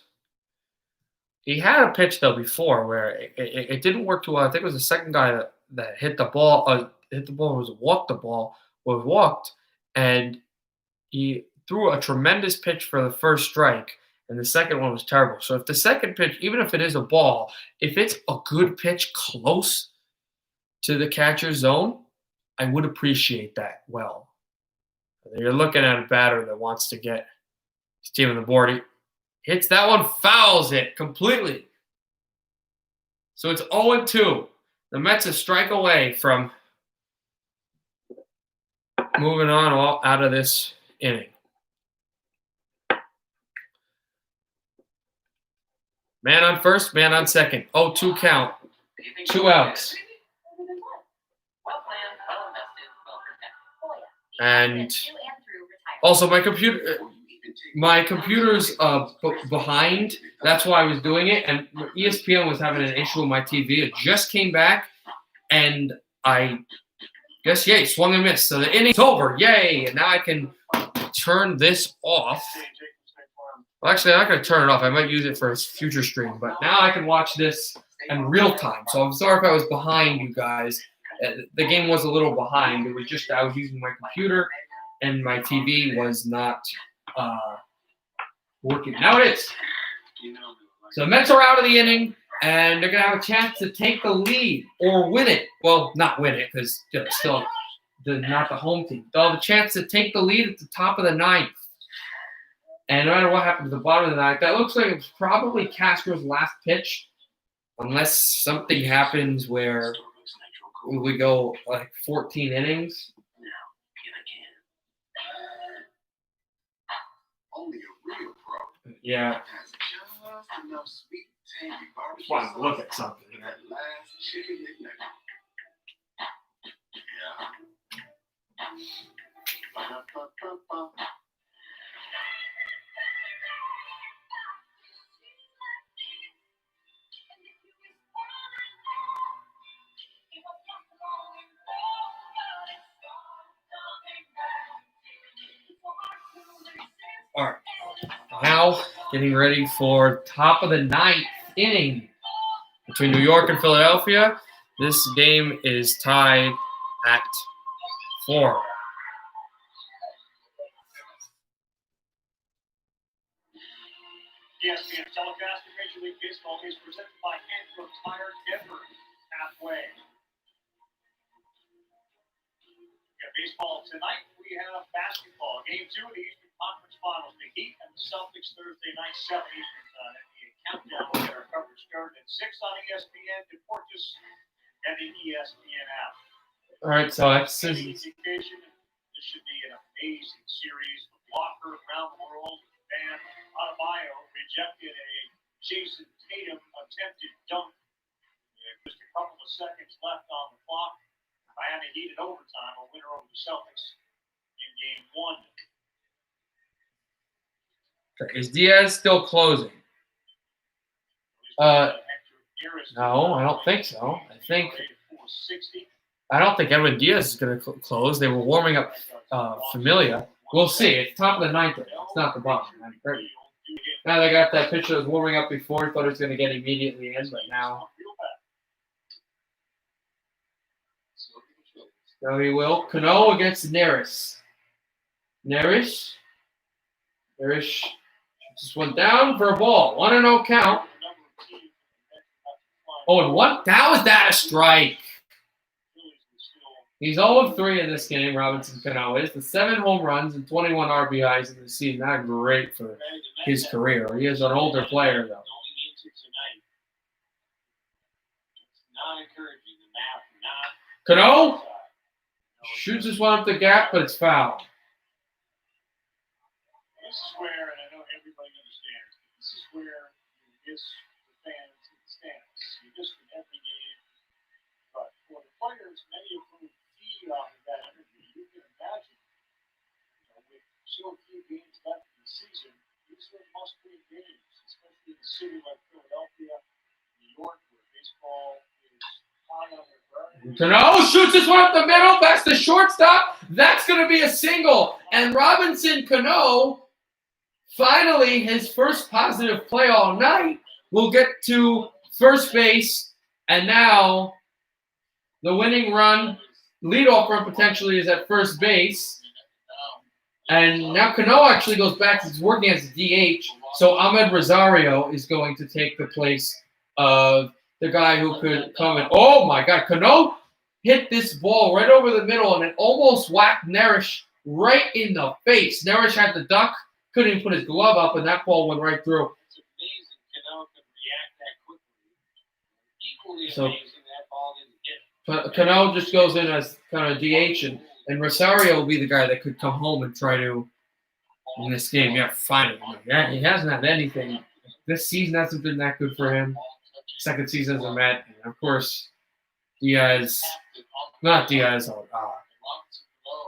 He had a pitch though before where it didn't work too well. I think it was the second guy that hit the ball. Was walked, and he threw a tremendous pitch for the first strike, and the second one was terrible. So if the second pitch, even if it is a ball, if it's a good pitch close to the catcher's zone, I would appreciate that well. You're looking at a batter that wants to get his team on the board. He hits that one, fouls it completely. So it's 0-2. The Mets a strike away from moving on out of this inning. Man on first, man on second. 0-2 count. 2 outs. And also my computer's behind. That's why I was doing it. And ESPN was having an issue with my TV. It just came back, and I guess, yay, swung and missed. So the inning's over. Yay. And now I can turn this off. Well, actually, I'm not going to turn it off. I might use it for a future stream. But now I can watch this in real time. So I'm sorry if I was behind you guys. The game was a little behind. It was just I was using my computer, and my TV was not working. Now it is. So the Mets are out of the inning, and they're going to have a chance to take the lead or win it. Well, not win it because still not the home team. They'll have a chance to take the lead at the top of the ninth. And no matter what happens at the bottom of the ninth, that looks like it was probably Castro's last pitch, unless something happens where we go like 14 innings. Yeah. Just want to look at something. All right. Now getting ready for top of the ninth inning between New York and Philadelphia. This game is tied at 4. ESPN telecast of Major League Baseball is presented by Hancock Tire Denver. Halfway. We have baseball tonight. We have basketball. Game 2 of the Eastern Conference Finals. The Heat and the Celtics Thursday night, 7 Eastern time. NBA countdown. We'll get our coverage started at 6 on ESPN, Deportes, and the ESPN app. All right, so that's This should be an amazing series. The blocker around the world. Bam Adebayo rejected a Jason Tatum attempted dunk. Just a couple of seconds left on the clock. Miami Heat in overtime, a winner over the Celtics in game 1. is Diaz still closing? No, I don't think so. I don't think Edwin Diaz is going to close. They were warming up Familia. We'll see. It's top of the ninth. It's not the bottom. Now they got that pitcher that was warming up before. Thought it was going to get immediately in, but now. So he will. Cano against Neris. Neris just went down for a ball. 1-0 count. Oh, and what? That was a strike. He's 0-3 in this game, Robinson Cano is. The 7 home runs and 21 RBIs in the season. Not great for his career. He is an older player, though. Cano shoots this one up the gap, but it's foul. This is where, and I know everybody understands, this is where you miss the fans in the stands. You miss them every game. But for the players, many of whom feed off of that energy, you can imagine, with so few games left in the season, these are must-win games, especially in a city like Philadelphia, New York, where baseball is high on their priority. Cano shoots this one up the middle. That's the shortstop. That's going to be a single. And Robinson Cano, finally, his first positive play all night, will get to first base. And now the winning run, leadoff run potentially is at first base. And now Cano actually goes back. He's working as a DH. So Ahmed Rosario is going to take the place of the guy who could come in. Oh, my God. Cano hit this ball right over the middle, and it almost whacked Nerish right in the face. Nerish had the duck, couldn't even put his glove up, and that ball went right through. It's amazing Cano could react that quickly. Equally amazing that ball didn't hit. Cano just goes in as kind of DH, and Rosario will be the guy that could come home and try to in this game. Yeah, finally. Yeah, he hasn't had anything. This season hasn't been that good for him. Second season as a Met. And of course, Diaz. Not Diaz.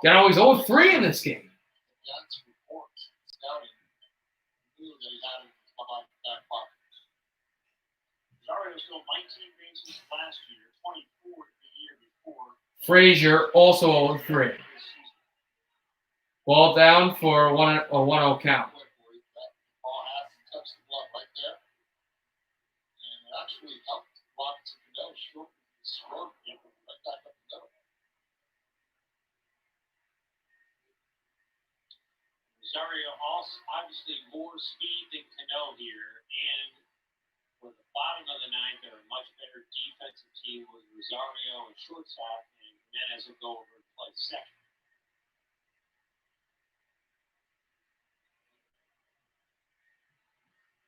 Gano, he's 0-3 in this game. Rosario stole 19 bases last year, 24 the year before. Frazier also 0-3. Ball down for a 1-0 count. That ball has to touch the glove right there. And it actually helped Robinson Cano shorten the stroke right back up the middle. Rosario also obviously more speed than Cano here, and for the bottom of the ninth, they're a much better defensive team with Rosario at shortstop, and Jimenez will go over and play second.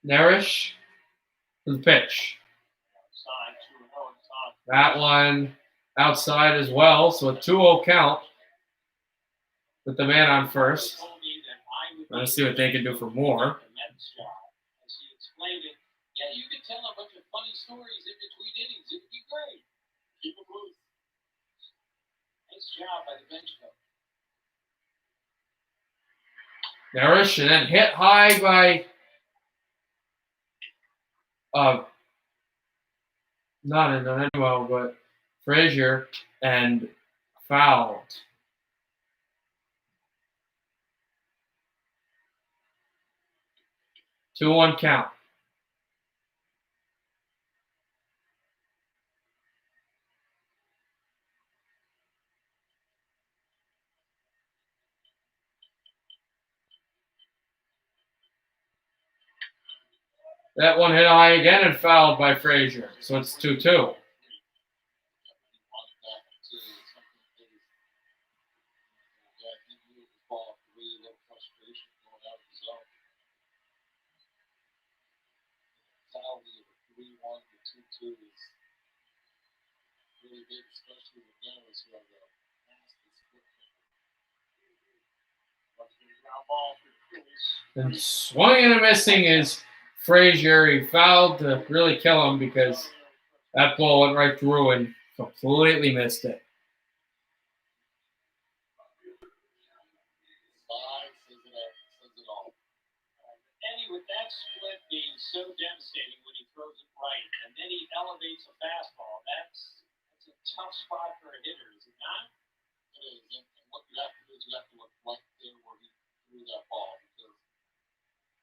Narish to the pitch. Outside, 2-0 inside. That one outside as well, so a 2-0 count with the man on first. Told me that I would Let's see what they can do for more. the Mets job. As he explained it, yeah, you could tell a bunch of funny stories in between innings. It would be great. Keep it loose. Nice job by the bench coach. Narish, and then hit high by not Emmanuel, but Frazier, and fouled. Two-one count. That one hit high again and fouled by Frazier. So it's 2-2. Really big, especially with Narish, who has a nasty split. Ground ball for the Phillies. And swinging and missing is Frazier. He fouled to really kill him because that ball went right through and completely missed it. Says it all. Eddie, with that split being so devastating when he throws it right, and then he elevates a fastball, that's a tough spot for a hitter, is it not? It is, and what you have to do is you have to look right there where he threw that ball, because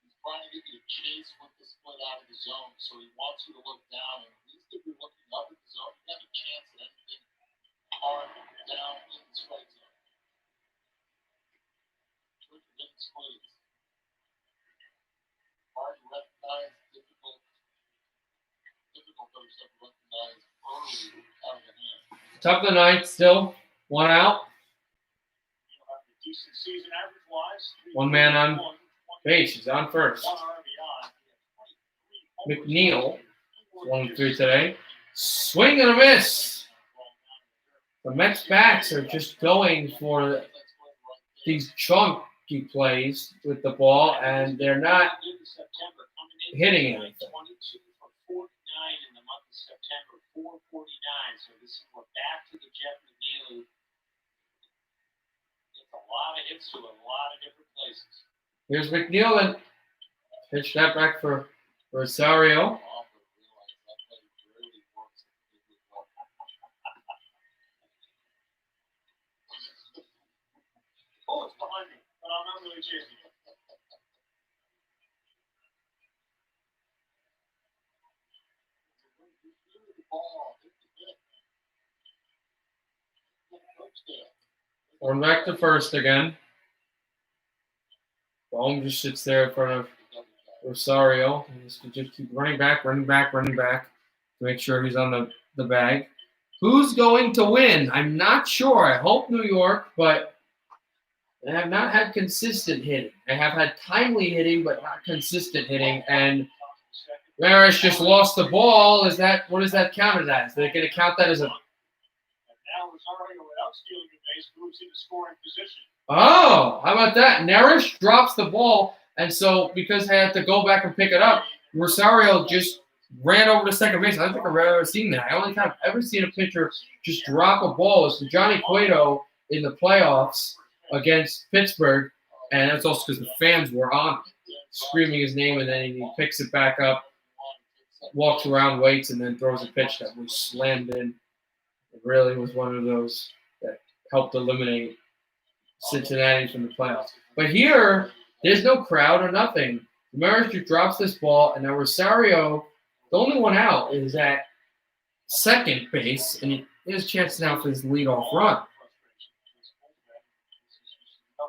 he's trying to get you to chase with the split out of the zone, so he wants you to look down, and at least if you're looking up at the zone, you have a chance at anything hard down in the strike zone. Trick of getting splits. Hard to recognize, difficult for yourself to recognize early out of the hand. Top of the ninth, still one out. He'll have a decent season average-wise. One man on base. He's on first. One RBI. McNeil, 1-3 today. Swing and a miss. The Mets backs are just going for these chunky plays with the ball, and they're not hitting anything. 22 for 49 in the month of September, 449. So this is we're back to the Jeff McNeil. It's a lot of hits to a lot of different places. Here's McNeil and pitch that back for Rosario. Oh, it's behind me, but I'm not really chasing it. Going back to first again. Ball just sits there in front of Rosario. He has to just keep running back to make sure he's on the bag. Who's going to win? I'm not sure. I hope New York, but they have not had consistent hitting. They have had timely hitting, but not consistent hitting. And Narish just lost the ball. What is that counted as? They're going to count that as a... And now Rosario, without stealing the base, moves into scoring position. Oh, how about that? Narish drops the ball, and so because I had to go back and pick it up, Rosario just ran over to second base. I don't think I've ever seen that. I only time I've ever seen a pitcher just drop a ball is Johnny Cueto in the playoffs against Pittsburgh, and that's also because the fans were on him, screaming his name, and then he picks it back up, walks around, waits, and then throws a pitch that was slammed in. It really was one of those that helped eliminate Cincinnati's from the playoffs. But here, there's no crowd or nothing. Maris just drops this ball, and now Rosario, the only one out, is at second base, and he has a chance now for his leadoff run.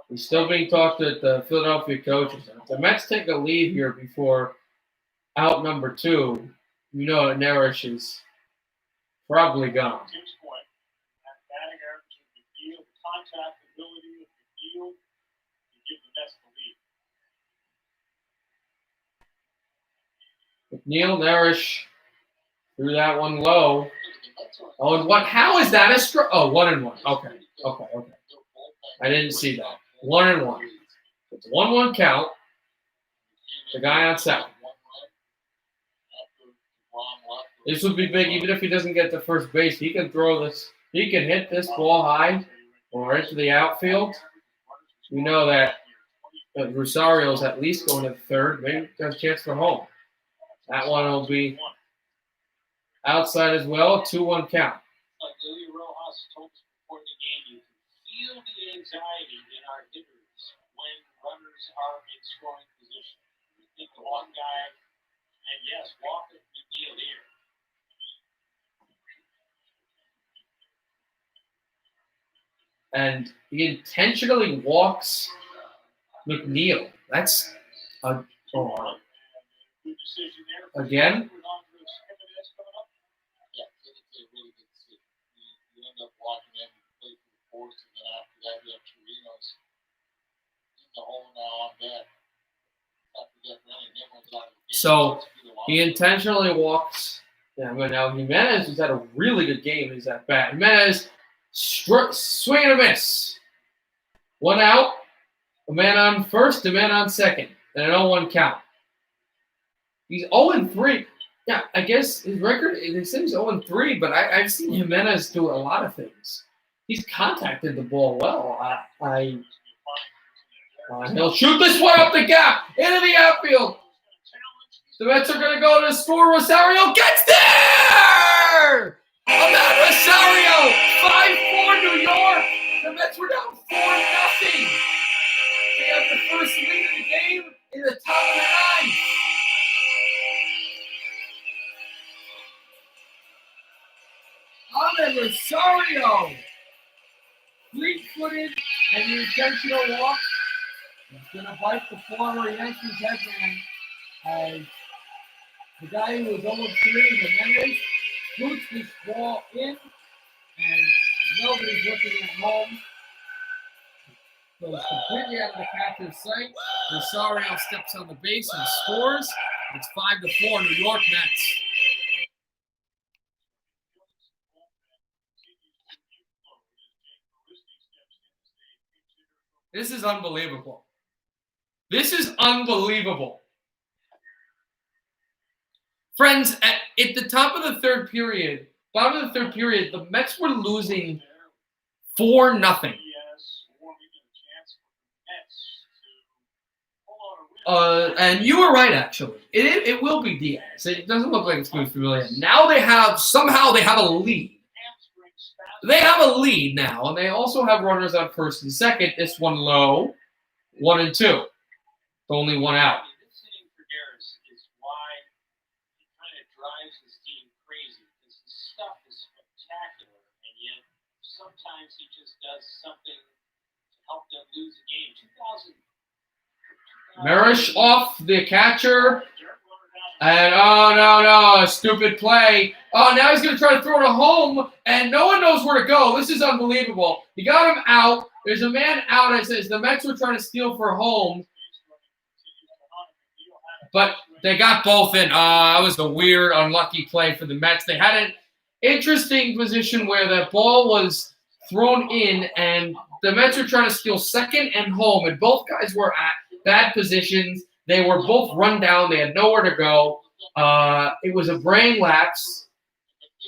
He's still being talked to the Philadelphia coaches. If the Mets take a lead here before out number 2, you know that Narish is probably gone. Tim's point, that batting average of the field, the contact ability of the field, to give the Mets the lead. McNeil, Narish threw that one low. Oh, and what? How is that a strike? Oh, 1-1. Okay. I didn't see that. 1-1. It's 1-1 count. The guy on second. This would be big, even if he doesn't get to first base. He can throw this. He can hit this ball high or into the outfield. We know that Rosario's at least going to third. Maybe there's a chance for home. That one will be outside as well. 2-1 count. Like Lily Rojas told us before the game, you can feel the anxiety in our hitters when runners are in scoring position. We think the one guy, and yes, Walker McNeil here. And he intentionally walks McNeil. That's a Good decision there. again. Yeah, it's a really good decision. You end up walking in, you play for the force, and then after that, you have Chirinos in the hole now on deck. After that, running him was out of the game. So he intentionally walks. Yeah, but now Jimenez has had a really good game. He's at bat. Jimenez swing and a miss. 1 out. A man on first, a man on second, and an 0-1 count. He's 0-3. Yeah, I guess his record, it seems 0-3, but I've seen Jimenez do a lot of things. He's contacted the ball well. He'll shoot this one up the gap, into the outfield. The Mets are going to go to score. Rosario gets there! Amed Rosario, 5-4 New York. The Mets were down 4-0. They have the first lead of the game in the top of the 9th. Amed Rosario, fleet-footed and the intentional walk. He's going to bite the former Yankees headman as the guy who was 0-3, Jimenez, shoots this ball in, and nobody's looking at home. So it's completely out of the catcher's sight. Rosario steps on the base and scores. It's 5-4 New York Mets. This is unbelievable. This is unbelievable. Friends, at the top of the third period, bottom of the third period, the Mets were losing 4-0. And you were right, actually. It will be Diaz. It doesn't look like it's going to be familiar. Now they have a lead. They have a lead now, and they also have runners on first and second. This one low, 1-2. Only 1 out. This inning for Garris is why he kind of drives his team crazy because his stuff is spectacular, and yet sometimes he just does something to help them lose a game. 2000. Marish off the catcher. And no, stupid play. Oh, now he's going to try to throw it home, and no one knows where to go. This is unbelievable. He got him out. There's a man out. It says the Mets were trying to steal for home, but they got both in. That was a weird, unlucky play for the Mets. They had an interesting position where that ball was thrown in, and the Mets were trying to steal second and home, and both guys were at bad positions. They were both run down. They had nowhere to go. It was a brain lapse.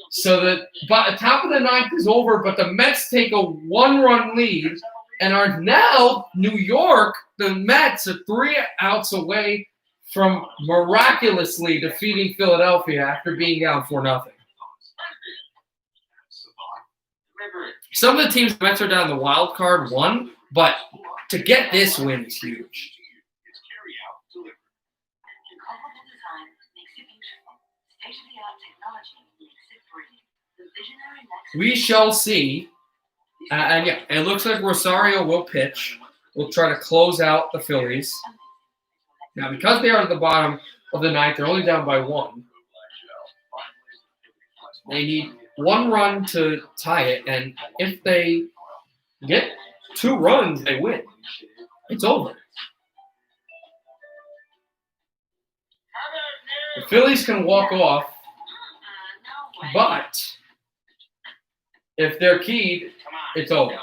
So the top of the 9th is over, but the Mets take a 1-run lead and are now New York. The Mets are 3 outs away from miraculously defeating Philadelphia after being down 4-0. Some of the teams the Mets are down the wild card 1, But to get this win is huge. Incomparable design makes it beautiful. State-of-the-art technology makes it brilliant. The visionary Lexus. We shall see. And yeah, it looks like Rosario will pitch. We'll try to close out the Phillies. Now, because they are at the bottom of the ninth, they're only down by 1. They need 1 run to tie it, and if they get 2 runs, they win. It's over. The Phillies can walk off, but if they're keyed, it's over.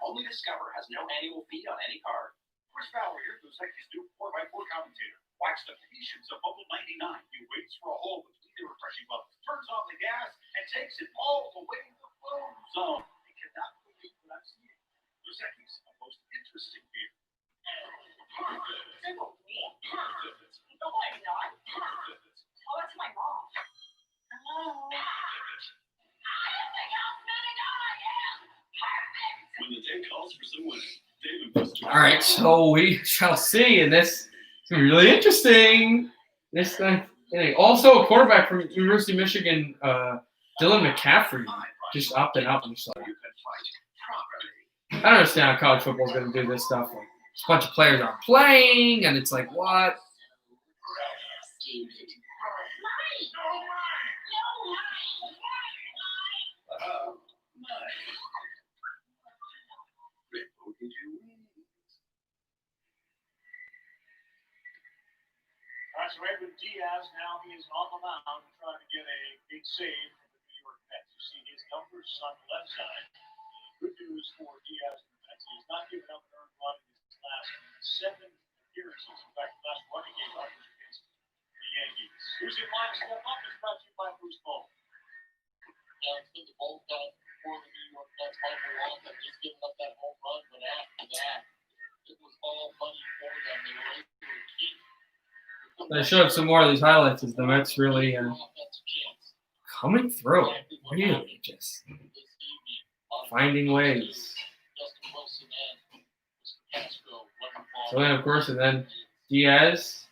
Only Discover has no annual fee on any card. Chris Fowler here, the second new 4x4 commentator. Watch the patience of Bubble 99. He waits for a hole between the refreshing bubbles, turns on the gas, and takes it all the way to the flow zone. I cannot believe what I'm seeing. Dos Equis, the most interesting beer. Perfect. No, I'm not. Perfect. Oh, that's my mom. Hello. When the day calls for some winning, David Buster. All right, so we shall see, and this is gonna be really interesting. This thing. Also, a quarterback from University of Michigan, Dylan McCaffrey, just opted out. I'm just like, I don't understand how college football is going to do this stuff. Like, a bunch of players aren't playing, and it's like, what? That's Edwin Diaz. Now he is on the mound trying to get a big save from the New York Mets. You see his numbers on the left side. Good news for Diaz and the Mets. He has not given up an earned run in his last 7 appearances. In fact, the last one he gave up was against the Yankees. Who's in line to step up is brought to you by Bruce Bowl. Yeah, it's been the bold time for the New York Mets. Michael Wong had just given up that home run, but after that, it was all money for them. They were able to keep. I showed some more of these highlights. Is the Mets really coming through? Really, just finding ways. So then, of course, and then Diaz.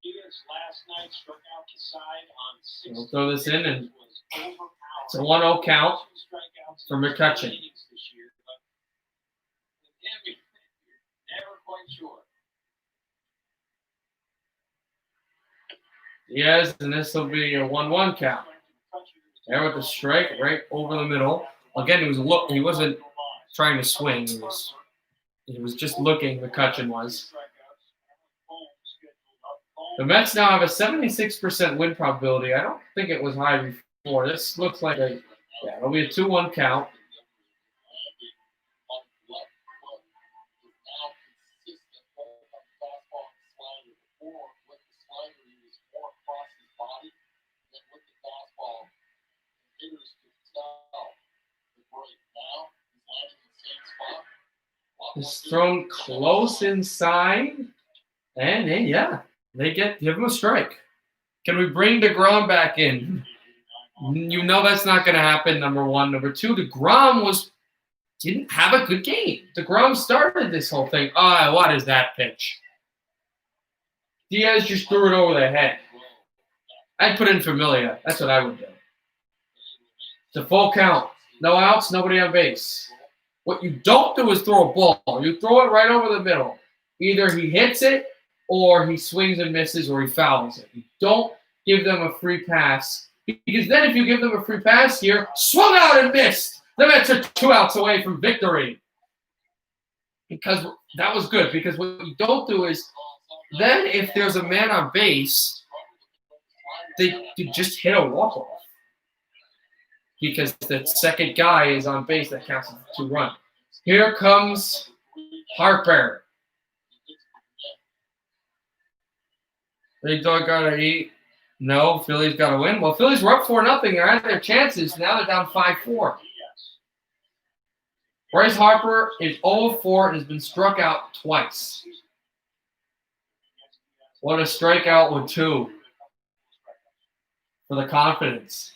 Last night struck out the side on 6. We'll throw this in, and it's a 1-0 count for McCutcheon. Never quite sure. Diaz, and this will be a 1-1 count. There with the strike right over the middle. Again, he wasn't trying to swing. He was just looking. McCutcheon was. The Mets now have a 76% win probability. I don't think it was high before. This looks like it'll be a 2-1 count. It's thrown close inside, and then they give him a strike. Can we bring DeGrom back in? You know that's not going to happen. Number 1, number 2. DeGrom didn't have a good game. DeGrom started this whole thing. What is that pitch? Diaz just threw it over the head. I'd put in Familia. That's what I would do. It's a full count. No outs, nobody on base. What you don't do is throw a ball. You throw it right over the middle. Either he hits it, or he swings and misses, or he fouls it. You don't give them a free pass. Because then if you give them a free pass here, swung out and missed. The Mets are 2 outs away from victory. Because that was good. Because what you don't do is, then if there's a man on base, they just hit a walk-off. Because the second guy is on base, that counts as 2 runs. Here comes Harper. Big Dog got to eat. No, Phillies got to win. Well, Phillies were up 4-0. They're at their chances. Now they're down 5-4. Bryce Harper is 0-4 and has been struck out twice. What a strikeout with 2 for the confidence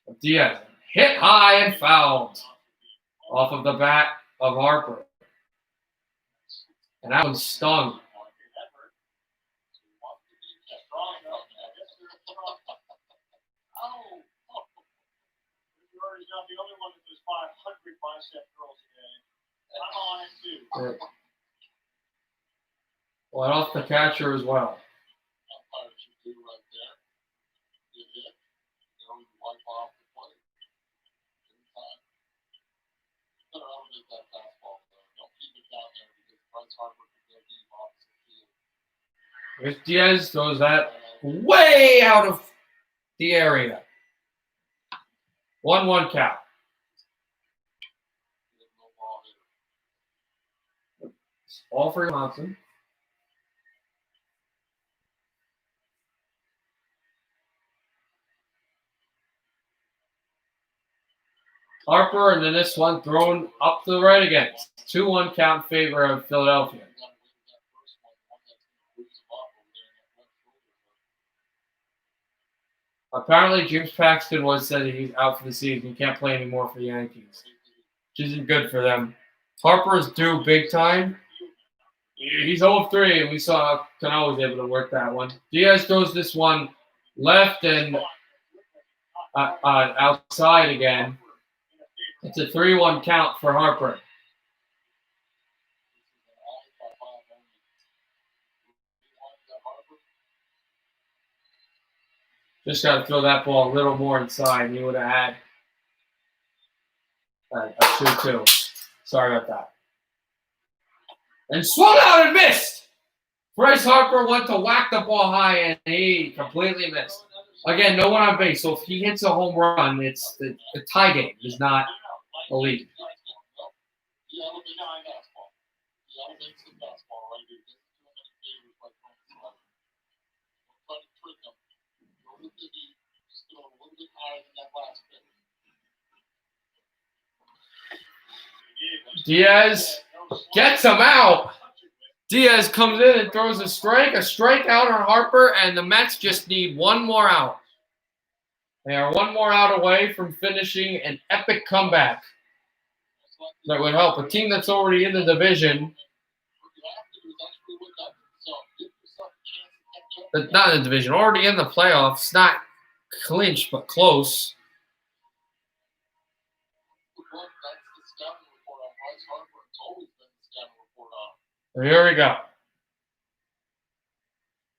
of Diaz. hit high and fouled off of the bat of Harper. And that one stung. He's not the only one that does 500 bicep curls a day. I'm on it too. Let off the catcher as well. Umpire should do right there. Get hit. Wipe off the plate. Every time. Better elevate that fastball though. Don't keep it down there because Bryce Harper could go deep opposite field. If Diaz throws that way out of the area. 1-1 count. No ball hitter. All for Johnson. Harper, and then this one thrown up to the right again. 2-1 count in favor of Philadelphia. Apparently, James Paxton said that he's out for the season. He can't play anymore for the Yankees, which isn't good for them. Harper's due big time. He's 0-3, and we saw Cano was able to work that one. Diaz throws this one left and outside again. It's a 3-1 count for Harper. Just got to throw that ball a little more inside, and he would have had a 2-2. Sorry about that. And swung out and missed. Bryce Harper went to whack the ball high, and he completely missed. Again, no one on base. So if he hits a home run, it's the tie game. It's not a lead. Diaz gets him out. Diaz comes in and throws a strikeout on Harper, and the Mets just need one more out. They are one more out away from finishing an epic comeback that would help a team that's already in the division. But not in the division, already in the playoffs. Not clinched, but close. Here we go.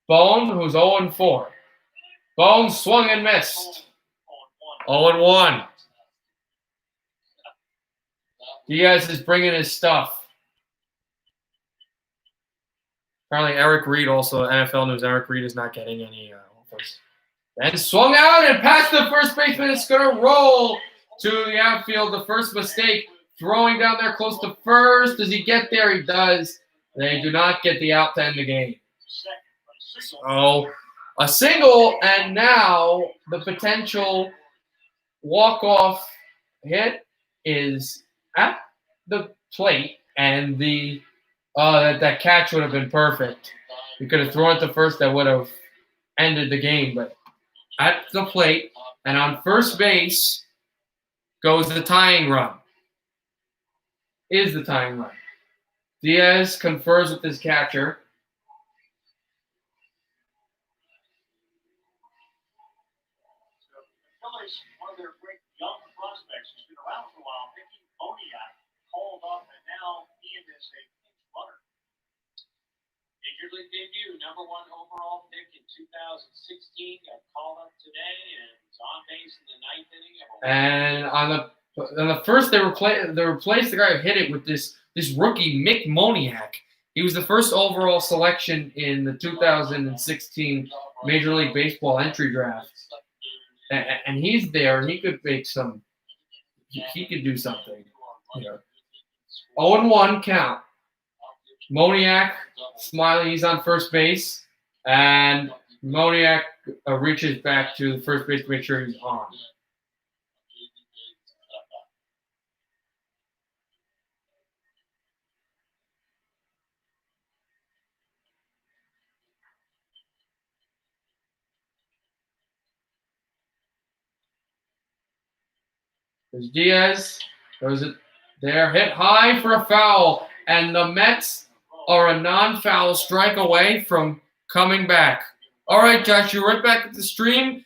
Bone, who's 0-4. Bone swung and missed. 0-1. Diaz is bringing his stuff. Apparently, Eric Reed also, NFL News, Eric Reed is not getting any offers. And swung out and past the first baseman. It's going to roll to the outfield. The first mistake, throwing down there close to first. Does he get there? He does. They do not get the out to end the game. So, a single, and now the potential walk-off hit is at the plate, and the that catch would have been perfect. He could have thrown it to first. That would have ended the game, but at the plate and on first base goes the tying run. Is the tying run. Diaz confers with his catcher. Phillies, one of their great young prospects, who's been around for a while, Mickey Moniak, called up, and now he is a pinch runner. Major League debut, number 1 overall pick in 2016, got called up today, and is on base in the 9th inning. And on the first, they replaced the guy who hit it with this rookie, Mick Moniak. He was the first overall selection in the 2016 Major League Baseball entry draft. And he's there, and he could make some – he could do something. 0-1 count. Moniak, smiling, he's on first base. And Moniak reaches back to the first base to make sure he's on. There's Diaz. Throws it there. Hit high for a foul. And the Mets are a non-foul strike away from coming back. All right, Josh, you're right back at the stream.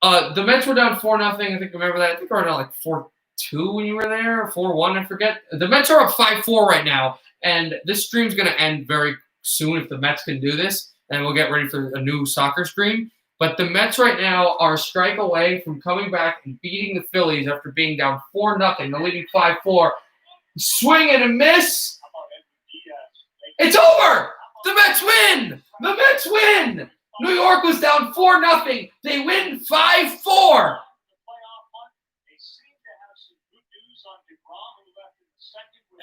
The Mets were down 4-0. I think remember that. I think they were down like 4-2 when you were there, or 4-1. I forget. The Mets are up 5-4 right now, and this stream's going to end very soon if the Mets can do this, and we'll get ready for a new soccer stream. But the Mets right now are a strike away from coming back and beating the Phillies after being down 4-0. They're leading 5-4. Swing and a miss. It's over. The Mets win. The Mets win. New York was down 4-0. They win 5-4.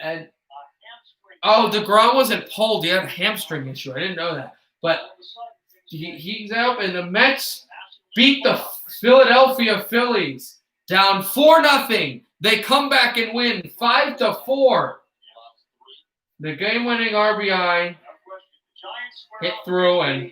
And DeGrom wasn't pulled. He had a hamstring issue. I didn't know that. But he's out, and the Mets beat the Philadelphia Phillies down 4-0. They come back and win 5-4. The game-winning RBI hit through and.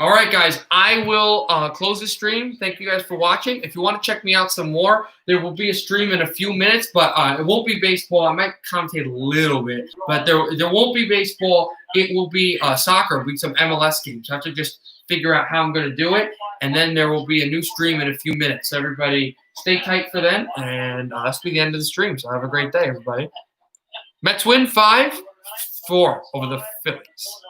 All right, guys, I will close the stream. Thank you guys for watching. If you want to check me out some more, there will be a stream in a few minutes, but it won't be baseball. I might commentate a little bit, but there won't be baseball. It will be soccer. It'll be some MLS games. I have to just figure out how I'm going to do it, and then there will be a new stream in a few minutes. So everybody stay tight for then, and that's be the end of the stream. So have a great day, everybody. Mets win 5-4 over the Phillies.